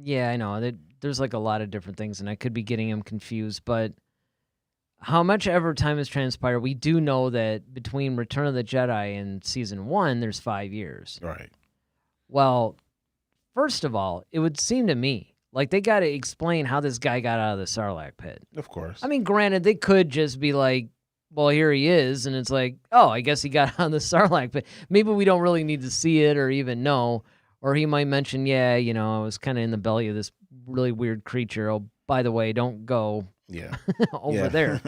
Yeah, I know. There's like a lot of different things, and I could be getting them confused. But how much ever time has transpired, we do know that between Return of the Jedi and season 1, there's 5 years. Right. Well, first of all, it would seem to me like they got to explain how this guy got out of the Sarlacc pit. Of course. I mean, granted, they could just be like, well, here he is, and it's like, oh, I guess he got out of the Sarlacc pit. Maybe we don't really need to see it or even know. Or he might mention, yeah, you know, I was kind of in the belly of this really weird creature. Oh, by the way, don't go over there.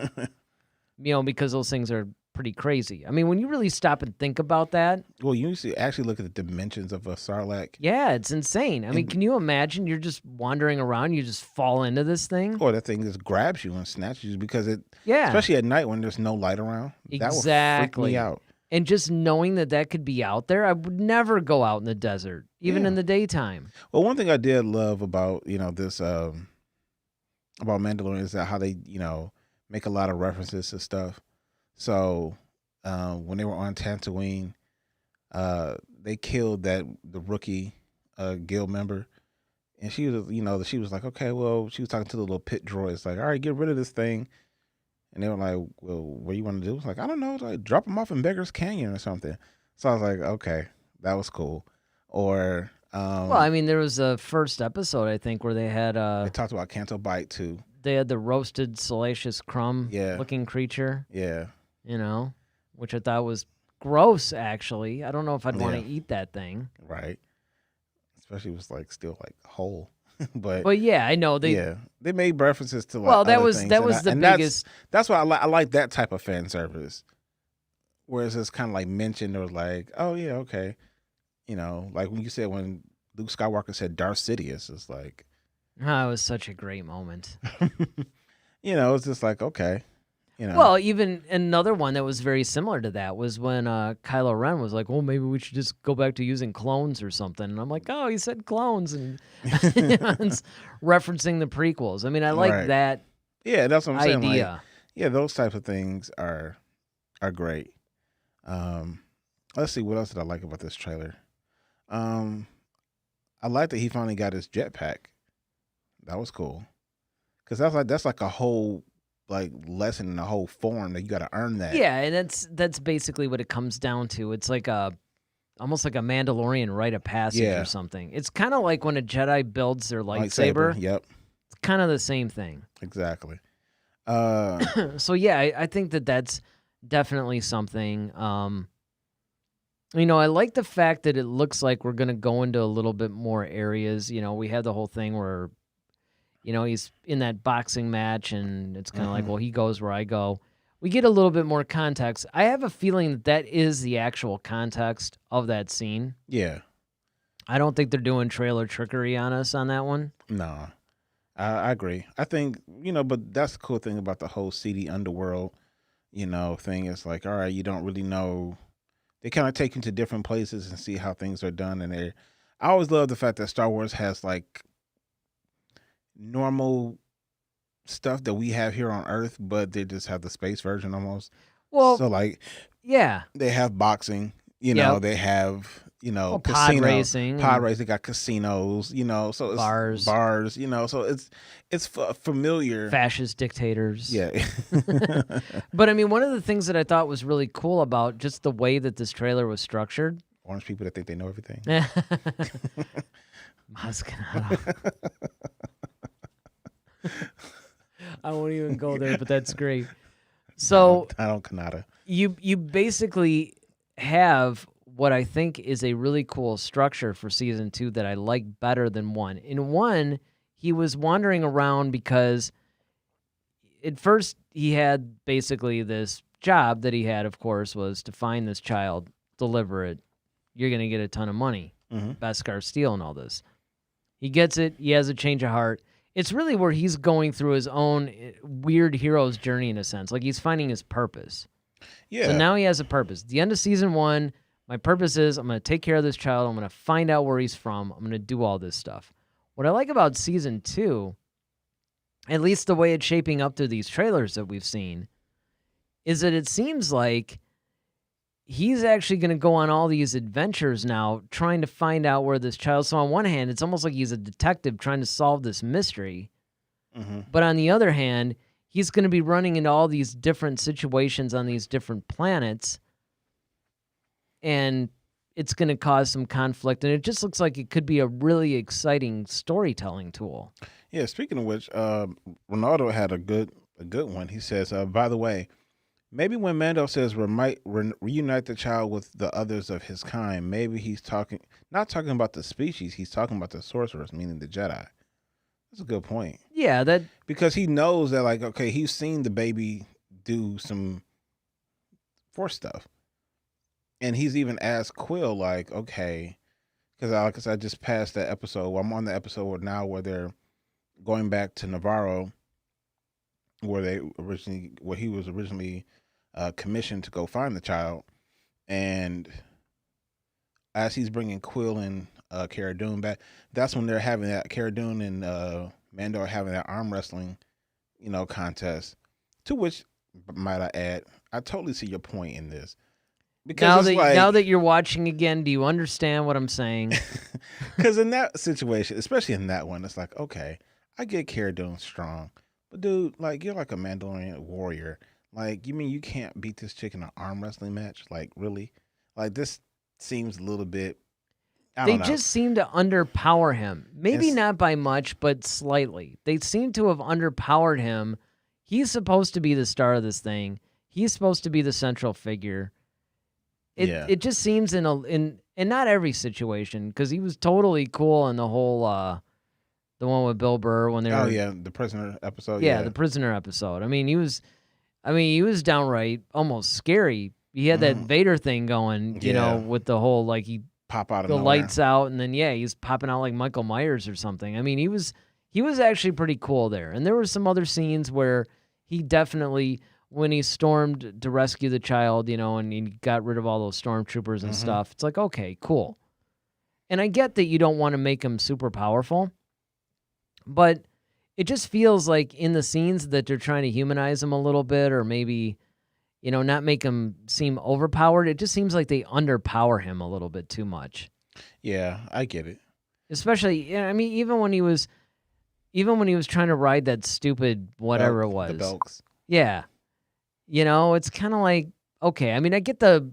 You know, because those things are pretty crazy. I mean, when you really stop and think about that. Well, you see, actually look at the dimensions of a Sarlacc. Yeah, it's insane. I mean, can you imagine you're just wandering around, you just fall into this thing? Or that thing just grabs you and snatches you because it, yeah, especially at night when there's no light around. Exactly. That would freak me out. And just knowing that could be out there, I would never go out in the desert, even in the daytime. Well, one thing I did love about, you know, this, about Mandalorian is that how they, you know, make a lot of references to stuff. So when they were on Tatooine, they killed the rookie guild member. And she was, you know, she was like, okay, well, she was talking to the little pit droids, like, all right, get rid of this thing. And they were like, well, what do you want to do? I was like, I don't know, like drop them off in Beggar's Canyon or something. So I was like, okay, that was cool. Or well, I mean, there was a first episode, I think, where they had they talked about Canto Bite too. They had the roasted salacious crumb looking creature. Yeah. You know, which I thought was gross, actually. I don't know if I'd want to eat that thing. Right. Especially if it was like still like whole. but yeah, I know they made references to like well, that other was things. that was the biggest. That's why I like that type of fan service. Whereas it's kind of like mentioned or like, oh yeah, okay, you know, like when you said when Luke Skywalker said Darth Sidious, it's like, oh, it was such a great moment. You know, it's just like, okay. You know. Well, even another one that was very similar to that was when Kylo Ren was like, "Oh, maybe we should just go back to using clones or something." And I'm like, "Oh, he said clones," and it's referencing the prequels. I mean, I like that. Yeah, that's what I'm saying. Idea. Like, yeah, those types of things are great. Let's see, what else did I like about this trailer? I like that he finally got his jetpack. That was cool, because that's like a whole like lesson in the whole form that you got to earn that. Yeah, and that's basically what it comes down to. It's like almost like a Mandalorian rite of passage or something. It's kind of like when a Jedi builds their lightsaber. Yep. It's kind of the same thing. Exactly. So yeah, I think that's definitely something. You know, I like the fact that it looks like we're going to go into a little bit more areas. You know, we had the whole thing where, you know, he's in that boxing match, and it's kind of like, well, he goes where I go. We get a little bit more context. I have a feeling that is the actual context of that scene. Yeah. I don't think they're doing trailer trickery on us on that one. No, I agree. I think, you know, but that's the cool thing about the whole seedy underworld, you know, thing. It's like, all right, you don't really know. They kind of take you to different places and see how things are done. And I always love the fact that Star Wars has like normal stuff that we have here on Earth, but they just have the space version almost. Well, so like, yeah, they have boxing, you know, they have, you know, pod racing, they got casinos, you know, so it's bars, you know, so it's familiar. Fascist dictators. Yeah. But I mean, one of the things that I thought was really cool about just the way that this trailer was structured. Orange people that think they know everything. I won't even go there, but that's great. So I don't Canada. You basically have what I think is a really cool structure for season 2 that I like better than 1. In 1, he was wandering around because at first he had basically this job that he had, of course, was to find this child, deliver it. You're going to get a ton of money. Beskar Steel and all this. He gets it. He has a change of heart. it's really where he's going through his own weird hero's journey in a sense. Like he's finding his purpose. Yeah. So now he has a purpose. At the end of season 1, my purpose is I'm going to take care of this child. I'm going to find out where he's from. I'm going to do all this stuff. What I like about season 2, at least the way it's shaping up through these trailers that we've seen, is that it seems like he's actually going to go on all these adventures now trying to find out where this child. So on one hand, it's almost like he's a detective trying to solve this mystery. Mm-hmm. But on the other hand, he's going to be running into all these different situations on these different planets. And it's going to cause some conflict. And it just looks like it could be a really exciting storytelling tool. Yeah, speaking of which, Ronaldo had a good one. He says, by the way, maybe when Mando says reunite the child with the others of his kind, maybe he's not talking about the species, he's talking about the sorcerers, meaning the Jedi. That's a good point. Yeah, because he knows that, like, okay, he's seen the baby do some Force stuff. And he's even asked Quill, like, okay, because I just passed that episode. Well, I'm on the episode now where they're going back to Navarro, where he was originally commissioned to go find the child. And as he's bringing Quill and Cara Dune back, that's when they're having that, Cara Dune and Mando are having that arm wrestling, contest. To which, might I add, I totally see your point in this. Because now that you're watching again, do you understand what I'm saying? Because in that situation, especially in that one, it's like, okay, I get Cara Dune strong, but dude, like, you're like a Mandalorian warrior. Like, you mean you can't beat this chick in an arm wrestling match? Like, really? Like, this seems a little bit. They just seem to underpower him. Maybe not by much, but slightly. They seem to have underpowered him. He's supposed to be the star of this thing. He's supposed to be the central figure. It just seems in not every situation, because he was totally cool in the whole the one with Bill Burr when they were the prisoner episode. Yeah, the prisoner episode. I mean, he was downright almost scary. He had that Vader thing going, you know, with the whole, like, he pop out of the nowhere. lights out, and then he's popping out like Michael Myers or something. I mean, he was actually pretty cool there. And there were some other scenes where he definitely, when he stormed to rescue the child, and he got rid of all those stormtroopers and stuff, it's like, okay, cool. And I get that you don't want to make him super powerful, but it just feels like in the scenes that they're trying to humanize him a little bit, or maybe, not make him seem overpowered. It just seems like they underpower him a little bit too much. Yeah, I get it. Especially, I mean, even when he was trying to ride that stupid whatever it was. The Belks. Yeah. It's kind of like, okay, I mean, I get the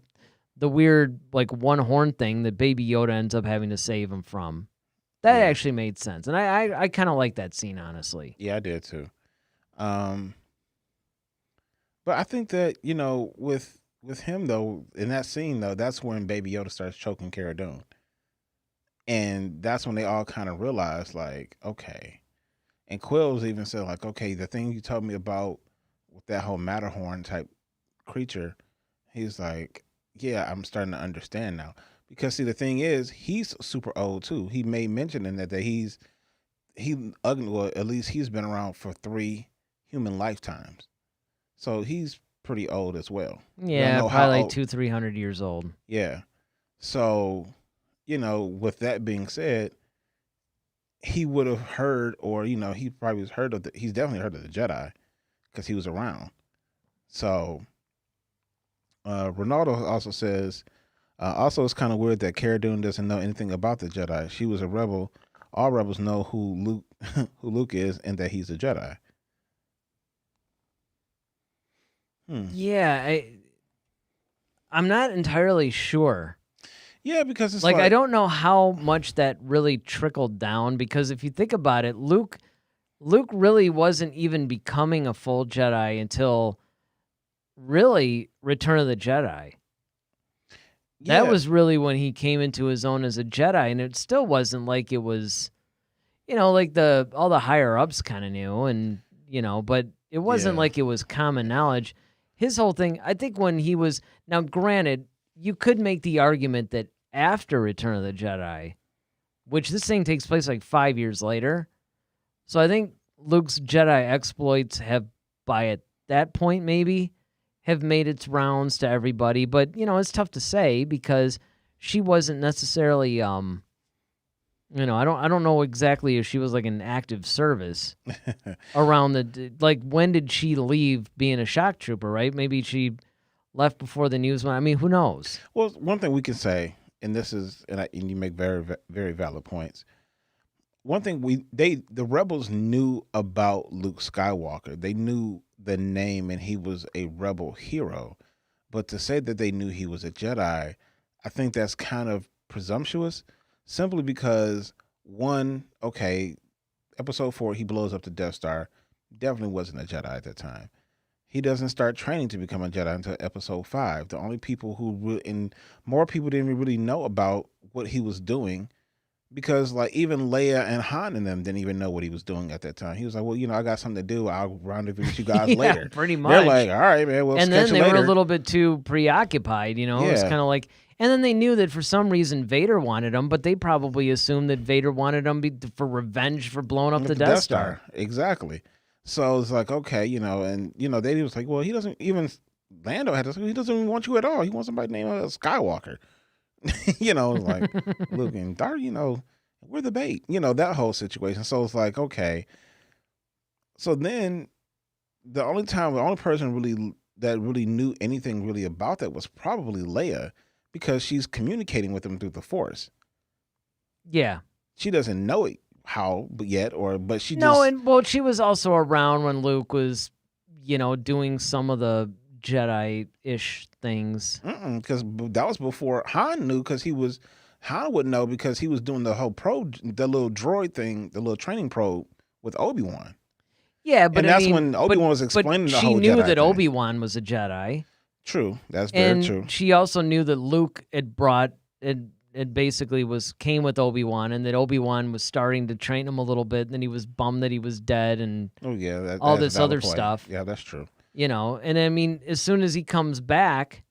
weird, like, one horn thing that Baby Yoda ends up having to save him from. That actually made sense. And I kind of like that scene, honestly. Yeah, I did too. But I think that, with him, though, in that scene, though, that's when Baby Yoda starts choking Cara Dune. And that's when they all kind of realize, like, okay. And Quill's even said, like, okay, the thing you told me about with that whole Matterhorn type creature, he's like, yeah, I'm starting to understand now. Because, see, the thing is, he's super old, too. He made mention in that at least he's been around for 3 human lifetimes. So he's pretty old as well. Yeah, probably like 200-300 years old. Yeah. So, with that being said, he would have heard, or, he probably he's definitely heard of the Jedi because he was around. So, Ronaldo also says, also, it's kind of weird that Cara Dune doesn't know anything about the Jedi. She was a rebel. All rebels know who Luke is, and that he's a Jedi. Yeah, I'm not entirely sure. Yeah, because it's like I don't know how much that really trickled down, because if you think about it, Luke really wasn't even becoming a full Jedi until really Return of the Jedi. That was really when he came into his own as a Jedi, and it still wasn't like it was, like all the higher ups kind of knew, and but it wasn't like it was common knowledge. His whole thing, I think, when he was, now granted, you could make the argument that after Return of the Jedi, which this thing takes place like 5 years later, So I think Luke's Jedi exploits have, at that point maybe, have made its rounds to everybody. But, it's tough to say because she wasn't necessarily, I don't know exactly if she was like an active service around when did she leave being a shock trooper, right? Maybe she left before the news went. I mean, who knows? Well, one thing we can say, and this is, and you make very, very valid points. One thing the rebels knew about Luke Skywalker. They knew the name and he was a rebel hero. But to say that they knew he was a Jedi, I think that's kind of presumptuous, simply because episode 4, he blows up the Death Star. Definitely wasn't a Jedi at that time. He doesn't start training to become a Jedi until episode 5. The only people and more people didn't really know about what he was doing, because like even Leia and Han and them didn't even know what he was doing at that time. He was like, well, I got something to do. I'll rendezvous with you guys later. Pretty much. They're like, all right, man, and then they later. were a little bit too preoccupied, It was kind of like, and then they knew that for some reason Vader wanted them, but they probably assumed that Vader wanted them for revenge for blowing up the Death Star. Exactly. So it's like, okay, and they was like, well, he doesn't even, Lando had to say, he doesn't even want you at all. He wants somebody named Skywalker. Like Luke and Darth, we're the bait, that whole situation. So it's like, okay. So then the only person that really knew anything really about that was probably Leia, because she's communicating with him through the Force. Yeah. She doesn't know it but she she was also around when Luke was, doing some of the Jedi-ish things. Because that was before Han knew, Han would know because he was doing the whole the little droid thing, the little training probe with Obi-Wan. Yeah, but that's when Obi-Wan was explaining the whole Jedi she knew that thing. Obi-Wan was a Jedi. True, that's very true. She also knew that Luke had basically came with Obi-Wan, and that Obi-Wan was starting to train him a little bit, and then he was bummed that he was dead, and all this other stuff. Yeah, that's true. And I mean, as soon as he comes back,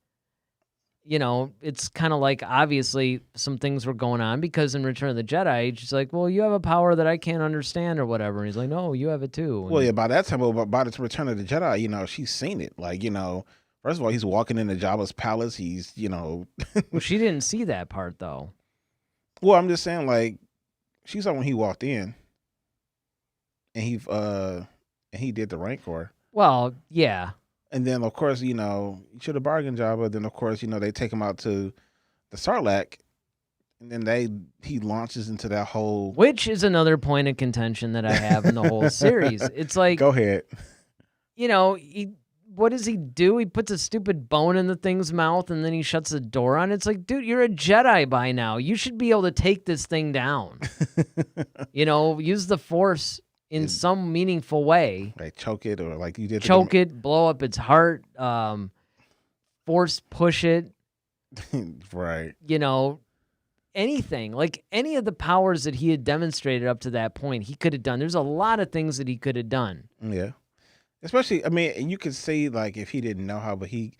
it's kind of like obviously some things were going on, because in Return of the Jedi, she's like, well, you have a power that I can't understand or whatever. And he's like, no, you have it too. Well, yeah, by that time, by the Return of the Jedi, she's seen it. Like, first of all, he's walking into Jabba's palace. He's, Well, she didn't see that part, though. Well, I'm just saying, like, she saw when he walked in, and he did the Rancor. Well, yeah. And then, of course, you should have bargained Jabba. Then, of course, they take him out to the Sarlacc, and then he launches into that whole... Which is another point of contention that I have in the whole series. It's like... Go ahead. What does he do? He puts a stupid bone in the thing's mouth, and then he shuts the door on it. It's like, dude, you're a Jedi by now. You should be able to take this thing down. Use the Force in some meaningful way. Like choke it, or like you did. Choke it, blow up its heart, Force push it. Right. Anything. Like any of the powers that he had demonstrated up to that point, he could have done. There's a lot of things that he could have done. Yeah. Especially, I mean, you could say, like, if he didn't know how, but he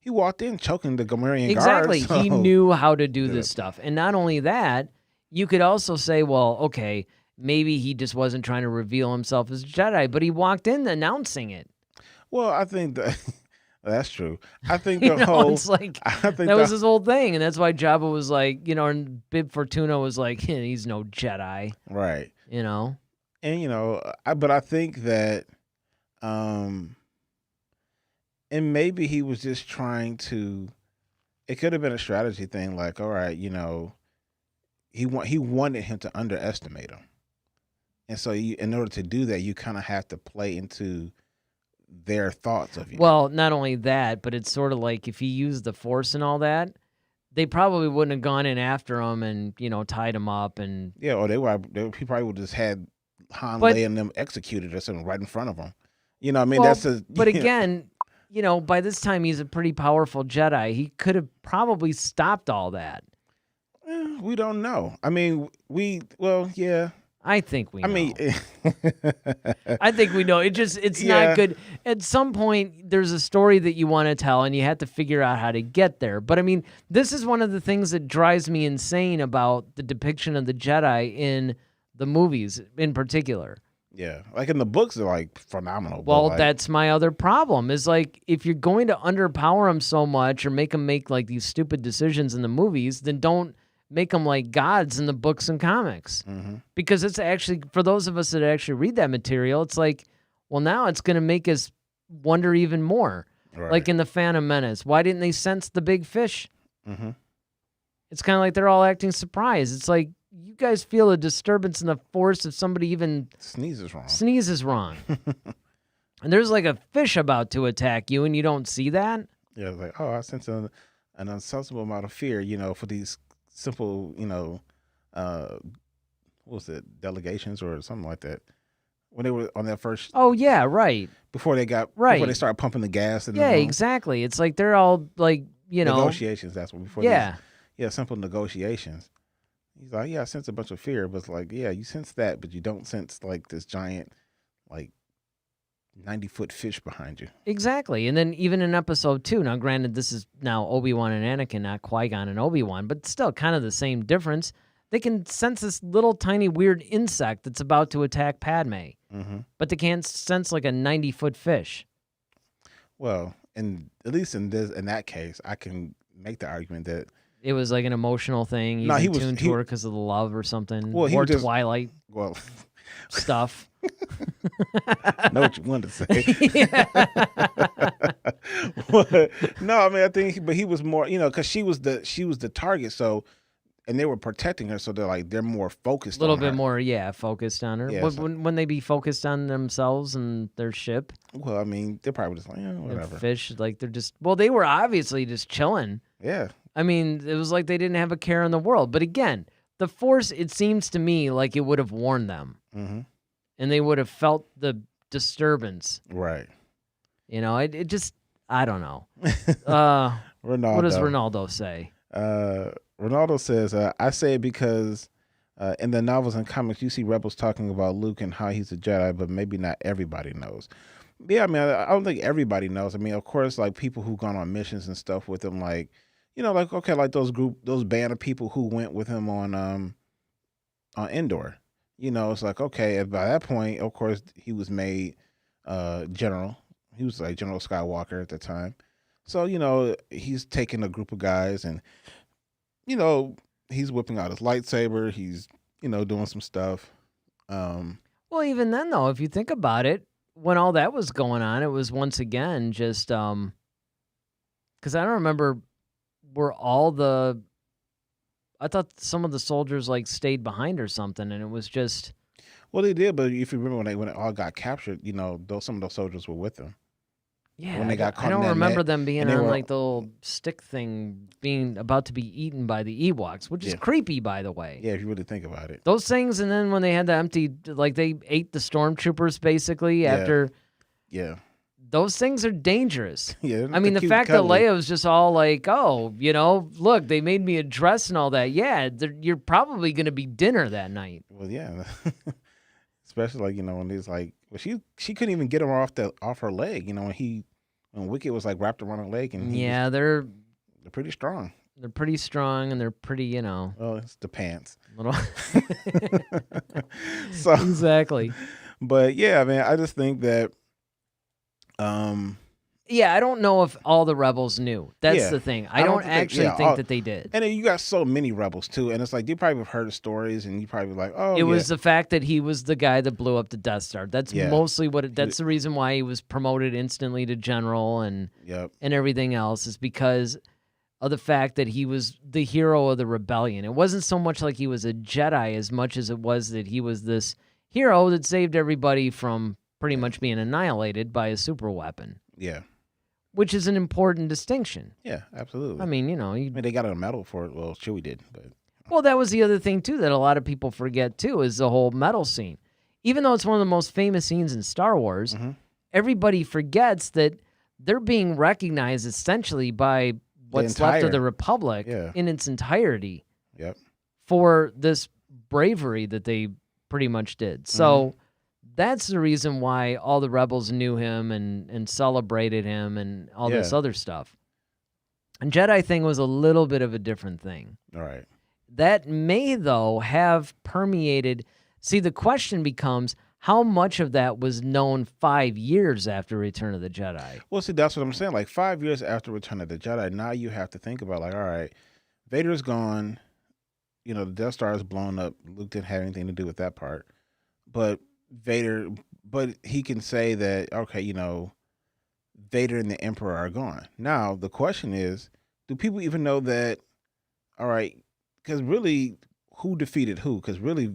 walked in choking the Gamorrean Exactly. guards. So. He knew how to do this stuff. And not only that, you could also say, well, okay, maybe he just wasn't trying to reveal himself as a Jedi, but he walked in announcing it. Well, I think that's true. I think the whole... It's like, that was his whole thing, and that's why Jabba was like, and Bib Fortuna was like, he's no Jedi. Right. And, but I think that... and maybe he was just trying to. It could have been a strategy thing, like, all right, he wanted him to underestimate him, and so in order to do that, you kind of have to play into their thoughts of you. Well, not only that, but it's sort of like if he used the Force and all that, they probably wouldn't have gone in after him and tied him up and or he probably would have just had Han laying them executed or something right in front of him. But again, by this time he's a pretty powerful Jedi. He could have probably stopped all that. We don't know. I mean, yeah. I think we know. I mean, I think we know. It's not good. At some point, there's a story that you want to tell, and you have to figure out how to get there. But I mean, this is one of the things that drives me insane about the depiction of the Jedi in the movies in particular. Yeah, like in the books, they're like phenomenal. Well, like, that's my other problem is like if you're going to underpower them so much or make them make like these stupid decisions in the movies, then don't make them like gods in the books and comics. Because it's actually, for those of us that actually read that material, it's like, well, now it's going to make us wonder even more. right. Like in The Phantom Menace, why didn't they sense the big fish? Mhm. It's kind of like they're all acting surprised. It's like, you guys feel a disturbance in the force if somebody even Sneezes wrong. sneezes wrong. And there's like a fish about to attack you and you don't see that? Yeah, it's like, oh, I sense an unsensible amount of fear, for these simple, what was it, delegations or something like that. When they were on that first, Oh, yeah, right. before they Right. started pumping the gas in the Yeah, room. exactly. It's like they're all like, Negotiations, that's what, before Yeah. simple negotiations. He's like, yeah, I sense a bunch of fear, but it's like, yeah, you sense that, but you don't sense like this giant, like 90-foot fish behind you. Exactly. And then even in episode 2, now granted, this is now Obi-Wan and Anakin, not Qui-Gon and Obi-Wan, but still kind of the same difference. They can sense this little tiny weird insect that's about to attack Padme, but they can't sense like a 90-foot fish. Well, and at least in that case, I can make the argument that It was like an emotional thing. He's No, he in was- tune he- to her because of the love or something. Well, he or was just- Twilight well, stuff. know what you wanted to say. No, I mean, I think, but he was more, because she was the target, so, and they were protecting her, so they're more focused. A little on bit her. more, focused on her. Yeah, When- so- when they be focused on themselves and their ship, Well, I mean, they're probably just like, their whatever. fish, like they're just, well, they were obviously just chilling. Yeah, I mean, it was like they didn't have a care in the world. But again, the Force, it seems to me like it would have warned them. And they would have felt the disturbance. right. It just, I don't know. Ronaldo. What does Ronaldo say? Ronaldo says, I say it because in the novels and comics, you see rebels talking about Luke and how he's a Jedi, but maybe not everybody knows. Yeah, I mean, I don't think everybody knows. I mean, of course, like people who've gone on missions and stuff with him, like, okay, like those band of people who went with him on Endor. It's like, okay, and by that point, of course, he was made general. He was like General Skywalker at the time. So, he's taking a group of guys and, he's whipping out his lightsaber. He's, doing some stuff. Well, even then, though, if you think about it, when all that was going on, it was once again just because I don't remember I thought some of the soldiers like stayed behind or something, and it was just. Well, they did, but if you remember when it all got captured, some of those soldiers were with them. Yeah, when they got caught I in don't that remember net, them being and they on were- like the little stick thing, being about to be eaten by the Ewoks, which is Yeah. creepy, by the way. Yeah, if you really think about it. Those things, and then when they had the empty, like they ate the stormtroopers basically Yeah. after. Yeah. Those things are dangerous. Yeah. I mean, the cute fact cuddly. that Leia was just all like, oh, look, they made me a dress and all that. Yeah, you're probably going to be dinner that night. Well, yeah. Especially like, when he's like, well, she couldn't even get him off her leg, when Wicket was like wrapped around her leg, and Yeah, they're they're pretty strong. pretty strong and they're pretty, Well, it's the pants. little. So, Exactly. but yeah, man, I just think that, Yeah, I don't know if all the rebels knew. That's Yeah. the thing. I I don't don't think they- actually yeah, think all- that they did. and then you got so many rebels too, and it's like you probably have heard the stories, and you probably like, oh, It was the fact that he was the guy that blew up the Death Star. That's Yeah. mostly that's the reason why he was promoted instantly to general and Yep. everything else is because of the fact that he was the hero of the rebellion. It wasn't so much like he was a Jedi as much as it was that he was this hero that saved everybody from pretty much being annihilated by a super weapon, Yeah. which is an important distinction. Yeah, absolutely. I mean, they got a medal for it. Well, Chewie did, but well, that was the other thing too that a lot of people forget too is the whole medal scene. Even though it's one of the most famous scenes in Star Wars, everybody forgets that they're being recognized essentially by what's left of entire- the Republic Yeah. in its entirety yep. for this bravery that they pretty much did. So that's the reason why all the rebels knew him and celebrated him and all this Yeah. other stuff. And Jedi thing was a little bit of a different thing. All right. That may, though, have permeated. See, the question becomes, how much of that was known 5 years after Return of the Jedi? Well, see, that's what I'm saying. Like 5 years after Return of the Jedi, now you have to think about like, all right, Vader's gone. You know, the Death Star is blown up. Luke didn't have anything to do with that part. But he can say that, okay, you know, Vader and the Emperor are gone. Now, the question is, do people even know that, all right, because really, who defeated who? Because really,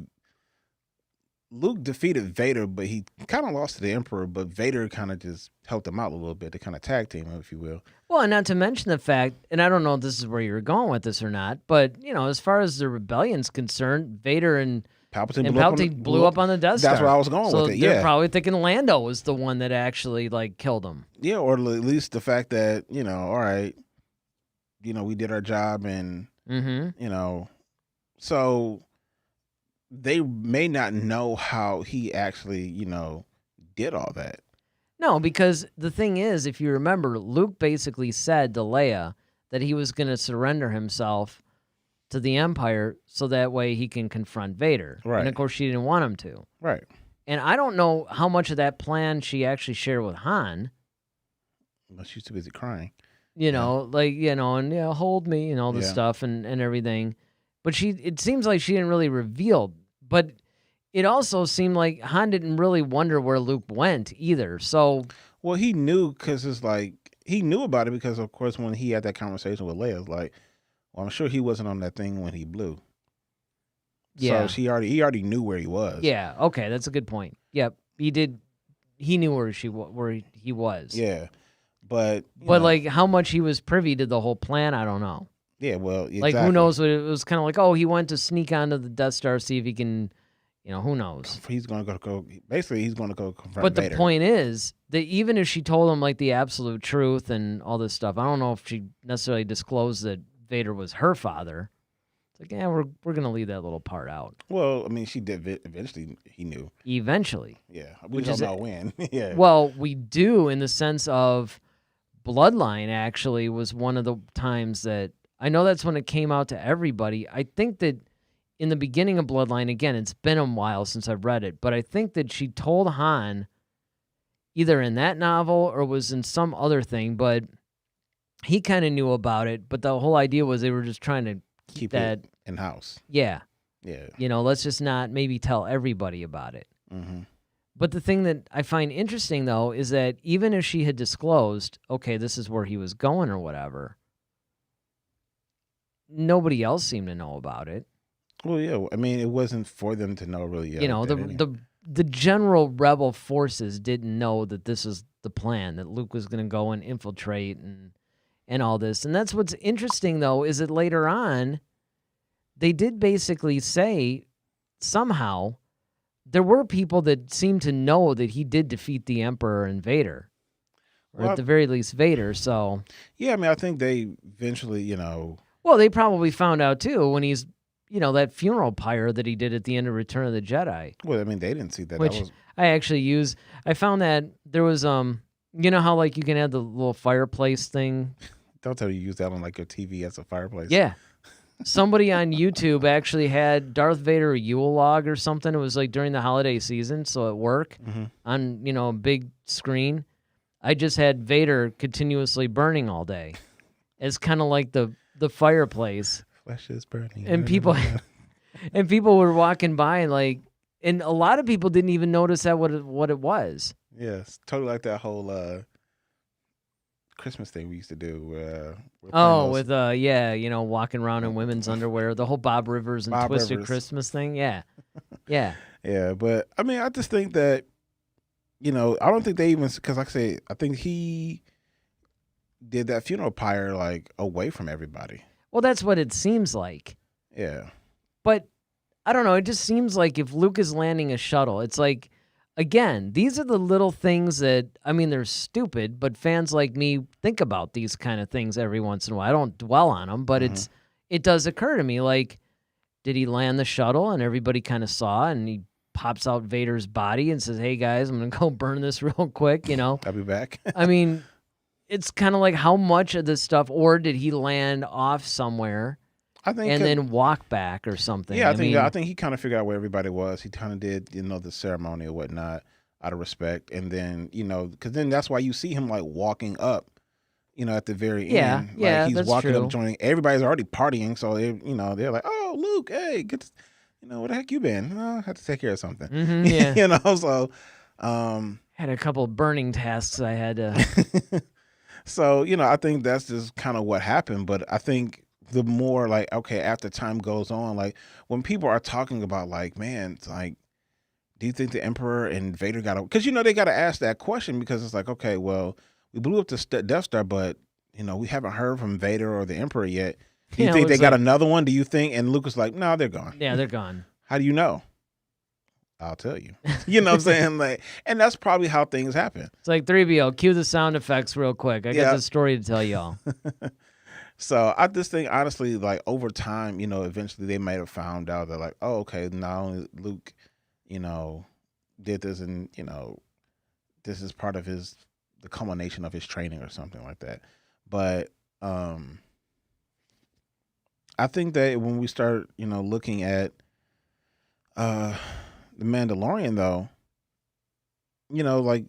Luke defeated Vader, but he kind of lost to the Emperor, but Vader kind of just helped him out a little bit to kind of tag team him, if you will. Well, and not to mention the fact, and I don't know if this is where you're going with this or not, but, you know, as far as the rebellion's concerned, Vader and Palpatine blew up on the Death Star. That's where I was going with it, So they're probably thinking Lando was the one that actually, like, killed him. Yeah, or at least the fact that, you know, all right, you know, we did our job and, you know, so they may not know how he actually, you know, did all that. No, because the thing is, if you remember, Luke basically said to Leia that he was going to surrender himself to the Empire so that way he can confront Vader. Right. And, of course, she didn't want him to. Right. And I don't know how much of that plan she actually shared with Han. Well, she's too busy crying. You know, like, you know, and, yeah, hold me and all this stuff and everything. But it seems like she didn't really reveal. But it also seemed like Han didn't really wonder where Luke went either. So, well, he knew because it's like, he knew about it because, of course, when he had that conversation with Leia, it's like, well, I'm sure he wasn't on that thing when he blew. Yeah. So he already knew where he was. Yeah. Okay, that's a good point. Yep, he did. He knew where he was. Yeah, but like how much he was privy to the whole plan, I don't know. Yeah, well, exactly. Like who knows what it was kind of like. Oh, he went to sneak onto the Death Star, see if he can. You know, who knows? He's going to go. Basically, he's going to go confront But Vader. The point is that even if she told him like the absolute truth and all this stuff, I don't know if she necessarily disclosed that Vader was her father. It's like, yeah, we're gonna leave that little part out. Well, I mean, she did eventually. He knew. Eventually. Yeah, we don't know when. Yeah. Well, we do in the sense of Bloodline. Actually, was one of the times that I know that's when it came out to everybody. I think that in the beginning of Bloodline, again, it's been a while since I've read it, but I think that she told Han either in that novel or was in some other thing, but he kind of knew about it. But the whole idea was they were just trying to keep that in house. Yeah. Yeah. You know, let's just not maybe tell everybody about it. Mm-hmm. But the thing that I find interesting, though, is that even if she had disclosed, okay, this is where he was going or whatever, nobody else seemed to know about it. Well, yeah. I mean, it wasn't for them to know really yet. You know, the general rebel forces didn't know that this is the plan, that Luke was going to go and infiltrate and all this. And that's what's interesting, though, is that later on, they did basically say somehow there were people that seemed to know that he did defeat the Emperor and Vader. Or at the very least, Vader, so... Yeah, I mean, I think they eventually, you know... Well, they probably found out, too, when he's... You know, that funeral pyre that he did at the end of Return of the Jedi. Well, I mean, they didn't see that. Which I actually use. I found that there was, you know how, like, you can have the little fireplace thing? Don't tell me you use that on, like, your TV as a fireplace. Yeah. Somebody on YouTube actually had Darth Vader a Yule log or something. It was, like, during the holiday season, so at work, on, you know, a big screen. I just had Vader continuously burning all day. It's kind of like the fireplace. Flesh is burning. And people were walking by and like, and a lot of people didn't even notice that what it was. Yes, totally like that whole Christmas thing we used to do. You know, walking around in women's underwear, the whole Bob Rivers and Twisted Christmas thing. Yeah, yeah, yeah. But I mean, I just think that, you know, I don't think they even, because like I say, I think he did that funeral pyre like away from everybody. Well, that's what it seems like. Yeah. But I don't know. It just seems like if Luke is landing a shuttle, it's like, again, these are the little things that, I mean, they're stupid, but fans like me think about these kind of things every once in a while. I don't dwell on them, but it does occur to me, like, did he land the shuttle and everybody kind of saw and he pops out Vader's body and says, hey, guys, I'm going to go burn this real quick, you know? I'll be back. I mean... It's kind of like how much of this stuff, or did he land off somewhere? I think, and then walk back or something. yeah, I I think he kind of figured out where everybody was. He kind of did, the ceremony or whatnot out of respect, and then because then that's why you see him like walking up, at the very Yeah, end. yeah, like he's that's walking true. up, joining. Everybody's already partying, so they're like, "Oh, Luke, hey, good, where the heck you been? Oh, I had to take care of something." Yeah. So, Had a couple of burning tasks I had to. so I think that's just kind of what happened. But I think the more like, okay, after time goes on, like when people are talking about like, man, it's like, do you think the Emperor and Vader got to? Because they got to ask that question, because it's like, okay, well, we blew up the Death Star, but we haven't heard from Vader or the Emperor yet. Do you think they got another one? Do you think? And Luke was like, no, they're gone. Yeah, they're gone. How do you know? I'll tell you. You know what I'm saying? Like, and that's probably how things happen. It's like 3BO, cue the sound effects real quick. I got Yeah. this story to tell y'all. So I just think, honestly, like over time, eventually they might have found out that like, oh, okay, not only Luke, did this, and this is part of the culmination of his training or something like that. But I think that when we start, looking at the Mandalorian, though, like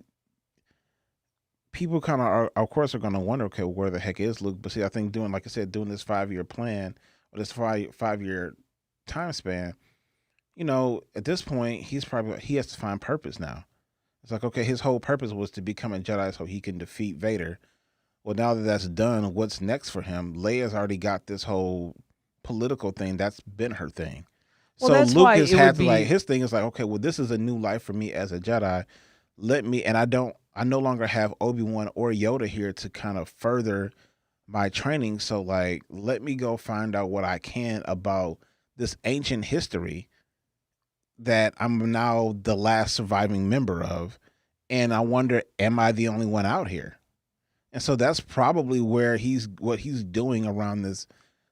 people kind of are, of course, are going to wonder, okay, where the heck is Luke? But see, I think like I said, doing this 5-year plan or this 5-year time span, at this point, he has to find purpose now. It's like, okay, his whole purpose was to become a Jedi so he can defeat Vader. Well, now that that's done, what's next for him? Leia's already got this whole political thing. That's been her thing. Well, so that's Luke why has it had would to, like, his thing is like, okay, well, this is a new life for me as a Jedi. I no longer have Obi-Wan or Yoda here to kind of further my training. So like, let me go find out what I can about this ancient history that I'm now the last surviving member of. And I wonder, am I the only one out here? And so that's probably what he's doing around this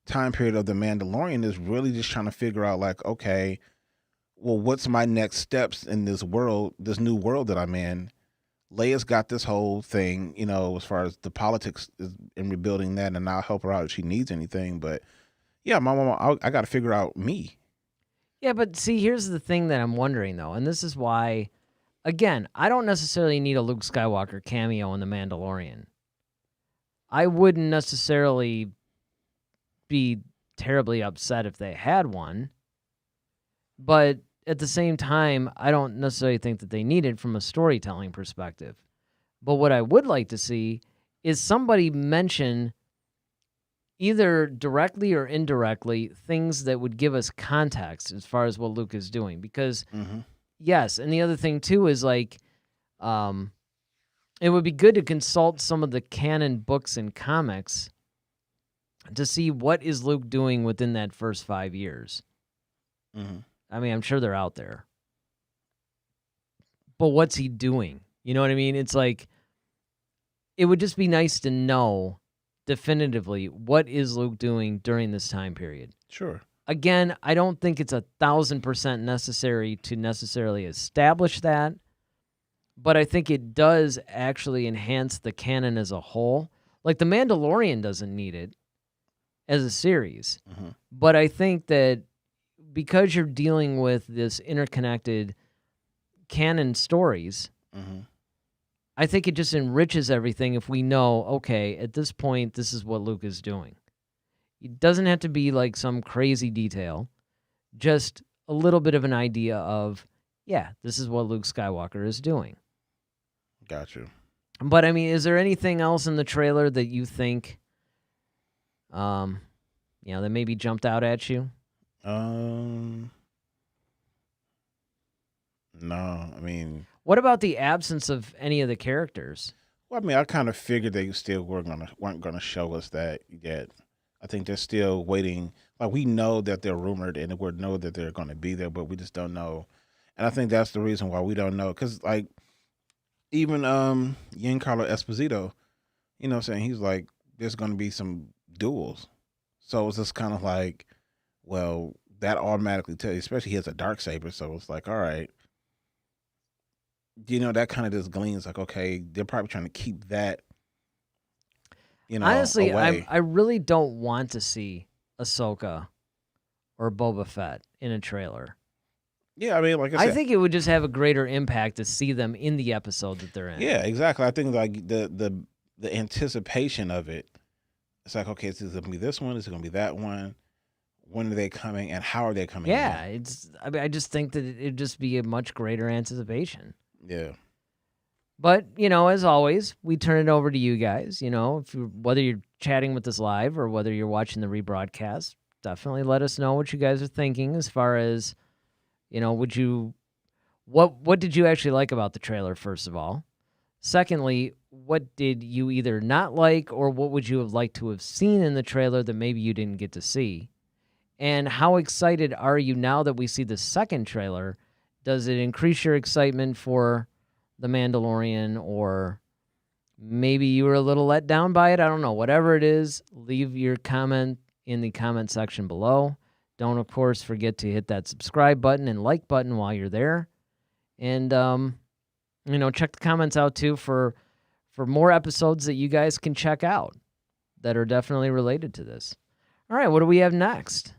time period of the Mandalorian, is really just trying to figure out like, okay, well, what's my next steps in this world, this new world that I'm in? Leia's got this whole thing, as far as the politics in rebuilding that, and I'll help her out if she needs anything. But yeah, my mom, I got to figure out me. Yeah, but see, here's the thing that I'm wondering, though, and this is why, again, I don't necessarily need a Luke Skywalker cameo in The Mandalorian. I wouldn't necessarily be terribly upset if they had one, but at the same time, I don't necessarily think that they need it from a storytelling perspective. But what I would like to see is somebody mention, either directly or indirectly, things that would give us context as far as what Luke is doing. Because, yes, and the other thing, too, is like, it would be good to consult some of the canon books and comics to see what is Luke doing within that first 5 years. I mean, I'm sure they're out there. But what's he doing? You know what I mean? It's like, it would just be nice to know definitively what is Luke doing during this time period. Sure. Again, I don't think it's 1,000% necessary to necessarily establish that, but I think it does actually enhance the canon as a whole. Like, The Mandalorian doesn't need it as a series, but I think that because you're dealing with this interconnected canon stories, I think it just enriches everything if we know, okay, at this point, this is what Luke is doing. It doesn't have to be like some crazy detail, just a little bit of an idea of, yeah, this is what Luke Skywalker is doing. Got you. But, I mean, is there anything else in the trailer that you think, that maybe jumped out at you? No, I mean, What about the absence of any of the characters? well, I mean, I kind of figured they still weren't gonna show us that yet. I think they're still waiting. Like, we know that they're rumored, and we know that they're going to be there, but we just don't know. And I think that's the reason why we don't know. Because, like, even Giancarlo Esposito, you know what I'm saying? He's like, there's going to be some duels. So it's just kind of like, well, that automatically tells you, especially he has a darksaber. So it's like, all right. That kind of just gleans like, okay, they're probably trying to keep that, Honestly, away. I really don't want to see Ahsoka or Boba Fett in a trailer. Yeah, I mean, like I I said, think it would just have a greater impact to see them in the episode that they're in. yeah, exactly. I think like the anticipation of it. It's like, okay, is it gonna be this one? Is it gonna be that one? When are they coming, and how are they coming? Yeah, I just think that it'd just be a much greater anticipation. Yeah. But, as always, we turn it over to you guys. Whether you're chatting with us live or whether you're watching the rebroadcast, definitely let us know what you guys are thinking as far as, what did you actually like about the trailer, first of all? Secondly, what did you either not like, or what would you have liked to have seen in the trailer that maybe you didn't get to see? And how excited are you now that we see the second trailer? Does it increase your excitement for The Mandalorian, or maybe you were a little let down by it? I don't know. Whatever it is, leave your comment in the comment section below. Don't, of course, forget to hit that subscribe button and like button while you're there. And, check the comments out, too, for more episodes that you guys can check out that are definitely related to this. All right, what do we have next?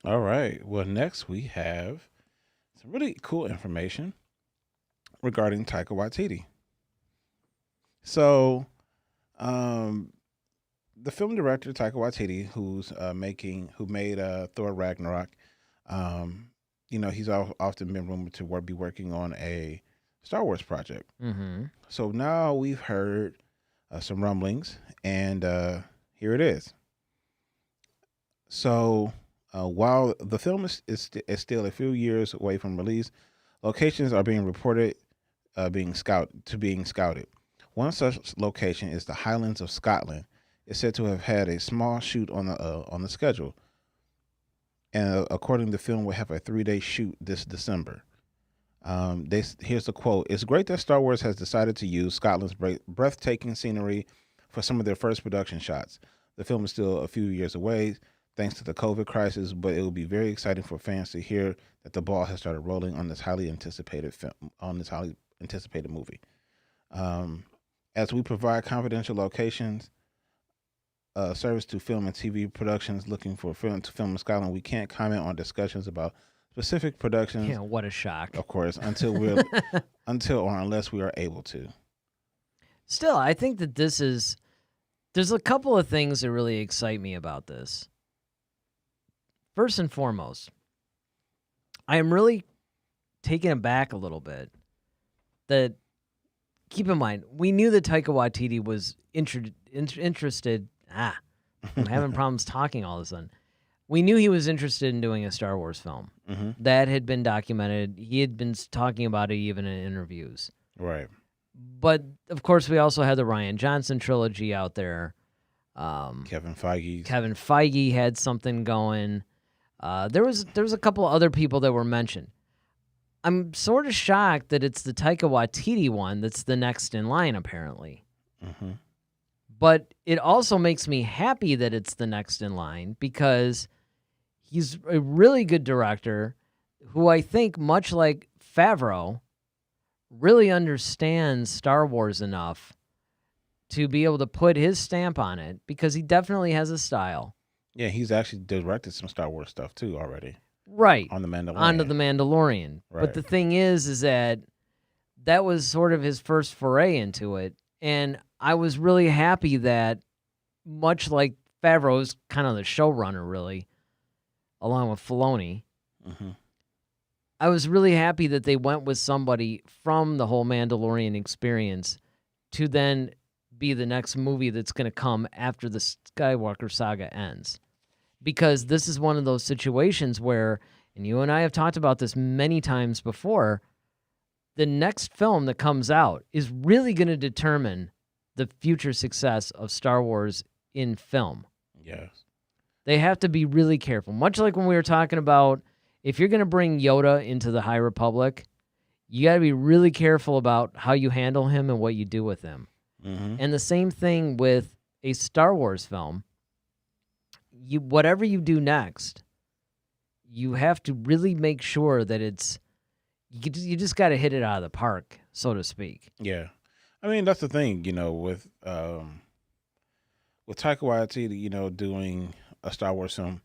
All right. Well, next we have some really cool information regarding Taika Waititi. So, the film director Taika Waititi, who made Thor Ragnarok, he's often been rumored to be working on a Star Wars project. Mm-hmm. So now we've heard some rumblings, and here it is. So while the film is still a few years away from release, locations are being reported being scouted. One such location is the Highlands of Scotland. It's said to have had a small shoot on the schedule, and according to the film, will have a 3-day shoot this December. Here's the quote: "It's great that Star Wars has decided to use Scotland's breathtaking scenery for some of their first production shots. The film is still a few years away, thanks to the COVID crisis, but it will be very exciting for fans to hear that the ball has started rolling on this highly anticipated movie. As we provide confidential locations, service to film and TV productions looking for film in Scotland, we can't comment on discussions about specific productions." Yeah, what a shock. Of course, unless we are able to. Still, I think that there's a couple of things that really excite me about this. First and foremost, I am really taken aback a little bit that, keep in mind, we knew that Taika Waititi was interested. I'm having problems talking all of a sudden. We knew he was interested in doing a Star Wars film. Mm-hmm. That had been documented. He had been talking about it even in interviews. Right. But, of course, we also had the Rian Johnson trilogy out there. Kevin Feige had something going. There was a couple of other people that were mentioned. I'm sort of shocked that it's the Taika Waititi one that's the next in line, apparently. Mm-hmm. But it also makes me happy that it's the next in line, because he's a really good director who, I think, much like Favreau, really understands Star Wars enough to be able to put his stamp on it, because he definitely has a style. Yeah, he's actually directed some Star Wars stuff too already. Right. On The Mandalorian. Onto The Mandalorian. Right. But the thing is that was sort of his first foray into it. And I was really happy that, much like Favreau's kind of the showrunner, really, along with Filoni, mm-hmm. I was really happy that they went with somebody from the whole Mandalorian experience to then be the next movie that's going to come after the Skywalker saga ends. Because this is one of those situations where, and you and I have talked about this many times before, the next film that comes out is really going to determine the future success of Star Wars in film. Yes. They have to be really careful. Much like when we were talking about, if you're going to bring Yoda into the High Republic, you got to be really careful about how you handle him and what you do with him. Mm-hmm. And the same thing with a Star Wars film. Whatever you do next, you have to really make sure that you just got to hit it out of the park, so to speak. Yeah. I mean, that's the thing, with Taika Waititi, doing a Star Wars film,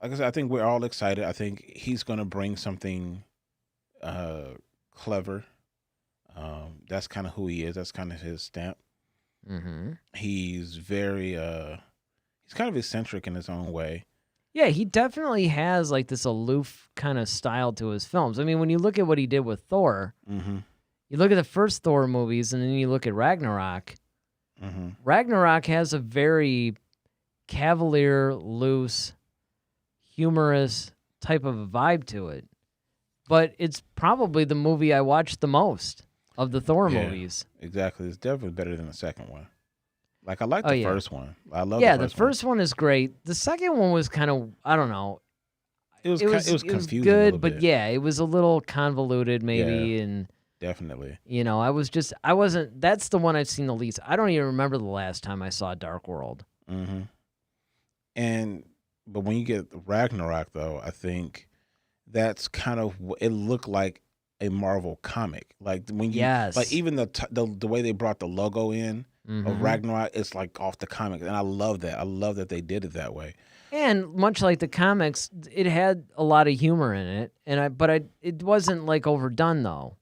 like I said, I think we're all excited. I think he's going to bring something clever. That's kind of who he is. That's kind of his stamp. Mm-hmm. He's very he's kind of eccentric in his own way. Yeah, he definitely has like this aloof kind of style to his films. I mean, when you look at what he did with Thor, you look at the first Thor movies, and then you look at Ragnarok. Ragnarok has a very cavalier, loose, humorous type of a vibe to it. But it's probably the movie I watched the most of the Thor movies. Exactly. It's definitely better than the second one. Like, I like the first one. I love the first one is great. The second one was kind of, I don't know. It was confusing good, a little but bit. yeah, it was a little convoluted maybe. Yeah. And Definitely. I wasn't, that's the one I've seen the least. I don't even remember the last time I saw Dark World. But when you get Ragnarok, though, I think that's kind of, it looked like a Marvel comic. Like when you, like even the way they brought the logo in of Ragnarok, it's like off the comic. And I love that. I love that they did it that way. And much like the comics, it had a lot of humor in it. But it wasn't like overdone though.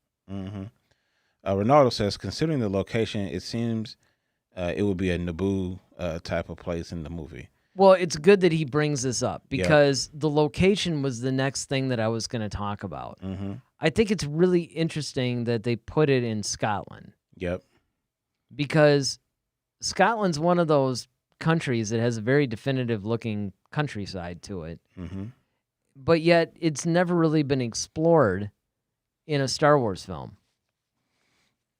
Ronaldo says, considering the location, it seems it would be a Naboo type of place in the movie. Well, it's good that he brings this up because the location was the next thing that I was going to talk about. I think it's really interesting that they put it in Scotland. Yep. Because Scotland's one of those countries that has a very definitive looking countryside to it. But yet it's never really been explored in a Star Wars film.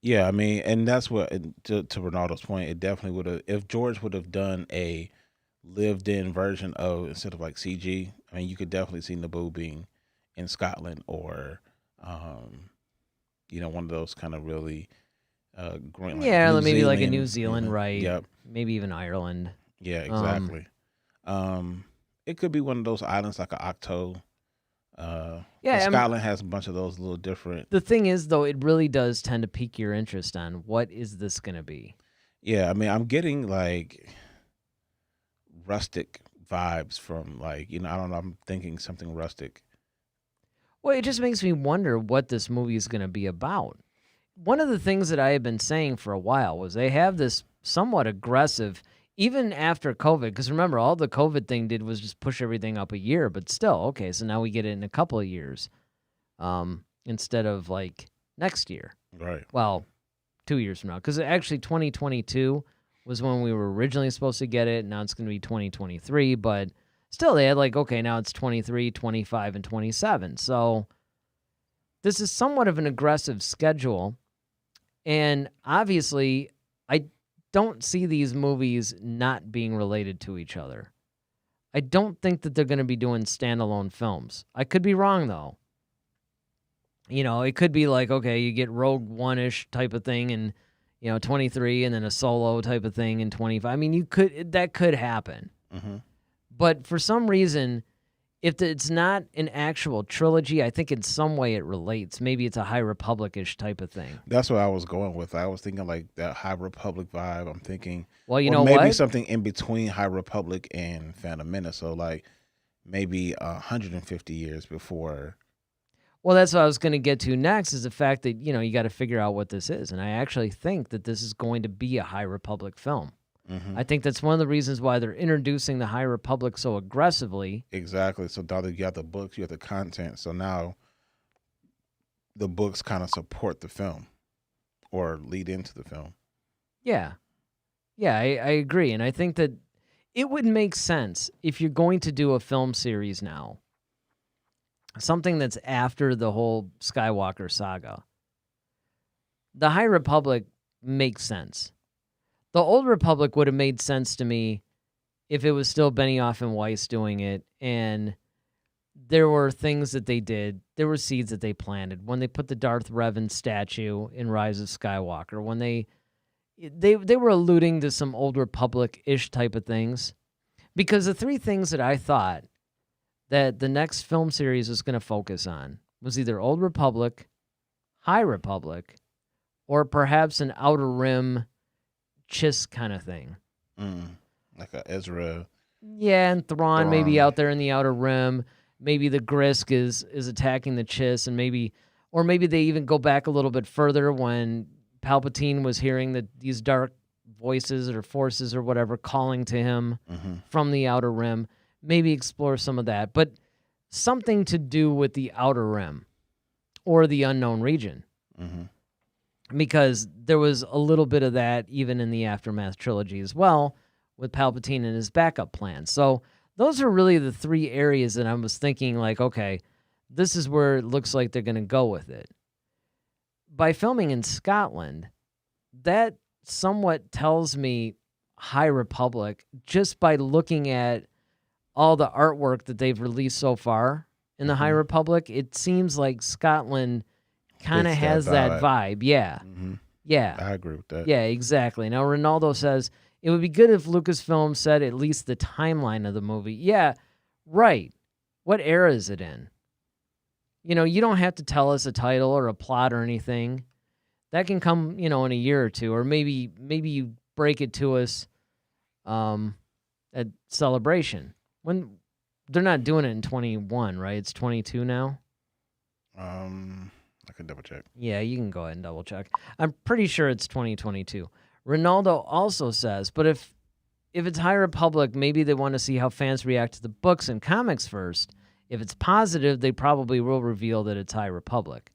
Yeah, I mean, and that's what, to Ronaldo's point, it definitely would have, if George would have done a lived-in version of, instead of like CG, I mean, you could definitely see Naboo being in Scotland or, one of those kind of really green. Like maybe like a New Zealand, right? Yep. Maybe even Ireland. Yeah, exactly. It could be one of those islands like an Octo. Scotland has a bunch of those little different. The thing is, though, it really does tend to pique your interest on what is this going to be. Yeah, I mean, I'm getting like rustic vibes from like, I don't know, I'm thinking something rustic. Well, it just makes me wonder what this movie is going to be about. One of the things that I have been saying for a while was they have this somewhat aggressive, even after COVID, because remember, all the COVID thing did was just push everything up a year, but still, okay, so now we get it in a couple of years instead of like next year. Right. Well, 2 years from now, because actually 2022 was when we were originally supposed to get it. Now it's going to be 2023, but still they had like, okay, now it's 23, 25, and 27. So this is somewhat of an aggressive schedule. And obviously, I don't see these movies not being related to each other. I don't think that they're going to be doing standalone films. I could be wrong, though. It could be like, okay, you get Rogue One-ish type of thing in 23, and then a Solo type of thing in 25. I mean, that could happen. But for some reason, if it's not an actual trilogy, I think in some way it relates. Maybe it's a High Republic-ish type of thing. That's what I was going with. I was thinking like that High Republic vibe. I'm thinking, well, maybe something in between High Republic and Phantom Menace. So like maybe 150 years before. Well, that's what I was going to get to next, is the fact that, you got to figure out what this is. And I actually think that this is going to be a High Republic film. I think that's one of the reasons why they're introducing the High Republic so aggressively. Exactly. So now that you have the books, you have the content. So now the books kind of support the film or lead into the film. Yeah. Yeah, I agree. And I think that it would make sense if you're going to do a film series now, something that's after the whole Skywalker saga. The High Republic makes sense. The Old Republic would have made sense to me if it was still Benioff and Weiss doing it, and there were things that they did. There were seeds that they planted. When they put the Darth Revan statue in Rise of Skywalker, when they were alluding to some Old Republic-ish type of things. Because the three things that I thought that the next film series was going to focus on was either Old Republic, High Republic, or perhaps an Outer Rim Chiss kind of thing. Like a Ezra. Yeah, and Thrawn maybe Thrawn. out there in the Outer Rim. Maybe the Grisk is attacking the Chiss, and maybe they even go back a little bit further when Palpatine was hearing these dark voices or forces or whatever calling to him from the Outer Rim. Maybe explore some of that, but something to do with the Outer Rim or the unknown region. Because there was a little bit of that even in the Aftermath trilogy as well, with Palpatine and his backup plan. So those are really the three areas that I was thinking, like, okay, this is where it looks like they're going to go with it. By filming in Scotland, that somewhat tells me High Republic just by looking at all the artwork that they've released so far in the High Republic. It seems like Scotland kind of Fits that has that vibe. Yeah. Yeah. I agree with that. Yeah, exactly. Now, Ronaldo says, it would be good if Lucasfilm said at least the timeline of the movie. Yeah, right. What era is it in? You know, you don't have to tell us a title or a plot or anything. That can come, in a year or two, or maybe you break it to us at Celebration. When they're not doing it in 21, right? It's 22 now. I could double check. Yeah, you can go ahead and double check. I'm pretty sure it's 2022. Ronaldo also says, but if it's High Republic, maybe they want to see how fans react to the books and comics first. If it's positive, they probably will reveal that it's High Republic.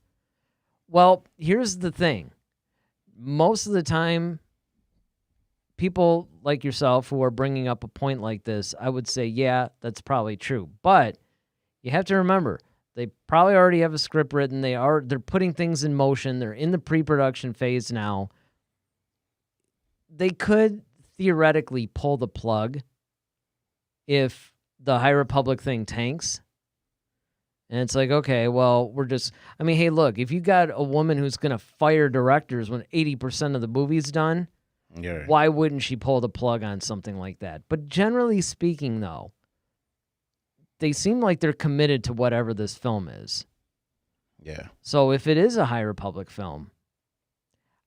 Well, here's the thing. Most of the time, people like yourself who are bringing up a point like this, I would say, yeah, that's probably true. But you have to remember, they probably already have a script written. They're putting things in motion. They're in the pre-production phase now. They could theoretically pull the plug if the High Republic thing tanks. And it's like, okay, well, hey, look, if you got a woman who's going to fire directors when 80% of the movie's done, why wouldn't she pull the plug on something like that? But generally speaking, though, they seem like they're committed to whatever this film is. Yeah. So if it is a High Republic film,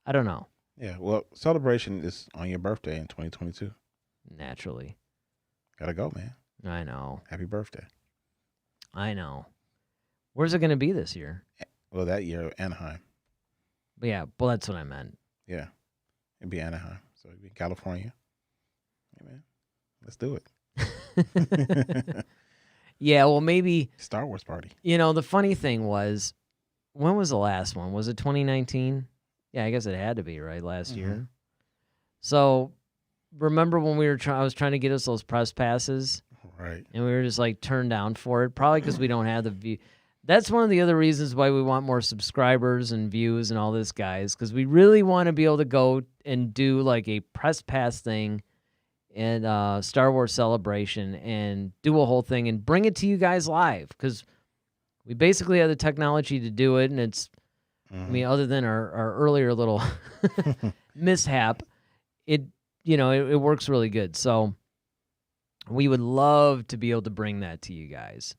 I don't know. Yeah, well, Celebration is on your birthday in 2022. Naturally. Gotta go, man. I know. Happy birthday. I know. Where's it going to be this year? Well, that year, Anaheim. But yeah, well, that's what I meant. Yeah, it'd be Anaheim. So it'd be California. Hey, man, let's do it. Yeah, well, maybe. Star Wars party. The funny thing was, when was the last one? Was it 2019? Yeah, I guess it had to be, right, last year. So, remember when I was trying to get us those press passes? Right. And we were just, turned down for it, probably because we don't have the view. That's one of the other reasons why we want more subscribers and views and all this, guys, because we really want to be able to go and do, a press pass thing and Star Wars Celebration and do a whole thing and bring it to you guys live, because we basically have the technology to do it, and it's, other than our earlier little mishap, it works really good. So we would love to be able to bring that to you guys.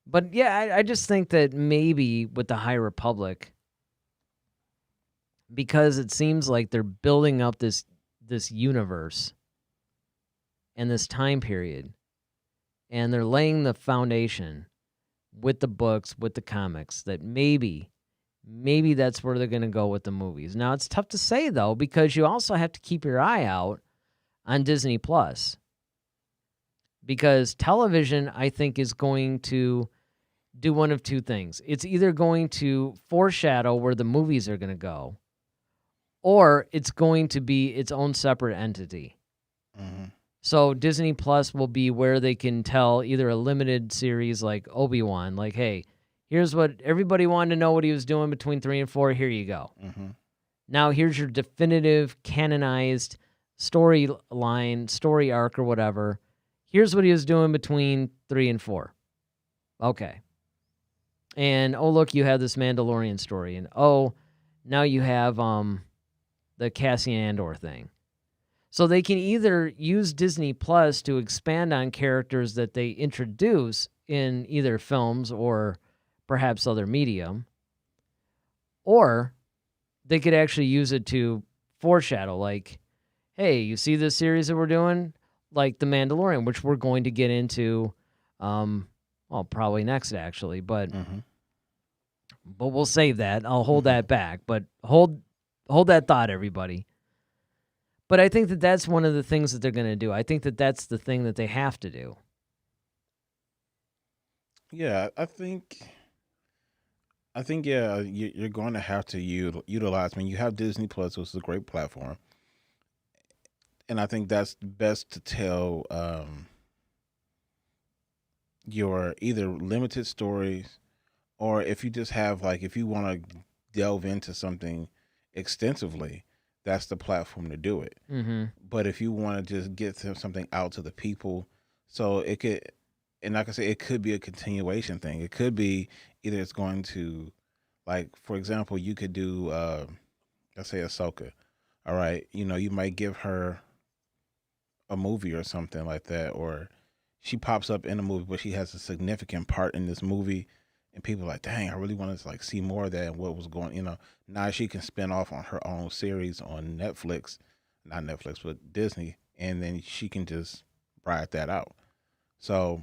But yeah, I just think that maybe with the High Republic, because it seems like they're building up this universe and this time period, and they're laying the foundation with the books, with the comics, that maybe that's where they're going to go with the movies. Now, it's tough to say, though, because you also have to keep your eye out on Disney Plus, because television, I think, is going to do one of two things. It's either going to foreshadow where the movies are going to go, or it's going to be its own separate entity. So Disney Plus will be where they can tell either a limited series like Obi-Wan, like, hey, here's what everybody wanted to know what he was doing between 3 and 4. Here you go. Now here's your definitive, canonized storyline, story arc, or whatever. Here's what he was doing between 3 and 4. Okay. And, oh, look, you have this Mandalorian story. And, oh, now you have the Cassian Andor thing. So they can either use Disney Plus to expand on characters that they introduce in either films or perhaps other medium, or they could actually use it to foreshadow, like, hey, you see this series that we're doing? like The Mandalorian, which we're going to get into, probably next actually, but we'll save that. I'll hold that back, but hold that thought, everybody. But I think that that's one of the things that they're going to do. I think that that's the thing that they have to do. Yeah, I think yeah, you're going to have to utilize. I mean, you have Disney Plus, which is a great platform, and I think that's best to tell your either limited stories, or if you just have like if you want to delve into something extensively, that's the platform to do it. Mm-hmm. But if you want to just get something out to the people, so it could, and like I say, it could be a continuation thing. It could be either it's going to, like, for example, you could do, let's say Ahsoka. All right. You might give her a movie or something like that, or she pops up in a movie, but she has a significant part in this movie. And people are like, dang, I really wanted to like see more of that and what was going, now she can spin off on her own series on Netflix, not Netflix, but Disney. And then she can just ride that out. So,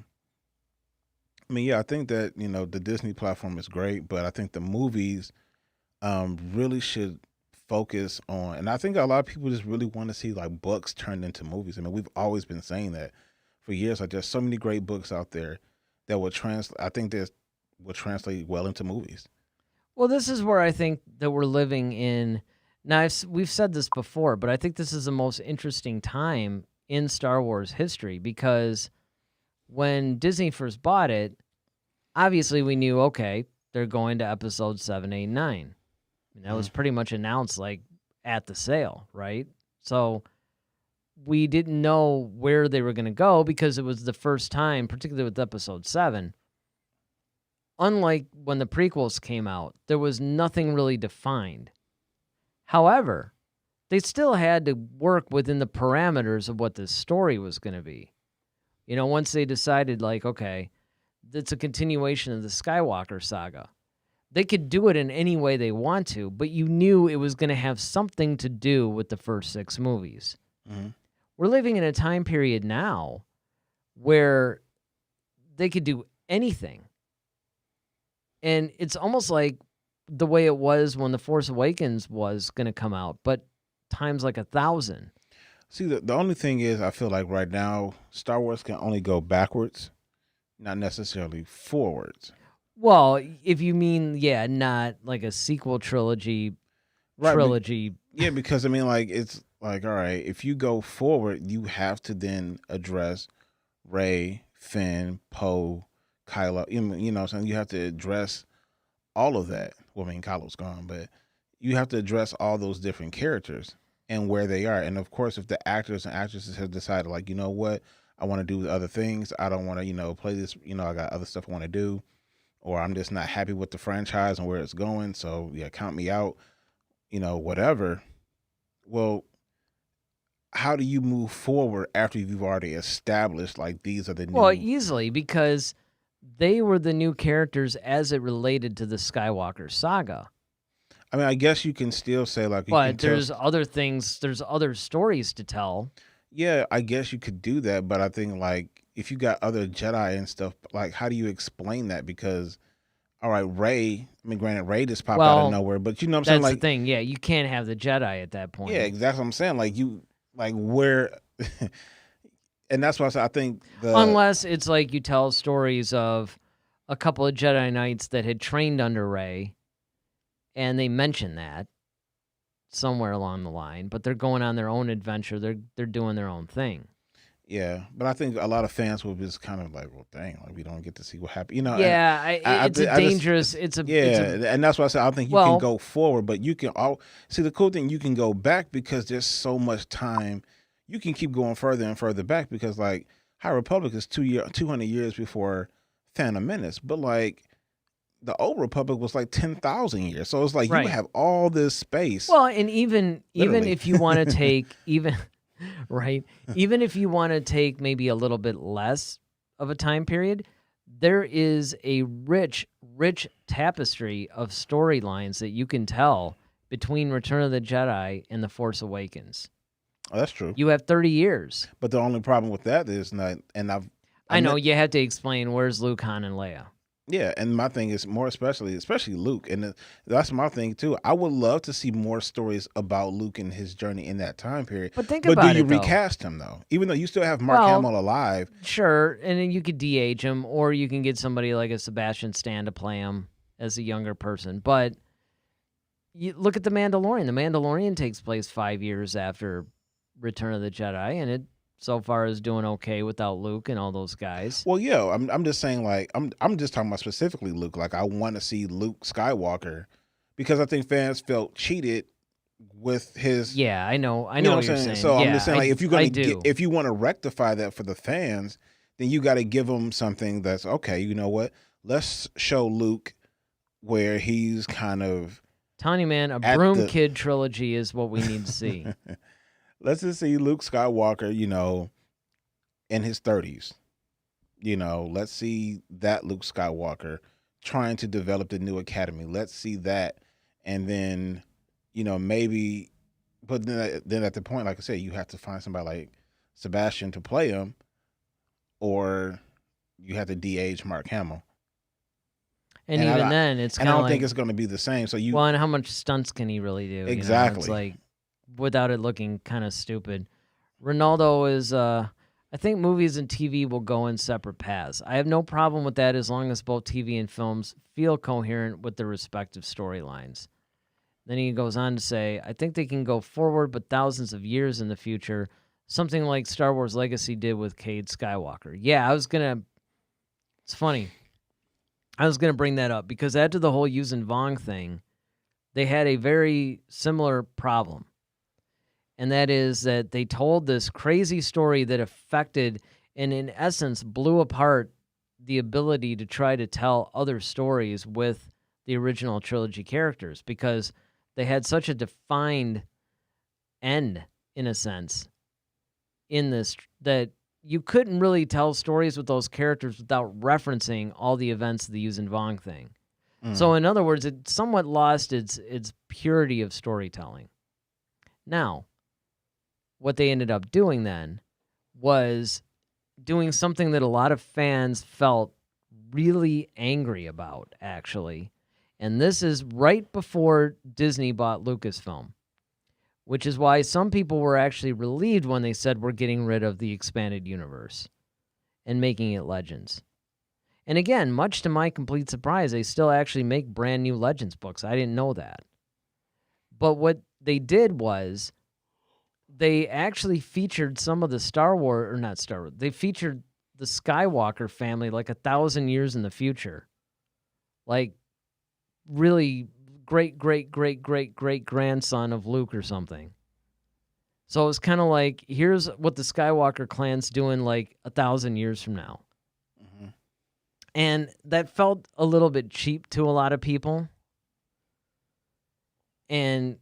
I mean, yeah, I think that, the Disney platform is great, but I think the movies really should focus on, and I think a lot of people just really want to see like books turned into movies. I mean, we've always been saying that for years. Like, there's so many great books out there that will translate well into movies. Well, this is where I think that we're living in. Now, we've said this before, but I think this is the most interesting time in Star Wars history, because when Disney first bought it, obviously we knew, okay, they're going to episode 7, 8, 9. And that was pretty much announced like at the sale, right? So we didn't know where they were going to go because it was the first time, particularly with episode 7. Unlike when the prequels came out, there was nothing really defined. However, they still had to work within the parameters of what this story was going to be. Once they decided, like, okay, it's a continuation of the Skywalker saga, they could do it in any way they want to, but you knew it was going to have something to do with the first 6 movies. Mm-hmm. We're living in a time period now where they could do anything. And it's almost like the way it was when The Force Awakens was going to come out, but times like 1,000. See, the only thing is, I feel like right now, Star Wars can only go backwards, not necessarily forwards. Well, if you mean, not like a sequel trilogy. Yeah, because, I mean, like, it's like, all right, if you go forward, you have to then address Rey, Finn, Poe, Kylo, what I'm saying? You have to address all of that. Well, I mean, Kylo's gone, but you have to address all those different characters and where they are. And of course, if the actors and actresses have decided, like, you know what, I want to do other things. I don't want to, play this, I got other stuff I want to do, or I'm just not happy with the franchise and where it's going. So yeah, count me out, whatever. Well, how do you move forward after you've already established, like, these are the new... Well, easily, because they were the new characters as it related to the Skywalker saga. I mean, I guess you can still say, like... But there's other things, there's other stories to tell. Yeah, I guess you could do that, but I think, like, if you got other Jedi and stuff, like, how do you explain that? Because, all right, Rey, I mean, granted, Rey just popped out of nowhere, but you know what I'm saying? That's Like, the thing, yeah, you can't have the Jedi at that point. yeah, exactly what I'm saying. Like, where... And that's why I said, I think unless it's like you tell stories of a couple of Jedi Knights that had trained under Rey, and they mention that somewhere along the line, but they're going on their own adventure. They're doing their own thing. Yeah, but I think a lot of fans will just kind of like, well, dang, like, we don't get to see what happened. Yeah, it's dangerous. And that's why I said I think you can go forward, but you can see the cool thing. You can go back because there's so much time. You can keep going further and further back because, like, High Republic is 200 years before Phantom Menace, but like the Old Republic was like 10,000 years. So it's like you have all this space. Well, and even if you want to take even if you want to take maybe a little bit less of a time period, there is a rich tapestry of storylines that you can tell between Return of the Jedi and The Force Awakens. Oh, that's true. You have 30 years. But the only problem with that is not, and I know you had to explain where's Luke, Han, and Leia. Yeah, and my thing is more especially Luke, and that's my thing too. I would love to see more stories about Luke and his journey in that time period. But think but about do you it, though. recast him though? Even though you still have Mark Well, Hamill alive. Sure, and then you could de-age him, or you can get somebody like a Sebastian Stan to play him as a younger person. But you look at The Mandalorian. The Mandalorian takes place 5 years after Return of the Jedi, and it so far is doing okay without Luke and all those guys. Well, yeah, I'm just saying, like, I'm just talking about specifically Luke. Like, I want to see Luke Skywalker because I think fans felt cheated with his. Yeah, I know what I'm you're saying. So yeah, I'm just saying, like, if you're going to if you want to rectify that for the fans, then you got to give them something that's okay. You know what? Let's show Luke where he's kind of. Tony, man, a Broom Kid trilogy is what we need to see. Let's just see Luke Skywalker, in his 30s. Let's see that Luke Skywalker trying to develop the new academy. Let's see that. And then, maybe, but then at the point, like I said, you have to find somebody like Sebastian to play him, or you have to de-age Mark Hamill. And even then, it's kind of I don't think it's going to be the same. So well, and how much stunts can he really do? Exactly. It's like, without it looking kind of stupid. Ronaldo is, I think movies and TV will go in separate paths. I have no problem with that as long as both TV and films feel coherent with their respective storylines. Then he goes on to say, I think they can go forward, but thousands of years in the future, something like Star Wars Legacy did with Cade Skywalker. Yeah, it's funny. I was going to bring that up because after the whole Yuuzhan Vong thing, they had a very similar problem. And that is that they told this crazy story that affected and in essence blew apart the ability to try to tell other stories with the original trilogy characters because they had such a defined end, in a sense, in this that you couldn't really tell stories with those characters without referencing all the events of the Yuuzhan Vong thing. So in other words, it somewhat lost its purity of storytelling. Now, what they ended up doing then was doing something that a lot of fans felt really angry about, actually. And this is right before Disney bought Lucasfilm, which is why some people were actually relieved when they said we're getting rid of the expanded universe and making it Legends. And again, much to my complete surprise, they still actually make brand new Legends books. I didn't know that. But what they did was they actually featured some of the they featured the Skywalker family like 1,000 years in the future. Like really great-great-great-great-great-grandson of Luke or something. So it was kind of like, here's what the Skywalker clan's doing like 1,000 years from now. Mm-hmm. And that felt a little bit cheap to a lot of people. And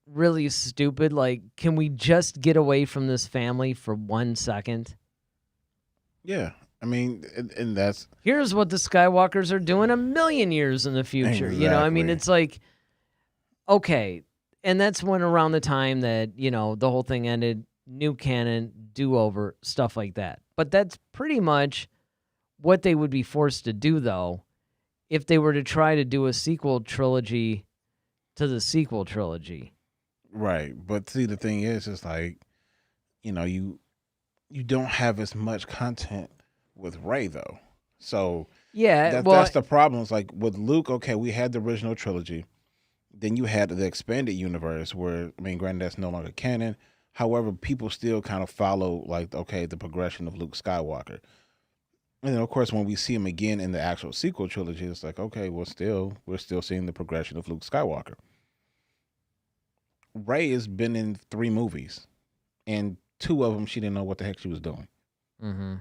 really stupid. Like, can we just get away from this family for 1 second? Yeah. I mean, and that's... Here's what the Skywalkers are doing 1,000,000 years in the future. Exactly. I mean, it's like, okay. And that's when around the time that, the whole thing ended, new canon, do-over, stuff like that. But that's pretty much what they would be forced to do, though, if they were to try to do a sequel trilogy to the sequel trilogy. Right. But see, the thing is, it's like, you don't have as much content with Rey, though. So yeah, that's the problem. It's like with Luke, okay, we had the original trilogy. Then you had the expanded universe where, I mean, granted, that's no longer canon. However, people still kind of follow, like, okay, the progression of Luke Skywalker. And then, of course, when we see him again in the actual sequel trilogy, it's like, okay, we're still seeing the progression of Luke Skywalker. Rey has been in 3 movies, and 2 of them she didn't know what the heck she was doing. Mm-hmm.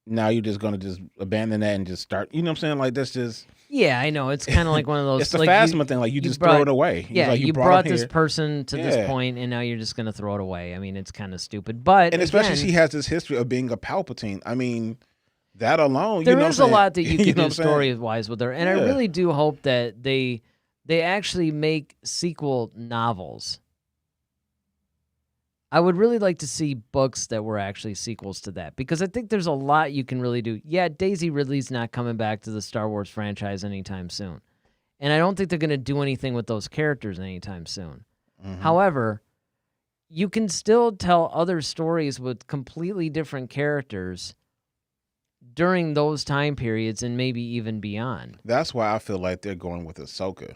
Now you're just going to just abandon that and just start, you know what I'm saying? Like, that's just... Yeah, I know. It's kind of like one of those... It's the like Phasma thing. Like, you just throw it away. Yeah, like, you brought this person to this point, and now you're just going to throw it away. I mean, it's kind of stupid. But and especially she has this history of being a Palpatine. I mean, that alone, there is a lot that you can do know story-wise with her. And I really do hope that they actually make sequel novels I would really like to see books that were actually sequels to that, because I think there's a lot you can really do. Yeah, Daisy Ridley's not coming back to the Star Wars franchise anytime soon. And I don't think they're going to do anything with those characters anytime soon. However, you can still tell other stories with completely different characters during those time periods and maybe even beyond. That's why I feel like they're going with Ahsoka.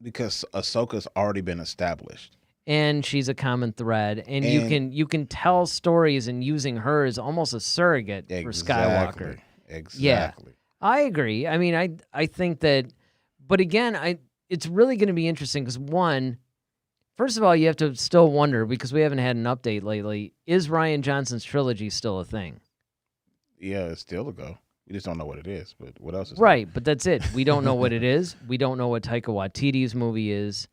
Because Ahsoka's already been established. And she's a common thread, and you can tell stories, and using her as almost a surrogate for Skywalker. Exactly. Yeah, I agree. I mean, I think that, but again, it's really going to be interesting because first of all, you have to still wonder, because we haven't had an update lately, is Rian Johnson's trilogy still a thing? Yeah, it's still a go. We just don't know what it is, but what else is right? But that's it. We don't know what it is. We don't know what Taika Waititi's movie is.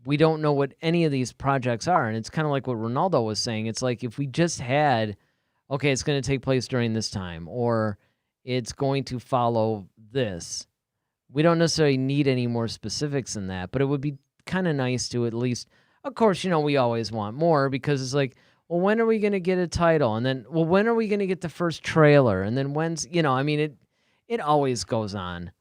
We don't know what any of these projects are. And it's kind of like what Ronaldo was saying. It's like if we just had, okay, it's going to take place during this time, or it's going to follow this. We don't necessarily need any more specifics than that, but it would be kind of nice to at least, of course, we always want more, because it's like, well, when are we going to get a title? And then, well, when are we going to get the first trailer? And then when's, it always goes on.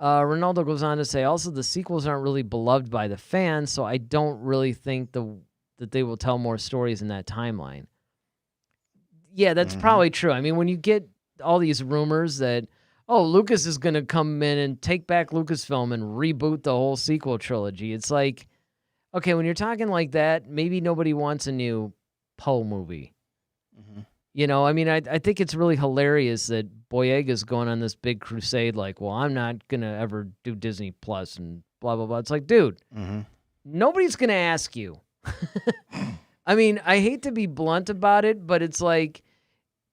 Ronaldo goes on to say, also, the sequels aren't really beloved by the fans, so I don't really think that they will tell more stories in that timeline. Yeah, that's probably true. I mean, when you get all these rumors that, oh, Lucas is going to come in and take back Lucasfilm and reboot the whole sequel trilogy, it's like, okay, when you're talking like that, maybe nobody wants a new Poe movie. I think it's really hilarious that Boyega's going on this big crusade like, well, I'm not going to ever do Disney Plus and blah, blah, blah. It's like, dude, nobody's going to ask you. I mean, I hate to be blunt about it, but it's like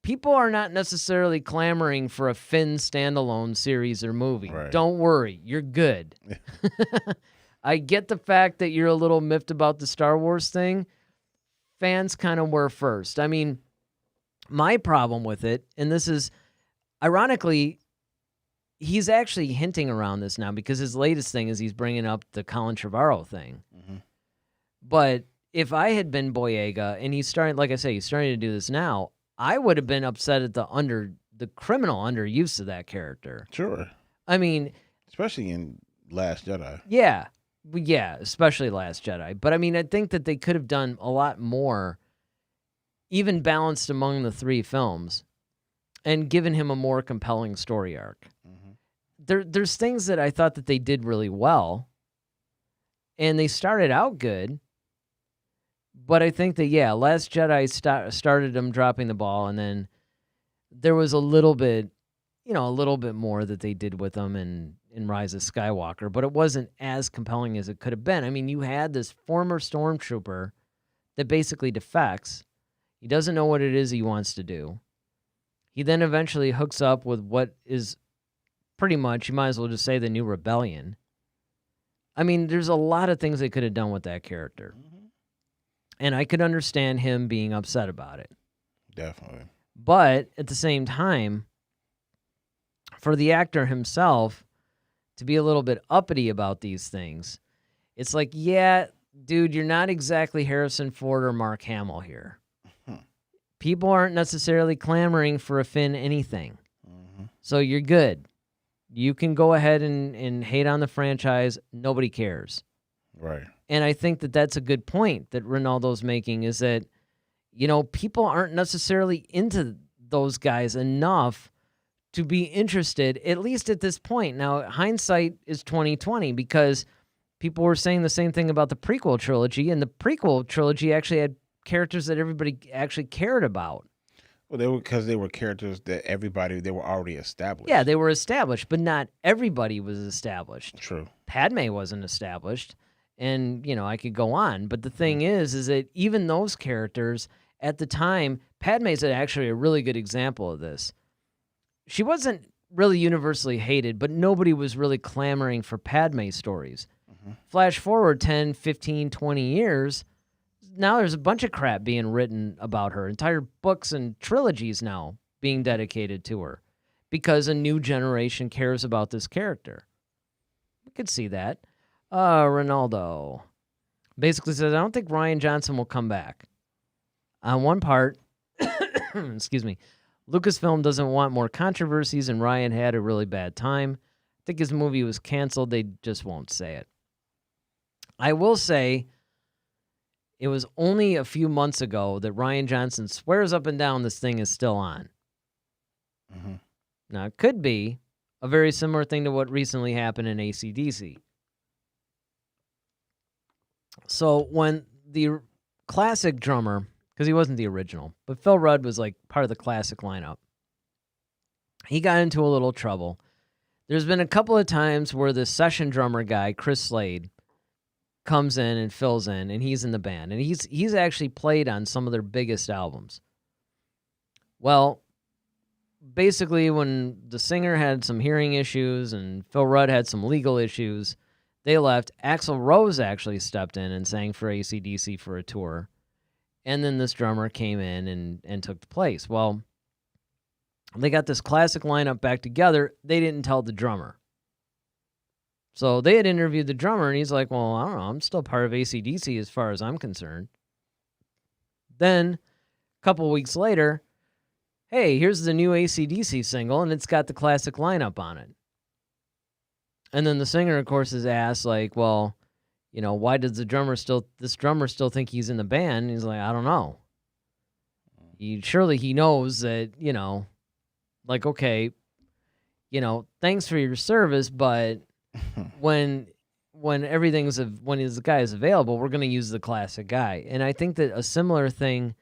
people are not necessarily clamoring for a Finn standalone series or movie. Right. Don't worry. You're good. I get the fact that you're a little miffed about the Star Wars thing. Fans kind of were first. I mean, my problem with it, and this is, ironically, he's actually hinting around this now, because his latest thing is he's bringing up the Colin Trevorrow thing. But if I had been Boyega, and he's starting, like I say, he's starting to do this now, I would have been upset at the criminal underuse of that character. Sure. I mean, especially in Last Jedi. Yeah, especially Last Jedi. But I mean, I think that they could have done a lot more, even balanced among the three films, and given him a more compelling story arc. There's things that I thought that they did really well, and they started out good. But I think that, Last Jedi started them dropping the ball, and then there was a little bit more that they did with them in Rise of Skywalker, but it wasn't as compelling as it could have been. I mean, you had this former stormtrooper that basically defects. He doesn't know what it is he wants to do. He then eventually hooks up with what is pretty much, you might as well just say, the new rebellion. I mean, there's a lot of things they could have done with that character. And I could understand him being upset about it. Definitely. But at the same time, for the actor himself to be a little bit uppity about these things, it's like, yeah, dude, you're not exactly Harrison Ford or Mark Hamill here. People aren't necessarily clamoring for a Finn anything. So you're good. You can go ahead and hate on the franchise. Nobody cares. Right. And I think that that's a good point that Ronaldo's making, is that, people aren't necessarily into those guys enough to be interested, at least at this point. Now, hindsight is 2020, because people were saying the same thing about the prequel trilogy, and the prequel trilogy actually had characters that everybody actually cared about. Well, they were characters that they were already established. Yeah, they were established, but not everybody was established. True. Padme wasn't established, and, I could go on. But the thing is that even those characters at the time, Padme's actually a really good example of this. She wasn't really universally hated, but nobody was really clamoring for Padme stories. Flash forward 10, 15, 20 years, now there's a bunch of crap being written about her. Entire books and trilogies now being dedicated to her because a new generation cares about this character. We could see that. Ronaldo. basically says, I don't think Rian Johnson will come back. On one part, excuse me, Lucasfilm doesn't want more controversies, and Rian had a really bad time. I think his movie was canceled. They just won't say it. I will say it was only a few months ago that Rian Johnson swears up and down this thing is still on. Mm-hmm. Now, it could be a very similar thing to what recently happened in AC/DC. So when the classic drummer, because he wasn't the original, but Phil Rudd was like part of the classic lineup, he got into a little trouble. There's been a couple of times where the session drummer guy, Chris Slade, comes in and fills in, and he's in the band. And he's actually played on some of their biggest albums. Well, basically when the singer had some hearing issues and Phil Rudd had some legal issues, they left. Axl Rose actually stepped in and sang for AC/DC for a tour. And then this drummer came in and took the place. Well, they got this classic lineup back together. They didn't tell the drummer. So they had interviewed the drummer, and he's like, well, I don't know. I'm still part of AC/DC as far as I'm concerned. Then, a couple weeks later, hey, here's the new AC/DC single, and it's got the classic lineup on it. And then the singer, of course, is asked, like, well, you know, why does this drummer still think he's in the band? And he's like, I don't know. Surely he knows that, you know, like, okay, you know, thanks for your service, but when this guy is available, we're going to use the classic guy. And I think that a similar thing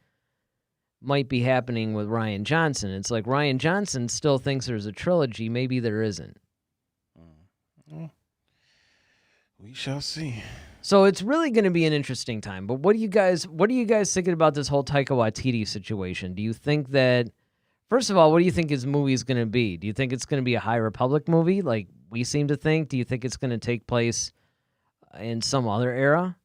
might be happening with Rian Johnson. It's like Rian Johnson still thinks there's a trilogy. Maybe there isn't. We shall see. So it's really going to be an interesting time. But what are you guys thinking about this whole Taika Waititi situation? Do you think that, first of all, what do you think his movie is going to be? Do you think it's going to be a High Republic movie like we seem to think? Do you think it's going to take place in some other era?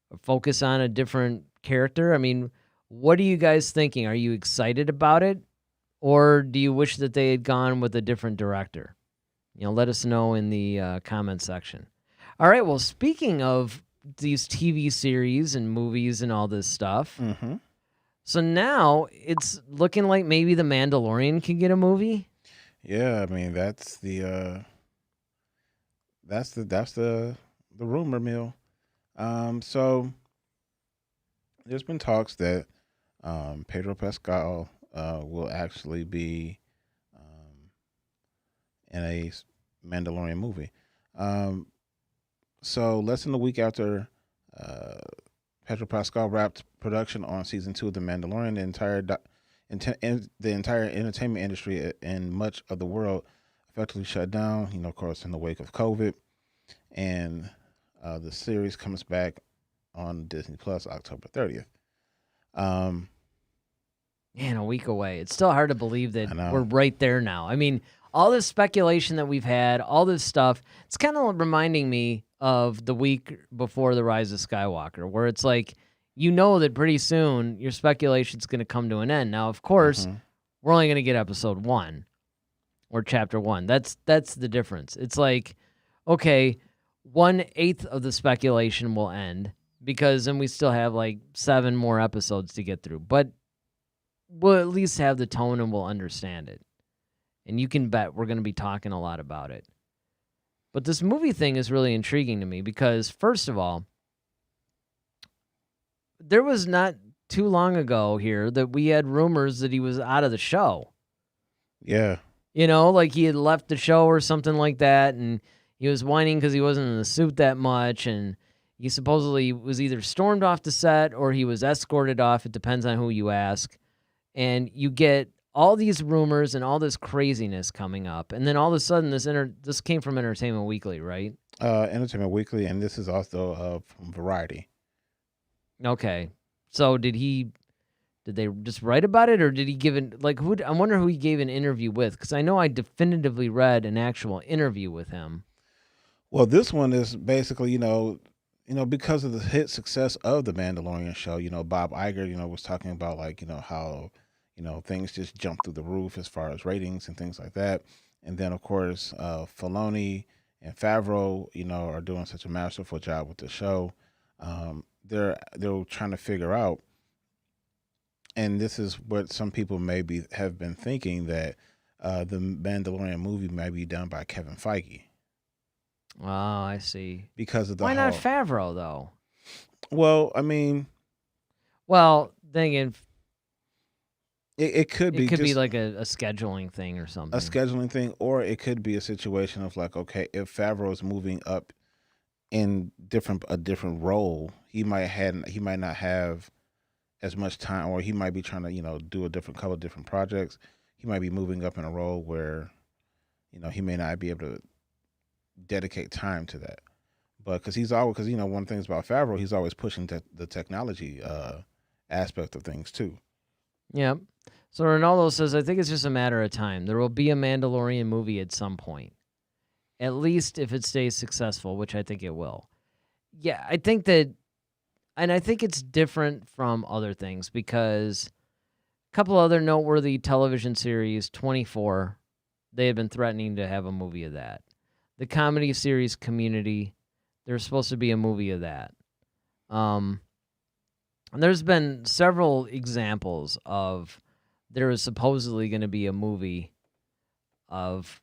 Or focus on a different character? I mean, what are you guys thinking? Are you excited about it? Or do you wish that they had gone with a different director? You know, let us know in the comment section. All right, well, speaking of these TV series and movies and all this stuff, so now it's looking like maybe The Mandalorian can get a movie. Yeah, I mean that's the rumor mill. So there's been talks that Pedro Pascal will actually be in a Mandalorian movie. So less than a week after Pedro Pascal wrapped production on season 2 of The Mandalorian, the entire entertainment industry in much of the world effectively shut down. You know, of course, in the wake of COVID, and the series comes back on Disney Plus October 30th. Man, a week away. It's still hard to believe that we're right there now. I mean, all this speculation that we've had, all this stuff, it's kind of reminding me of the week before The Rise of Skywalker, where it's like, you know that pretty soon your speculation's going to come to an end. Now, of course, we're only going to get episode 1 or chapter 1. That's the difference. It's like, okay, 1/8 of the speculation will end because then we still have like 7 more episodes to get through. But we'll at least have the tone and we'll understand it. And you can bet we're going to be talking a lot about it. But this movie thing is really intriguing to me because, first of all, there was not too long ago here that we had rumors that he was out of the show. Yeah. You know, like he had left the show or something like that, and he was whining because he wasn't in the suit that much, and he supposedly was either stormed off the set or he was escorted off. It depends on who you ask. And you get all these rumors and all this craziness coming up, and then all of a sudden this came from Entertainment Weekly, right? Entertainment Weekly, and this is also from Variety. Okay, so did they just write about it, or did he give it I wonder who he gave an interview with, because I know I definitively read an actual interview with him. Well, this one is basically, you know, because of the hit success of the Mandalorian show, you know, Bob Iger, you know, was talking about like, you know, how, you know, things just jumped through the roof as far as ratings and things like that. And then, of course, Filoni and Favreau, you know, are doing such a masterful job with the show. They're trying to figure out, and this is what some people maybe have been thinking, that the Mandalorian movie may be done by Kevin Feige Oh, I see. because of the Why whole. not Favreau though? Well, I mean, Well, then again, it could be it could be just like a scheduling thing or a something. scheduling thing, or it could be a situation of like, okay, if Favreau is moving up in a different role, he might not have as much time, or he might be trying to do a couple of different projects. He might be moving up in a role where he may not be able to dedicate time to that. But because one of the things about Favreau, he's always pushing the technology aspect of things too. Yep. So Ronaldo says, I think it's just a matter of time. There will be a Mandalorian movie at some point. At least if it stays successful, which I think it will. Yeah, I think that, and I think it's different from other things because a couple other noteworthy television series, 24, they had been threatening to have a movie of that. The comedy series Community, there's supposed to be a movie of that. And there's been several examples of there is supposedly going to be a movie of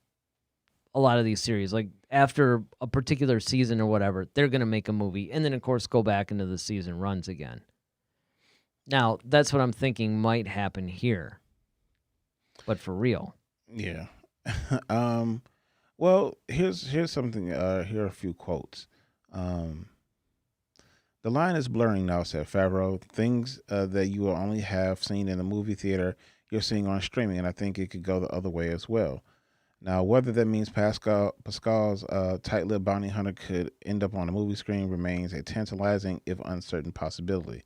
a lot of these series. Like after a particular season or whatever, they're going to make a movie and then, of course, go back into the season runs again. Now, that's what I'm thinking might happen here, but for real. Yeah. Well, here's something. Here are a few quotes. The line is blurring now, said Favreau. Things that you will only have seen in the movie theater, you're seeing on streaming, and I think it could go the other way as well. Now, whether that means Pascal's tight-lipped bounty hunter could end up on a movie screen remains a tantalizing, if uncertain, possibility.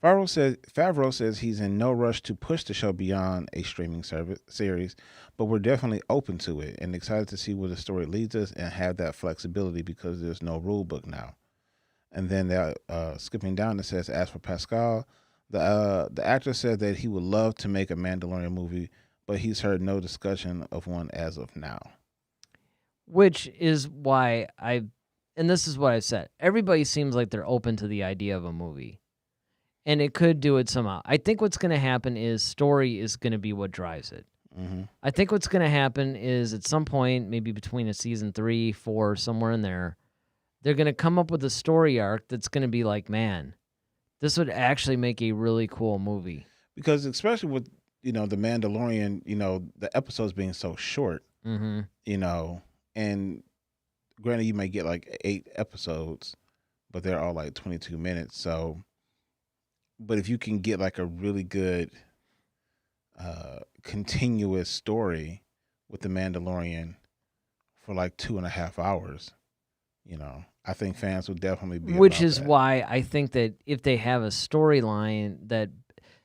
Favreau says he's in no rush to push the show beyond a streaming series, but we're definitely open to it and excited to see where the story leads us and have that flexibility because there's no rule book now. And then skipping down, it says, as for Pascal, the actor said that he would love to make a Mandalorian movie, but he's heard no discussion of one as of now. Which is why and this is what I said, everybody seems like they're open to the idea of a movie. And it could do it somehow. I think what's going to happen is story is going to be what drives it. Mm-hmm. I think what's going to happen is at some point, maybe between a season 3, 4, somewhere in there, they're going to come up with a story arc that's going to be like, man, this would actually make a really cool movie. Because especially with, the Mandalorian, the episodes being so short, Mm-hmm. And granted you may get like 8 episodes, but they're all like 22 minutes. So, but if you can get like a really good continuous story with the Mandalorian for like 2.5 hours, I think fans would definitely be. Which about is that. why I think that if they have a storyline that,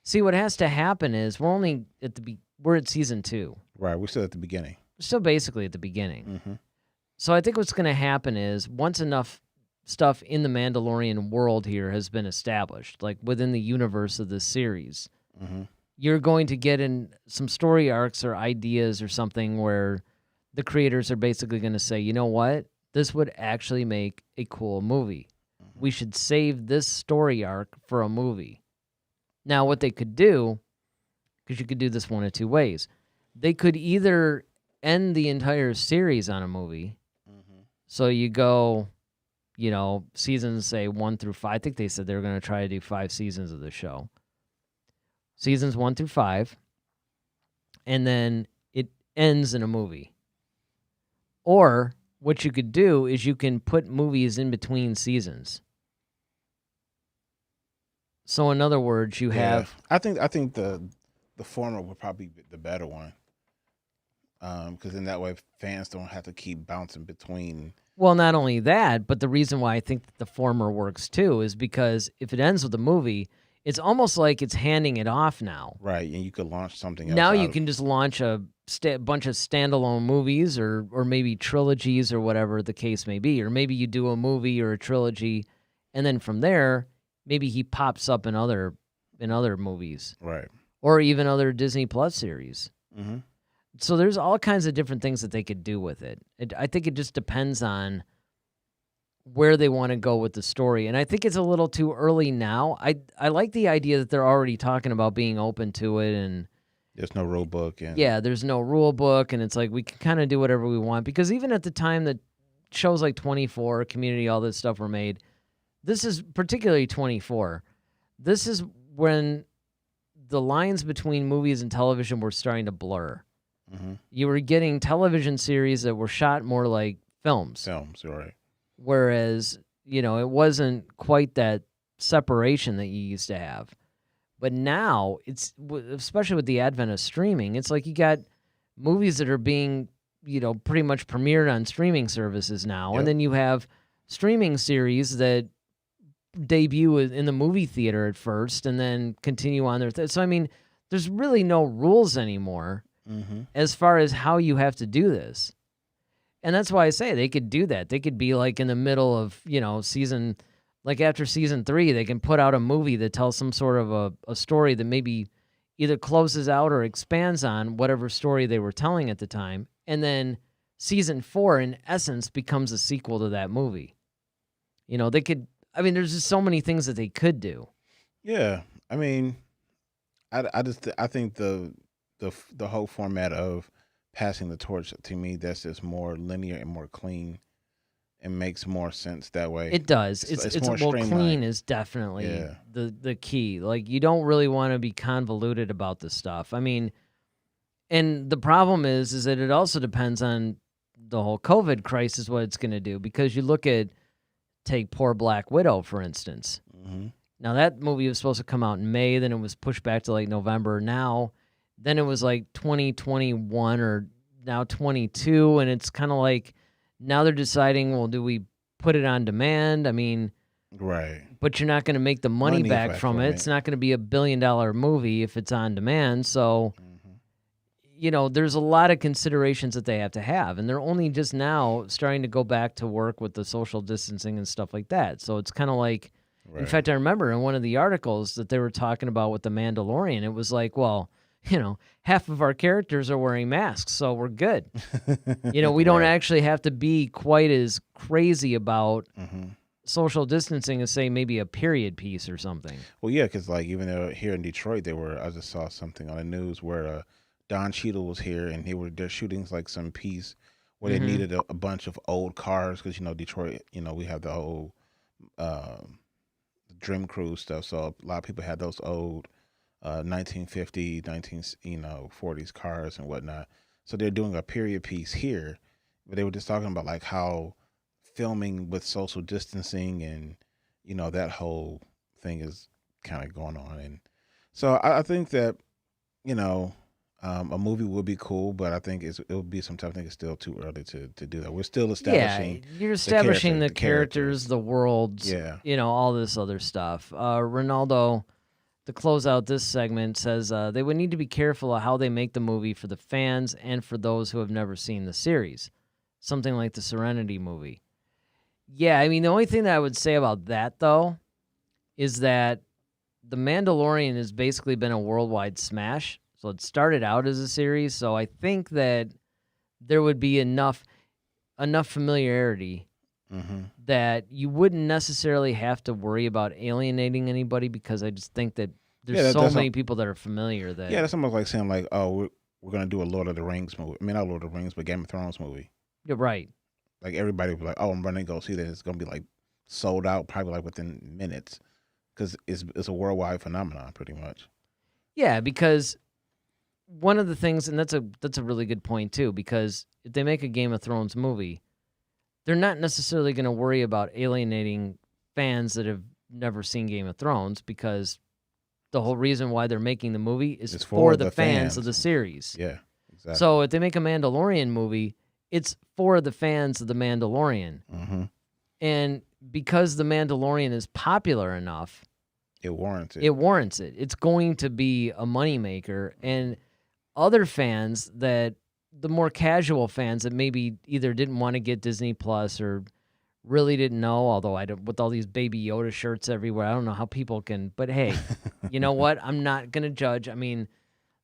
see, what has to happen is we're at season 2. Right, we're still at the beginning. We're still basically at the beginning. Mm-hmm. So I think what's going to happen is once enough stuff in the Mandalorian world here has been established, like within the universe of this series, Mm-hmm. you're going to get in some story arcs or ideas or something where the creators are basically going to say, you know what? This would actually make a cool movie. Mm-hmm. We should save this story arc for a movie. Now, what they could do, because you could do this one of two ways, they could either end the entire series on a movie. Mm-hmm. So you go, seasons, say 1 through 5. I think they said they were going to try to do 5 seasons of the show. Seasons 1 through 5. And then it ends in a movie. Or what you could do is you can put movies in between seasons. So in other words, you have... I think the former would probably be the better one. Because in that way, fans don't have to keep bouncing between. Well, not only that, but the reason why I think that the former works too is because if it ends with a movie, it's almost like it's handing it off now. Right, and you could launch something else. Now you can just launch a bunch of standalone movies or maybe trilogies or whatever the case may be. Or maybe you do a movie or a trilogy, and then from there, maybe he pops up in other movies. Right. Or even other Disney Plus series. Mm-hmm. So there's all kinds of different things that they could do with it. I think it just depends on where they want to go with the story. And I think it's a little too early now. I like the idea that they're already talking about being open to it, and There's no rule book. And yeah, there's no rule book, and it's like we can kind of do whatever we want. Because even at the time that shows like 24, Community, all this stuff were made, this is particularly 24. This is when the lines between movies and television were starting to blur. Mm-hmm. You were getting television series that were shot more like films. Films, right. Whereas, it wasn't quite that separation that you used to have. But now, it's especially with the advent of streaming, it's like you got movies that are being, pretty much premiered on streaming services now. Yep. And then you have streaming series that debut in the movie theater at first and then continue on their... So, I mean, there's really no rules anymore as far as how you have to do this. And that's why I say they could do that. They could be like in the middle of, season... Like after season 3, they can put out a movie that tells some sort of a story that maybe either closes out or expands on whatever story they were telling at the time. And then season 4, in essence, becomes a sequel to that movie. They could... I mean, there's just so many things that they could do. Yeah. I mean, I think the whole format of passing the torch, to me, that's just more linear and more clean. It makes more sense that way. It does. It's more well, streamlined. clean is definitely the key. Like, you don't really want to be convoluted about this stuff. I mean, and the problem is that it also depends on the whole COVID crisis, what it's going to do. Because you look at, take poor Black Widow, for instance. Mm-hmm. Now, that movie was supposed to come out in May, then it was pushed back to like November. Then it was like 2021 or now 22, and it's kind of like, now they're deciding, well, do we put it on demand? I mean, right. But you're not going to make the money back from it. It's not going to be $1 billion movie if it's on demand. So, there's a lot of considerations that they have to have. And they're only just now starting to go back to work with the social distancing and stuff like that. So it's kind of like, in fact, I remember in one of the articles that they were talking about with The Mandalorian, it was like, well, half of our characters are wearing masks, so we're good. We don't actually have to be quite as crazy about social distancing as, say, maybe a period piece or something. Well, yeah, because like even though here in Detroit, I just saw something on the news where Don Cheadle was here, and they're shooting like some piece where they needed a bunch of old cars because Detroit, we have the whole Dream Cruise stuff, so a lot of people had those old 1950, 40s cars and whatnot. So they're doing a period piece here, but they were just talking about like how filming with social distancing and that whole thing is kind of going on. And so I think that a movie would be cool, but I think it would be some time. I think it's still too early to do that. We're still establishing. Yeah, you're establishing the characters, the worlds, all this other stuff. Ronaldo, to close out this segment, says they would need to be careful of how they make the movie for the fans and for those who have never seen the series. Something like the Serenity movie. Yeah, I mean, the only thing that I would say about that, though, is that The Mandalorian has basically been a worldwide smash. So it started out as a series, so I think that there would be enough familiarity that you wouldn't necessarily have to worry about alienating anybody, because I just think that there's so many people that are familiar that... Yeah, that's almost like saying like, oh, we're going to do a Lord of the Rings movie. I mean, not Lord of the Rings, but Game of Thrones movie. You're right. Like everybody would be like, oh, I'm running to go see that. It's going to be like sold out probably like within minutes, because it's a worldwide phenomenon pretty much. Yeah, because... one of the things, and that's a really good point too, because if they make a Game of Thrones movie, they're not necessarily going to worry about alienating fans that have never seen Game of Thrones, because the whole reason why they're making the movie is for the fans of the series. Yeah, exactly. So if they make a Mandalorian movie, it's for the fans of the Mandalorian. And because the Mandalorian is popular enough, it warrants it. It warrants it. It's going to be a moneymaker, and other fans, that the more casual fans that maybe either didn't want to get Disney Plus or really didn't know, although I don't, with all these Baby Yoda shirts everywhere, I don't know how people can, but hey, you know what? I'm not going to judge. I mean,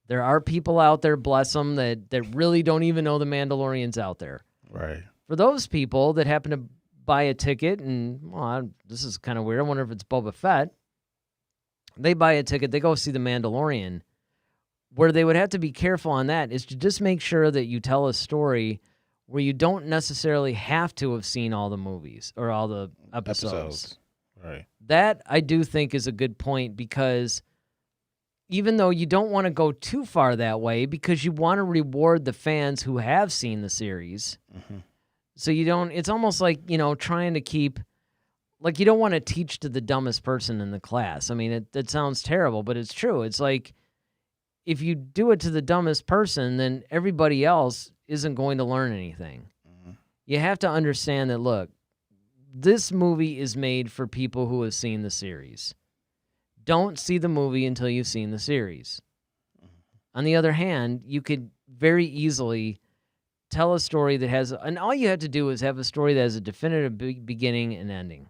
there are people out there, bless them, that really don't even know the Mandalorian's out there. Right. For those people that happen to buy a ticket, and this is kind of weird. I wonder if it's Boba Fett. They buy a ticket, they go see The Mandalorian. Where they would have to be careful on that is to just make sure that you tell a story where you don't necessarily have to have seen all the movies or all the episodes. Right. That I do think is a good point, because even though you don't want to go too far that way, because you want to reward the fans who have seen the series. Mm-hmm. So you don't, it's almost like, trying to keep, like, you don't want to teach to the dumbest person in the class. I mean, it sounds terrible, but it's true. It's like, if you do it to the dumbest person, then everybody else isn't going to learn anything. Mm-hmm. You have to understand that, look, this movie is made for people who have seen the series. Don't see the movie until you've seen the series. Mm-hmm. On the other hand, you could very easily tell a story that has, and all you have to do is have a story that has a definitive beginning and ending.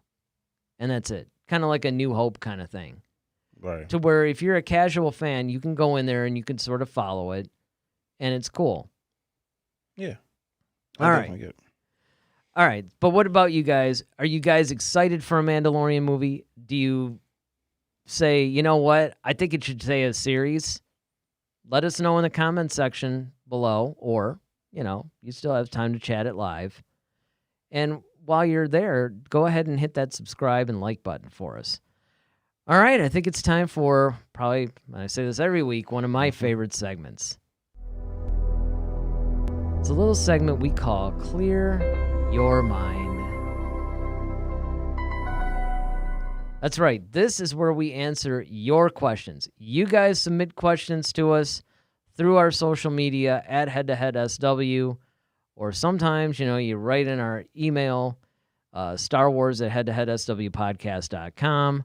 And that's it. Kind of like a New Hope kind of thing. Right. To where if you're a casual fan, you can go in there and you can sort of follow it, and it's cool. Yeah. All right. All right. But what about you guys? Are you guys excited for a Mandalorian movie? Do you say, you know what, I think it should say a series? Let us know in the comment section below, or, you still have time to chat it live. And while you're there, go ahead and hit that subscribe and like button for us. All right, I think it's time for, probably, I say this every week, one of my favorite segments. It's a little segment we call Clear Your Mind. That's right, this is where we answer your questions. You guys submit questions to us through our social media at headtoheadsw, or sometimes, you write in our email, starwars@headtoheadswpodcast.com,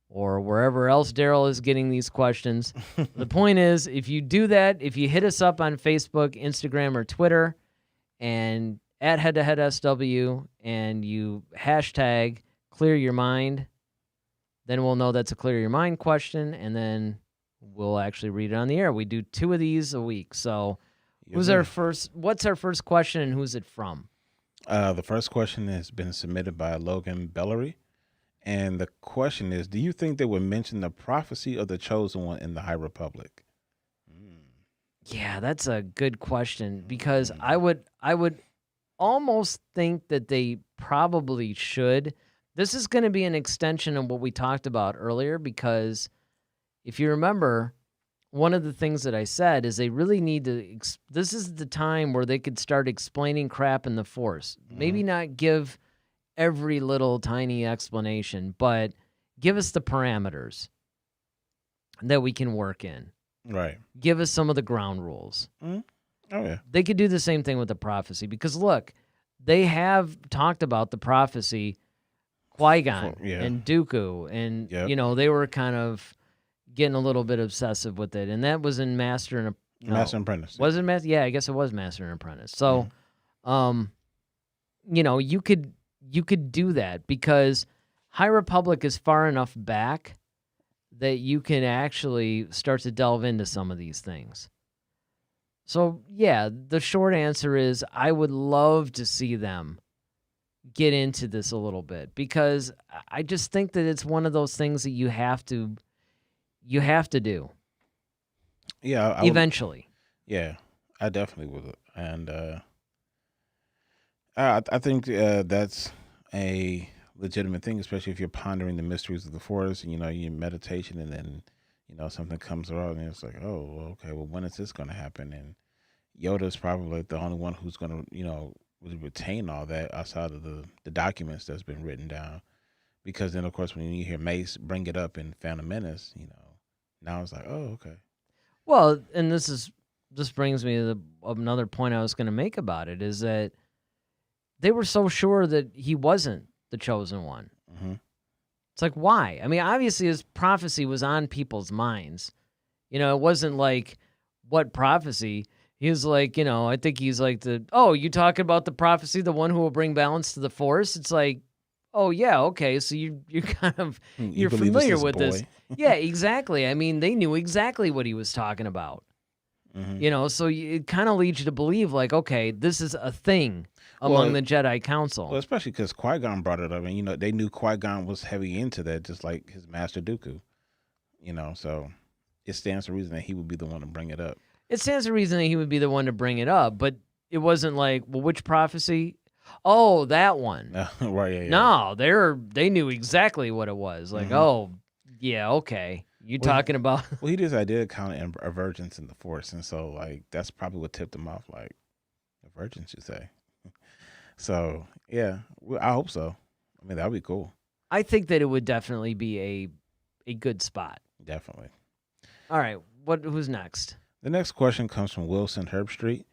or wherever else Daryl is getting these questions. The point is, if you do that, if you hit us up on Facebook, Instagram, or Twitter, and at headtoheadsw, and you hashtag clear your mind, then we'll know that's a clear your mind question, and then we'll actually read it on the air. We do 2 of these a week. So what's our first question, and who's it from? The first question has been submitted by Logan Bellery. And the question is, do you think they would mention the prophecy of the chosen one in the High Republic? Yeah, that's a good question, because I would almost think that they probably should. This is going to be an extension of what we talked about earlier, because if you remember, one of the things that I said is they really need to, this is the time where they could start explaining crap in the Force. Maybe not give every little tiny explanation, but give us the parameters that we can work in. Right. Give us some of the ground rules. Mm-hmm. Oh, yeah. They could do the same thing with the prophecy, because, look, they have talked about the prophecy, Qui-Gon and Dooku, and, they were kind of getting a little bit obsessive with it, and that was in Master and Apprentice. Was it Master? Yeah, I guess it was Master and Apprentice. So, you could do that, because High Republic is far enough back that you can actually start to delve into some of these things. So, yeah, the short answer is I would love to see them get into this a little bit, because I just think that it's one of those things that you have to do. Yeah. Eventually. Yeah, I definitely would. And I think that's a legitimate thing, especially if you're pondering the mysteries of the Force, and, you're in meditation, and then, something comes around, and it's like, oh, okay, well, when is this going to happen? And Yoda's probably the only one who's going to, really retain all that outside of the documents that's been written down. Because then, of course, when you hear Mace bring it up in Phantom Menace, now it's like, oh, okay. Well, and this brings me to another point I was going to make about it, is that they were so sure that he wasn't the chosen one. Mm-hmm. It's like, why? I mean, obviously his prophecy was on people's minds. It wasn't like, what prophecy? He was like, I think he's like you talking about the prophecy, the one who will bring balance to the Force? It's like, oh, yeah, okay, so you're kind of, you're familiar with this. Yeah, exactly. I mean, they knew exactly what he was talking about. So it kind of leads you to believe, like, okay, this is a thing among the Jedi Council. Well, especially because Qui-Gon brought it up, and they knew Qui-Gon was heavy into that, just like his master Dooku. So it stands to reason that he would be the one to bring it up. It stands to reason that he would be the one to bring it up, but it wasn't like, well, which prophecy? Oh, that one. Right? Yeah. No, they knew exactly what it was. Like, oh, yeah, okay. You talking about? Well, he just did count a virgins in the Force, and so like that's probably what tipped him off. Like, a virgin, you say? So yeah, I hope so. I mean, that'd be cool. I think that it would definitely be a good spot. Definitely. All right, who's next? The next question comes from Wilson Herbstreet.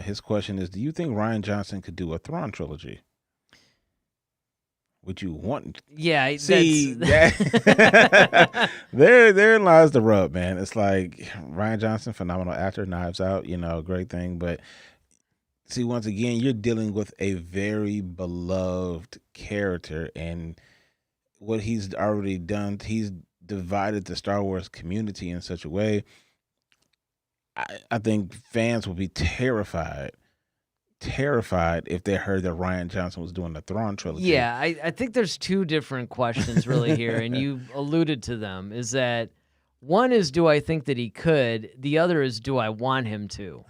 His question is: do you think Rian Johnson could do a Thrawn trilogy? Would you want? Yeah, see that. Therein lies the rub, man. It's like Rian Johnson, phenomenal actor, Knives Out, great thing. But see, once again, you're dealing with a very beloved character, and what he's already done, he's divided the Star Wars community in such a way. I think fans will be terrified if they heard that Rian Johnson was doing the Thrawn trilogy. Yeah, I think there's two different questions really here, and you alluded to them, is that one is, do I think that he could? The other is, do I want him to?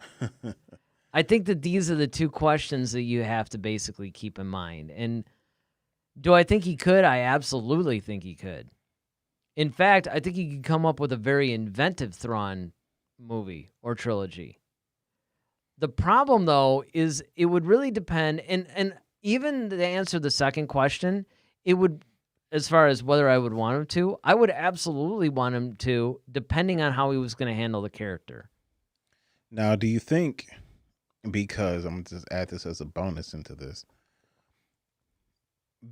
I think that these are the two questions that you have to basically keep in mind. And do I think he could? I absolutely think he could. In fact, I think he could come up with a very inventive Thrawn movie or trilogy. The problem, though, is it would really depend, and even to answer the second question, it would, as far as whether I would want him to, I would absolutely want him to, depending on how he was going to handle the character. Now, do you think, because I'm going to just add this as a bonus into this,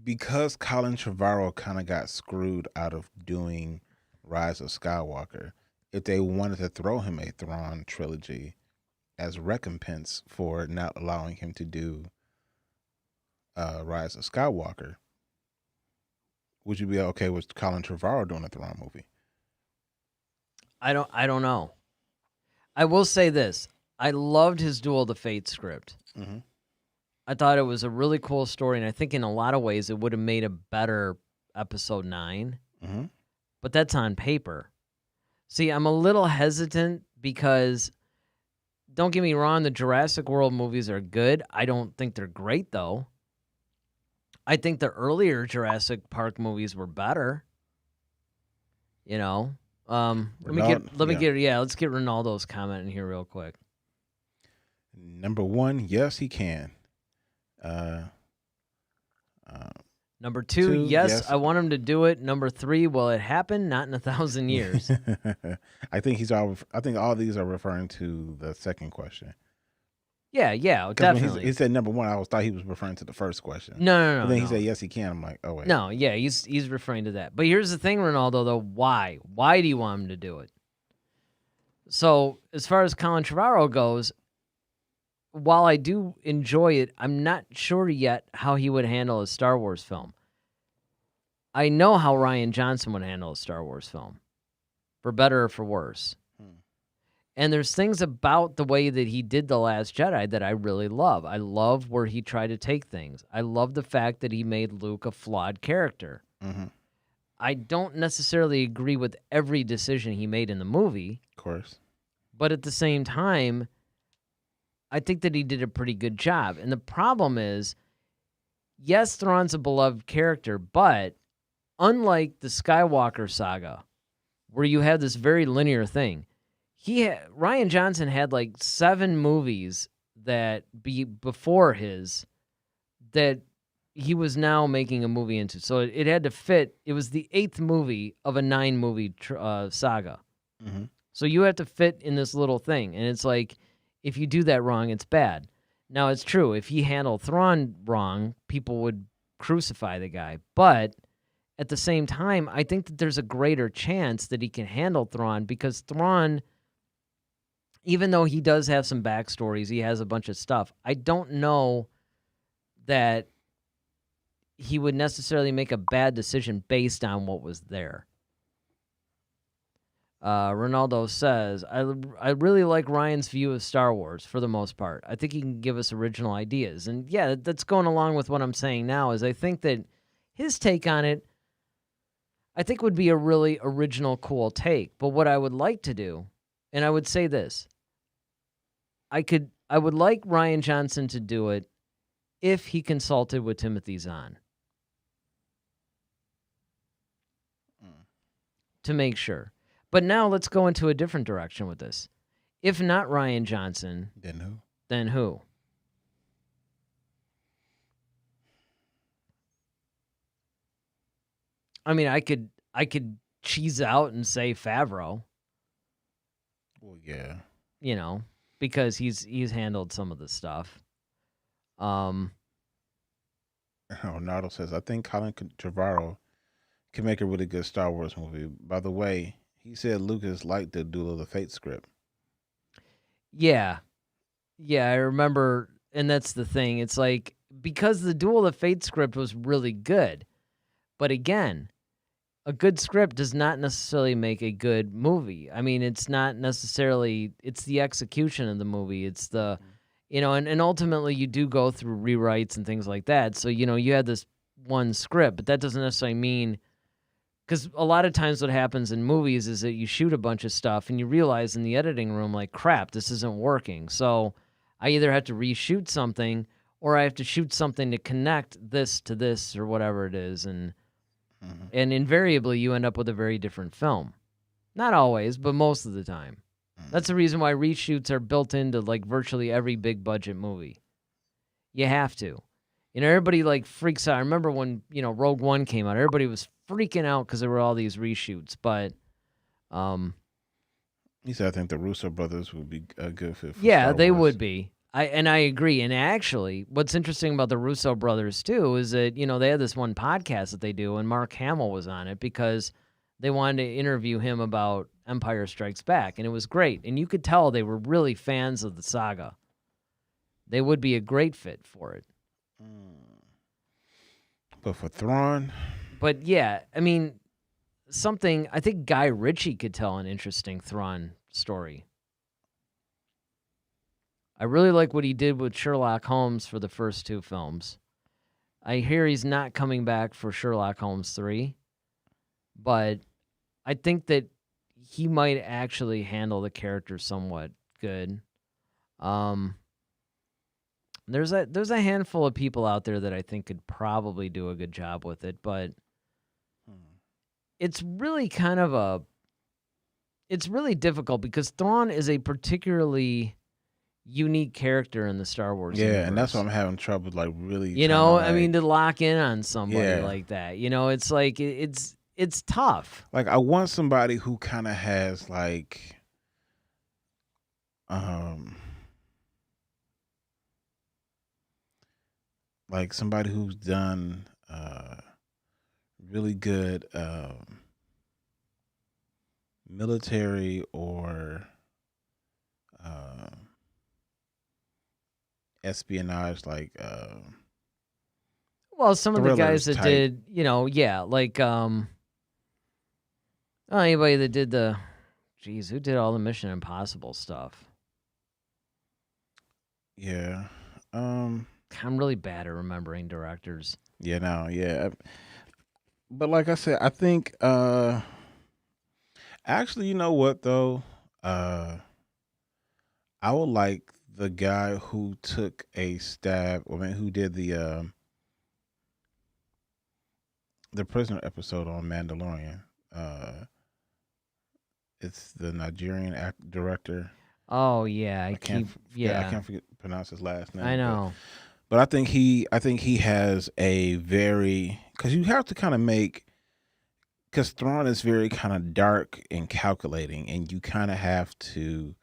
because Colin Trevorrow kind of got screwed out of doing Rise of Skywalker, if they wanted to throw him a Thrawn trilogy as recompense for not allowing him to do Rise of Skywalker, would you be okay with Colin Trevorrow doing a Thrawn movie? I don't know. I will say this. I loved his Duel the Fate script. Mm-hmm. I thought it was a really cool story, and I think in a lot of ways it would have made a better Episode 9. Mm-hmm. But that's on paper. See, I'm a little hesitant because, don't get me wrong, the Jurassic World movies are good. I don't think they're great, though. I think the earlier Jurassic Park movies were better. Let's get Ronaldo's comment in here real quick. Number one, yes, he can. Number two, yes, I want him to do it. Number three, will it happen? Not in 1,000 years. I think all these are referring to the second question. Yeah, definitely. When he said number one, I thought he was referring to the first question. No. But then he said yes, he can. I'm like, oh wait. No, yeah, he's referring to that. But here's the thing, Ronaldo, though. Why? Why do you want him to do it? So as far as Colin Trevorrow goes, while I do enjoy it, I'm not sure yet how he would handle a Star Wars film. I know how Rian Johnson would handle a Star Wars film, for better or for worse. And there's things about the way that he did The Last Jedi that I really love. I love where he tried to take things. I love the fact that he made Luke a flawed character. Mm-hmm. I don't necessarily agree with every decision he made in the movie. Of course. But at the same time, I think that he did a pretty good job. And the problem is, yes, Thrawn's a beloved character, but unlike the Skywalker saga, where you have this very linear thing, Rian Johnson had like 7 movies that before his that he was now making a movie into. So it had to fit. It was the 8th movie of a 9-movie saga. Mm-hmm. So you have to fit in this little thing. And it's like, if you do that wrong, it's bad. Now, it's true. If he handled Thrawn wrong, people would crucify the guy. But at the same time, I think that there's a greater chance that he can handle Thrawn, because Thrawn, even though he does have some backstories, he has a bunch of stuff, I don't know that he would necessarily make a bad decision based on what was there. Ronaldo says, I really like Ryan's view of Star Wars for the most part. I think he can give us original ideas. And yeah, that's going along with what I'm saying now is I think that his take on it, I think would be a really original, cool take. But what I would like to do, and I would say this, I would like Ryan Johnson to do it if he consulted with Timothy Zahn. To make sure. But now let's go into a different direction with this. If not Ryan Johnson, Then who? then who? I mean, I could cheese out and say Favreau. Well, yeah. You know, because he's handled some of the stuff. Ronaldo says, I think Colin Trevorrow can make a really good Star Wars movie. By the way, he said Lucas liked the Duel of the Fate script. Yeah. Yeah, I remember, and that's the thing. It's like, because the Duel of Fate script was really good. But again, a good script does not necessarily make a good movie. I mean, it's not necessarily, it's the execution of the movie. It's the, you know, and ultimately you do go through rewrites and things like that. So, you know, you had this one script, but that doesn't necessarily mean, because a lot of times what happens in movies is that you shoot a bunch of stuff and you realize in the editing room, like, crap, this isn't working. So I either have to reshoot something or I have to shoot something to connect this to this or whatever it is. And invariably you end up with a very different film. Not always, but most of the time. That's the reason why reshoots are built into like virtually every big budget movie. You have to. You know, everybody like freaks out. I remember when, you know, Rogue One came out, everybody was freaking out because there were all these reshoots. But he said, I think the Russo brothers would be a good fit for yeah, Star they Wars. would be. I agree. And actually, what's interesting about the Russo brothers, too, is that, you know, they had this one podcast that they do, and Mark Hamill was on it because they wanted to interview him about Empire Strikes Back, and it was great. And you could tell they were really fans of the saga. They would be a great fit for it. But for Thrawn, But yeah, I mean, I think Guy Ritchie could tell an interesting Thrawn story. I really like what he did with Sherlock Holmes for the first two films. I hear he's not coming back for Sherlock Holmes 3, but I think that he might actually handle the character somewhat good. There's a handful of people out there that I think could probably do a good job with it, but it's really it's really difficult because Thrawn is a particularly unique character in the Star Wars universe. and that's why I'm having trouble, like, really. You know, I mean, to lock in on somebody like that, you know, it's like it's tough. Like, I want somebody who kind of has like, somebody who's done really good military or espionage, like Well, some of the guys that type. did, you know, like anybody that did who did all the Mission Impossible stuff? Yeah. I'm really bad at remembering directors. Yeah. But like I said, I think actually, you know what though? I would like the guy who took a stab, who did the prisoner episode on Mandalorian. It's the Nigerian director. Oh yeah, I can't pronounce his last name. I know. But I think he has a very, because you have to kind of make, because Thrawn is very kind of dark and calculating, and you kind of have to,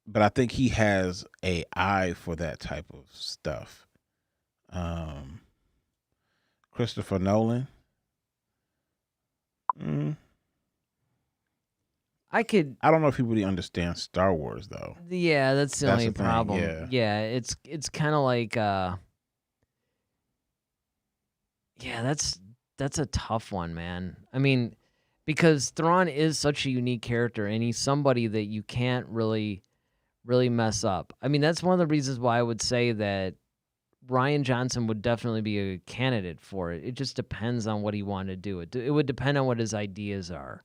but I think he has a eye for that type of stuff. Christopher Nolan. I don't know if he really understands Star Wars though. Yeah, that's the only the thing, problem. yeah. It's kind of like that's a tough one, man. I mean, because Thrawn is such a unique character, and he's somebody that you can't really mess up. I mean, that's one of the reasons why I would say that Rian Johnson would definitely be a candidate for it. It just depends on what he wanted to do. It would depend on what his ideas are.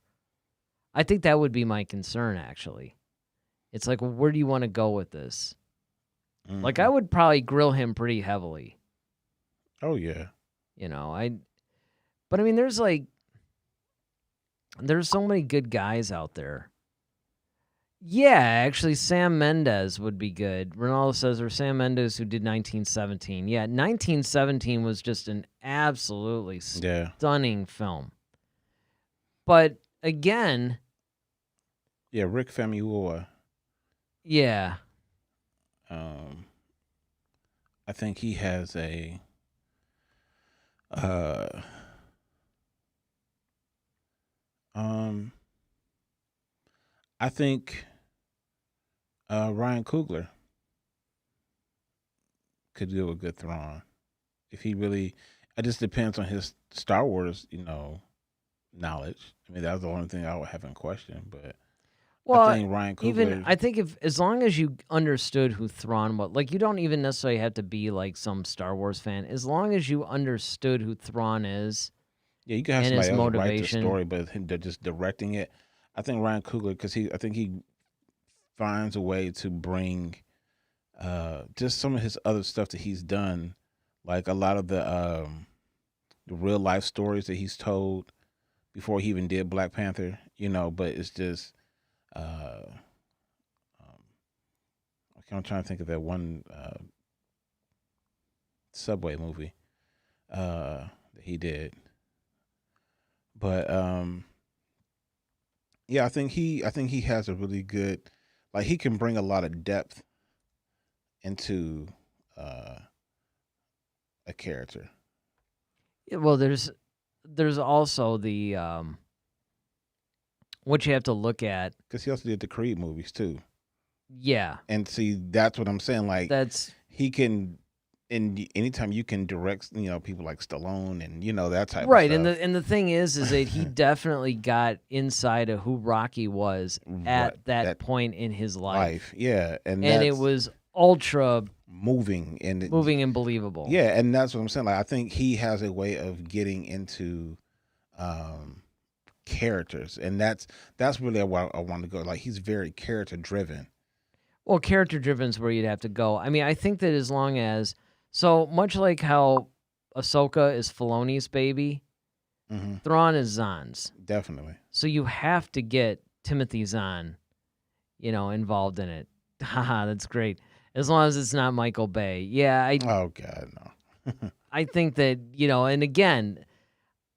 I think that would be my concern, actually. It's like, well, where do you want to go with this? Mhm. Like, I would probably grill him pretty heavily. Oh yeah. But I mean, there's so many good guys out there. Yeah, actually, Sam Mendes would be good. Ronaldo says, or Sam Mendes, who did 1917. Yeah, 1917 was just an absolutely stunning film. But again, yeah, Rick Famuyiwa. Yeah. I think he has a I think Ryan Coogler could do a good Thrawn. If he really, it just depends on his Star Wars, knowledge. I mean, that's the only thing I would have in question. But well, I think Ryan Coogler, I think if as long as you understood who Thrawn was, like you don't even necessarily have to be like some Star Wars fan. As long as you understood who Thrawn is, yeah, you can have and his somebody else write the motivation. story, but they're just directing it. I think Ryan Coogler, because I think he finds a way to bring just some of his other stuff that he's done, like a lot of the real life stories that he's told before he even did Black Panther, but it's just I'm trying to think of that one Subway movie that he did. But yeah, I think he has a really good, like he can bring a lot of depth into a character. Yeah, well, there's also the what you have to look at, because he also did the Creed movies too. Yeah, and see, that's what I'm saying. Like he can, and anytime you can direct, people like Stallone and that type of stuff. And the thing is that he definitely got inside of who Rocky was at that point in his life. Yeah, and it was ultra moving and believable. Yeah, and that's what I'm saying. Like I think he has a way of getting into characters, and that's really where I want to go. Like he's very character driven. Well, character driven is where you'd have to go. I mean, I think that as long as, so much like how Ahsoka is Filoni's baby, Thrawn is Zahn's. Definitely. So you have to get Timothy Zahn, involved in it. Haha, that's great. As long as it's not Michael Bay. Yeah. Oh, God, no. I think that, and again,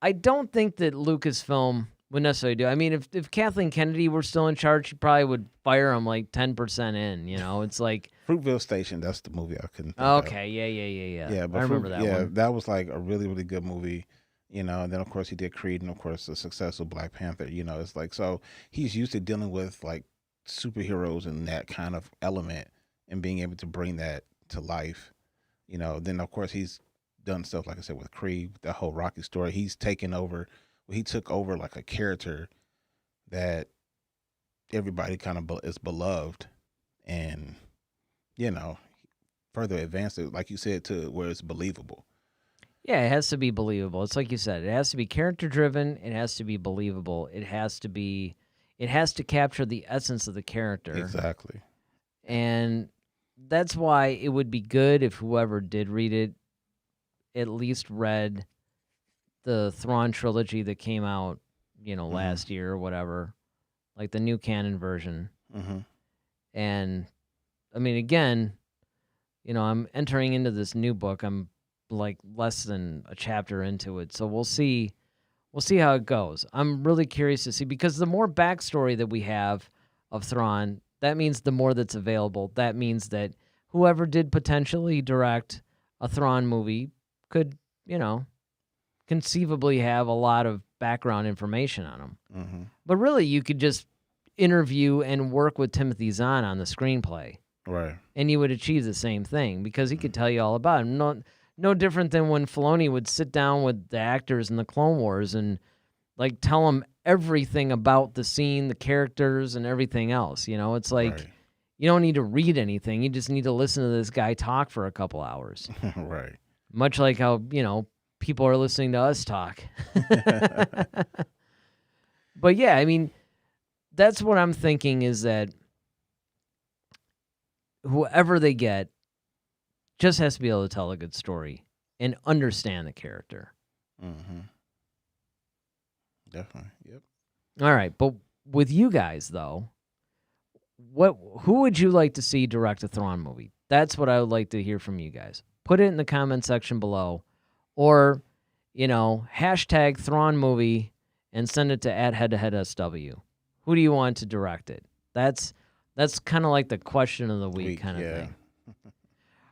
I don't think that Lucasfilm would necessarily do. I mean, if Kathleen Kennedy were still in charge, she probably would fire him like 10% in. It's like Fruitvale Station. That's the movie I couldn't think of. Okay, yeah. But I remember that one. Yeah, that was like a really, really good movie. And then of course he did Creed, and of course the successful Black Panther. It's like, so he's used to dealing with like superheroes and that kind of element, and being able to bring that to life. Then of course he's done stuff like I said with Creed, the whole Rocky story. He's taken over. He took over like a character that everybody kind of is beloved, and further advanced it, like you said, to where it's believable. Yeah, it has to be believable. It's like you said, it has to be character driven. It has to be believable. It has to capture the essence of the character. Exactly. And that's why it would be good if whoever did read it at least read the Thrawn trilogy that came out, last year or whatever, like the new canon version. And I mean, again, I'm entering into this new book. I'm like less than a chapter into it, so we'll see how it goes. I'm really curious to see, because the more backstory that we have of Thrawn, that means the more that's available. That means that whoever did potentially direct a Thrawn movie could, conceivably have a lot of background information on him. But really, you could just interview and work with Timothy Zahn on the screenplay. Right. And you would achieve the same thing, because he could tell you all about him. No different than when Filoni would sit down with the actors in the Clone Wars and like tell them everything about the scene, the characters, and everything else. It's like Right. you don't need to read anything. You just need to listen to this guy talk for a couple hours. Right. Much like how, people are listening to us talk. But yeah, I mean, that's what I'm thinking is that whoever they get just has to be able to tell a good story and understand the character. Mm-hmm. Definitely. Yep. All right, but with you guys though, who would you like to see direct a Thrawn movie? That's what I would like to hear from you guys. Put it in the comment section below, or hashtag Thrawn movie and send it to @headtoheadsw. Who do you want to direct it? That's kind of like the question of the week kind of thing.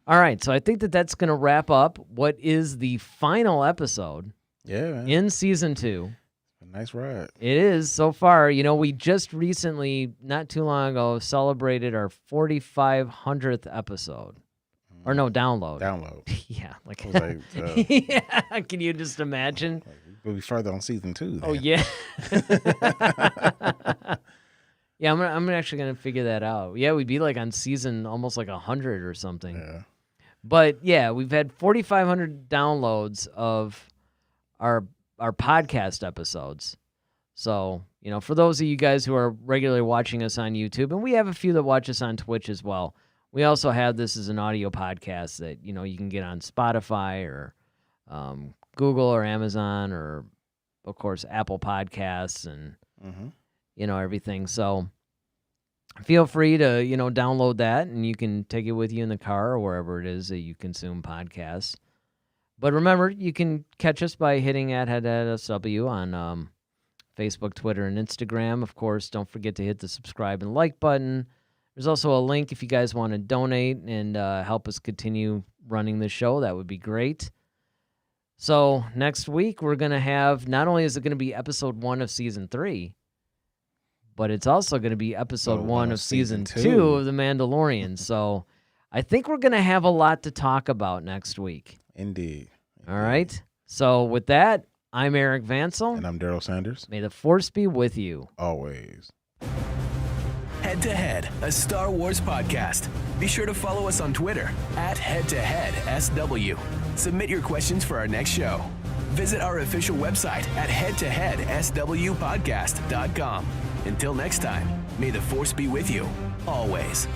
All right, so I think that's going to wrap up what is the final episode Yeah, man. in season 2. A nice ride. It is so far. We just recently, not too long ago, celebrated our 4,500th episode. Or no, download. Download. Yeah. It was like, Yeah. Can you just imagine? we'll be further on season 2. Then. Oh, yeah. Yeah, I'm actually going to figure that out. Yeah, we'd be like on season almost like 100 or something. Yeah. But yeah, we've had 4,500 downloads of our podcast episodes. So, for those of you guys who are regularly watching us on YouTube, and we have a few that watch us on Twitch as well, we also have this as an audio podcast that, you can get on Spotify or Google or Amazon or, of course, Apple Podcasts and, everything. So feel free to, download that, and you can take it with you in the car or wherever it is that you consume podcasts. But remember, you can catch us by hitting @headsw on Facebook, Twitter, and Instagram. Of course, don't forget to hit the subscribe and like button. There's also a link if you guys want to donate and help us continue running the show. That would be great. So next week, we're going to have, not only is it going to be episode 1 of season 3, but it's also going to be episode 1 of season 2 of The Mandalorian. So I think we're going to have a lot to talk about next week. Indeed. All right. So with that, I'm Eric Vansel. And I'm Daryl Sanders. May the Force be with you. Always. Head to Head, a Star Wars podcast. Be sure to follow us on Twitter @HeadToHeadSW. Submit your questions for our next show. Visit our official website at headtoheadswpodcast.com. Until next time, may the Force be with you, always.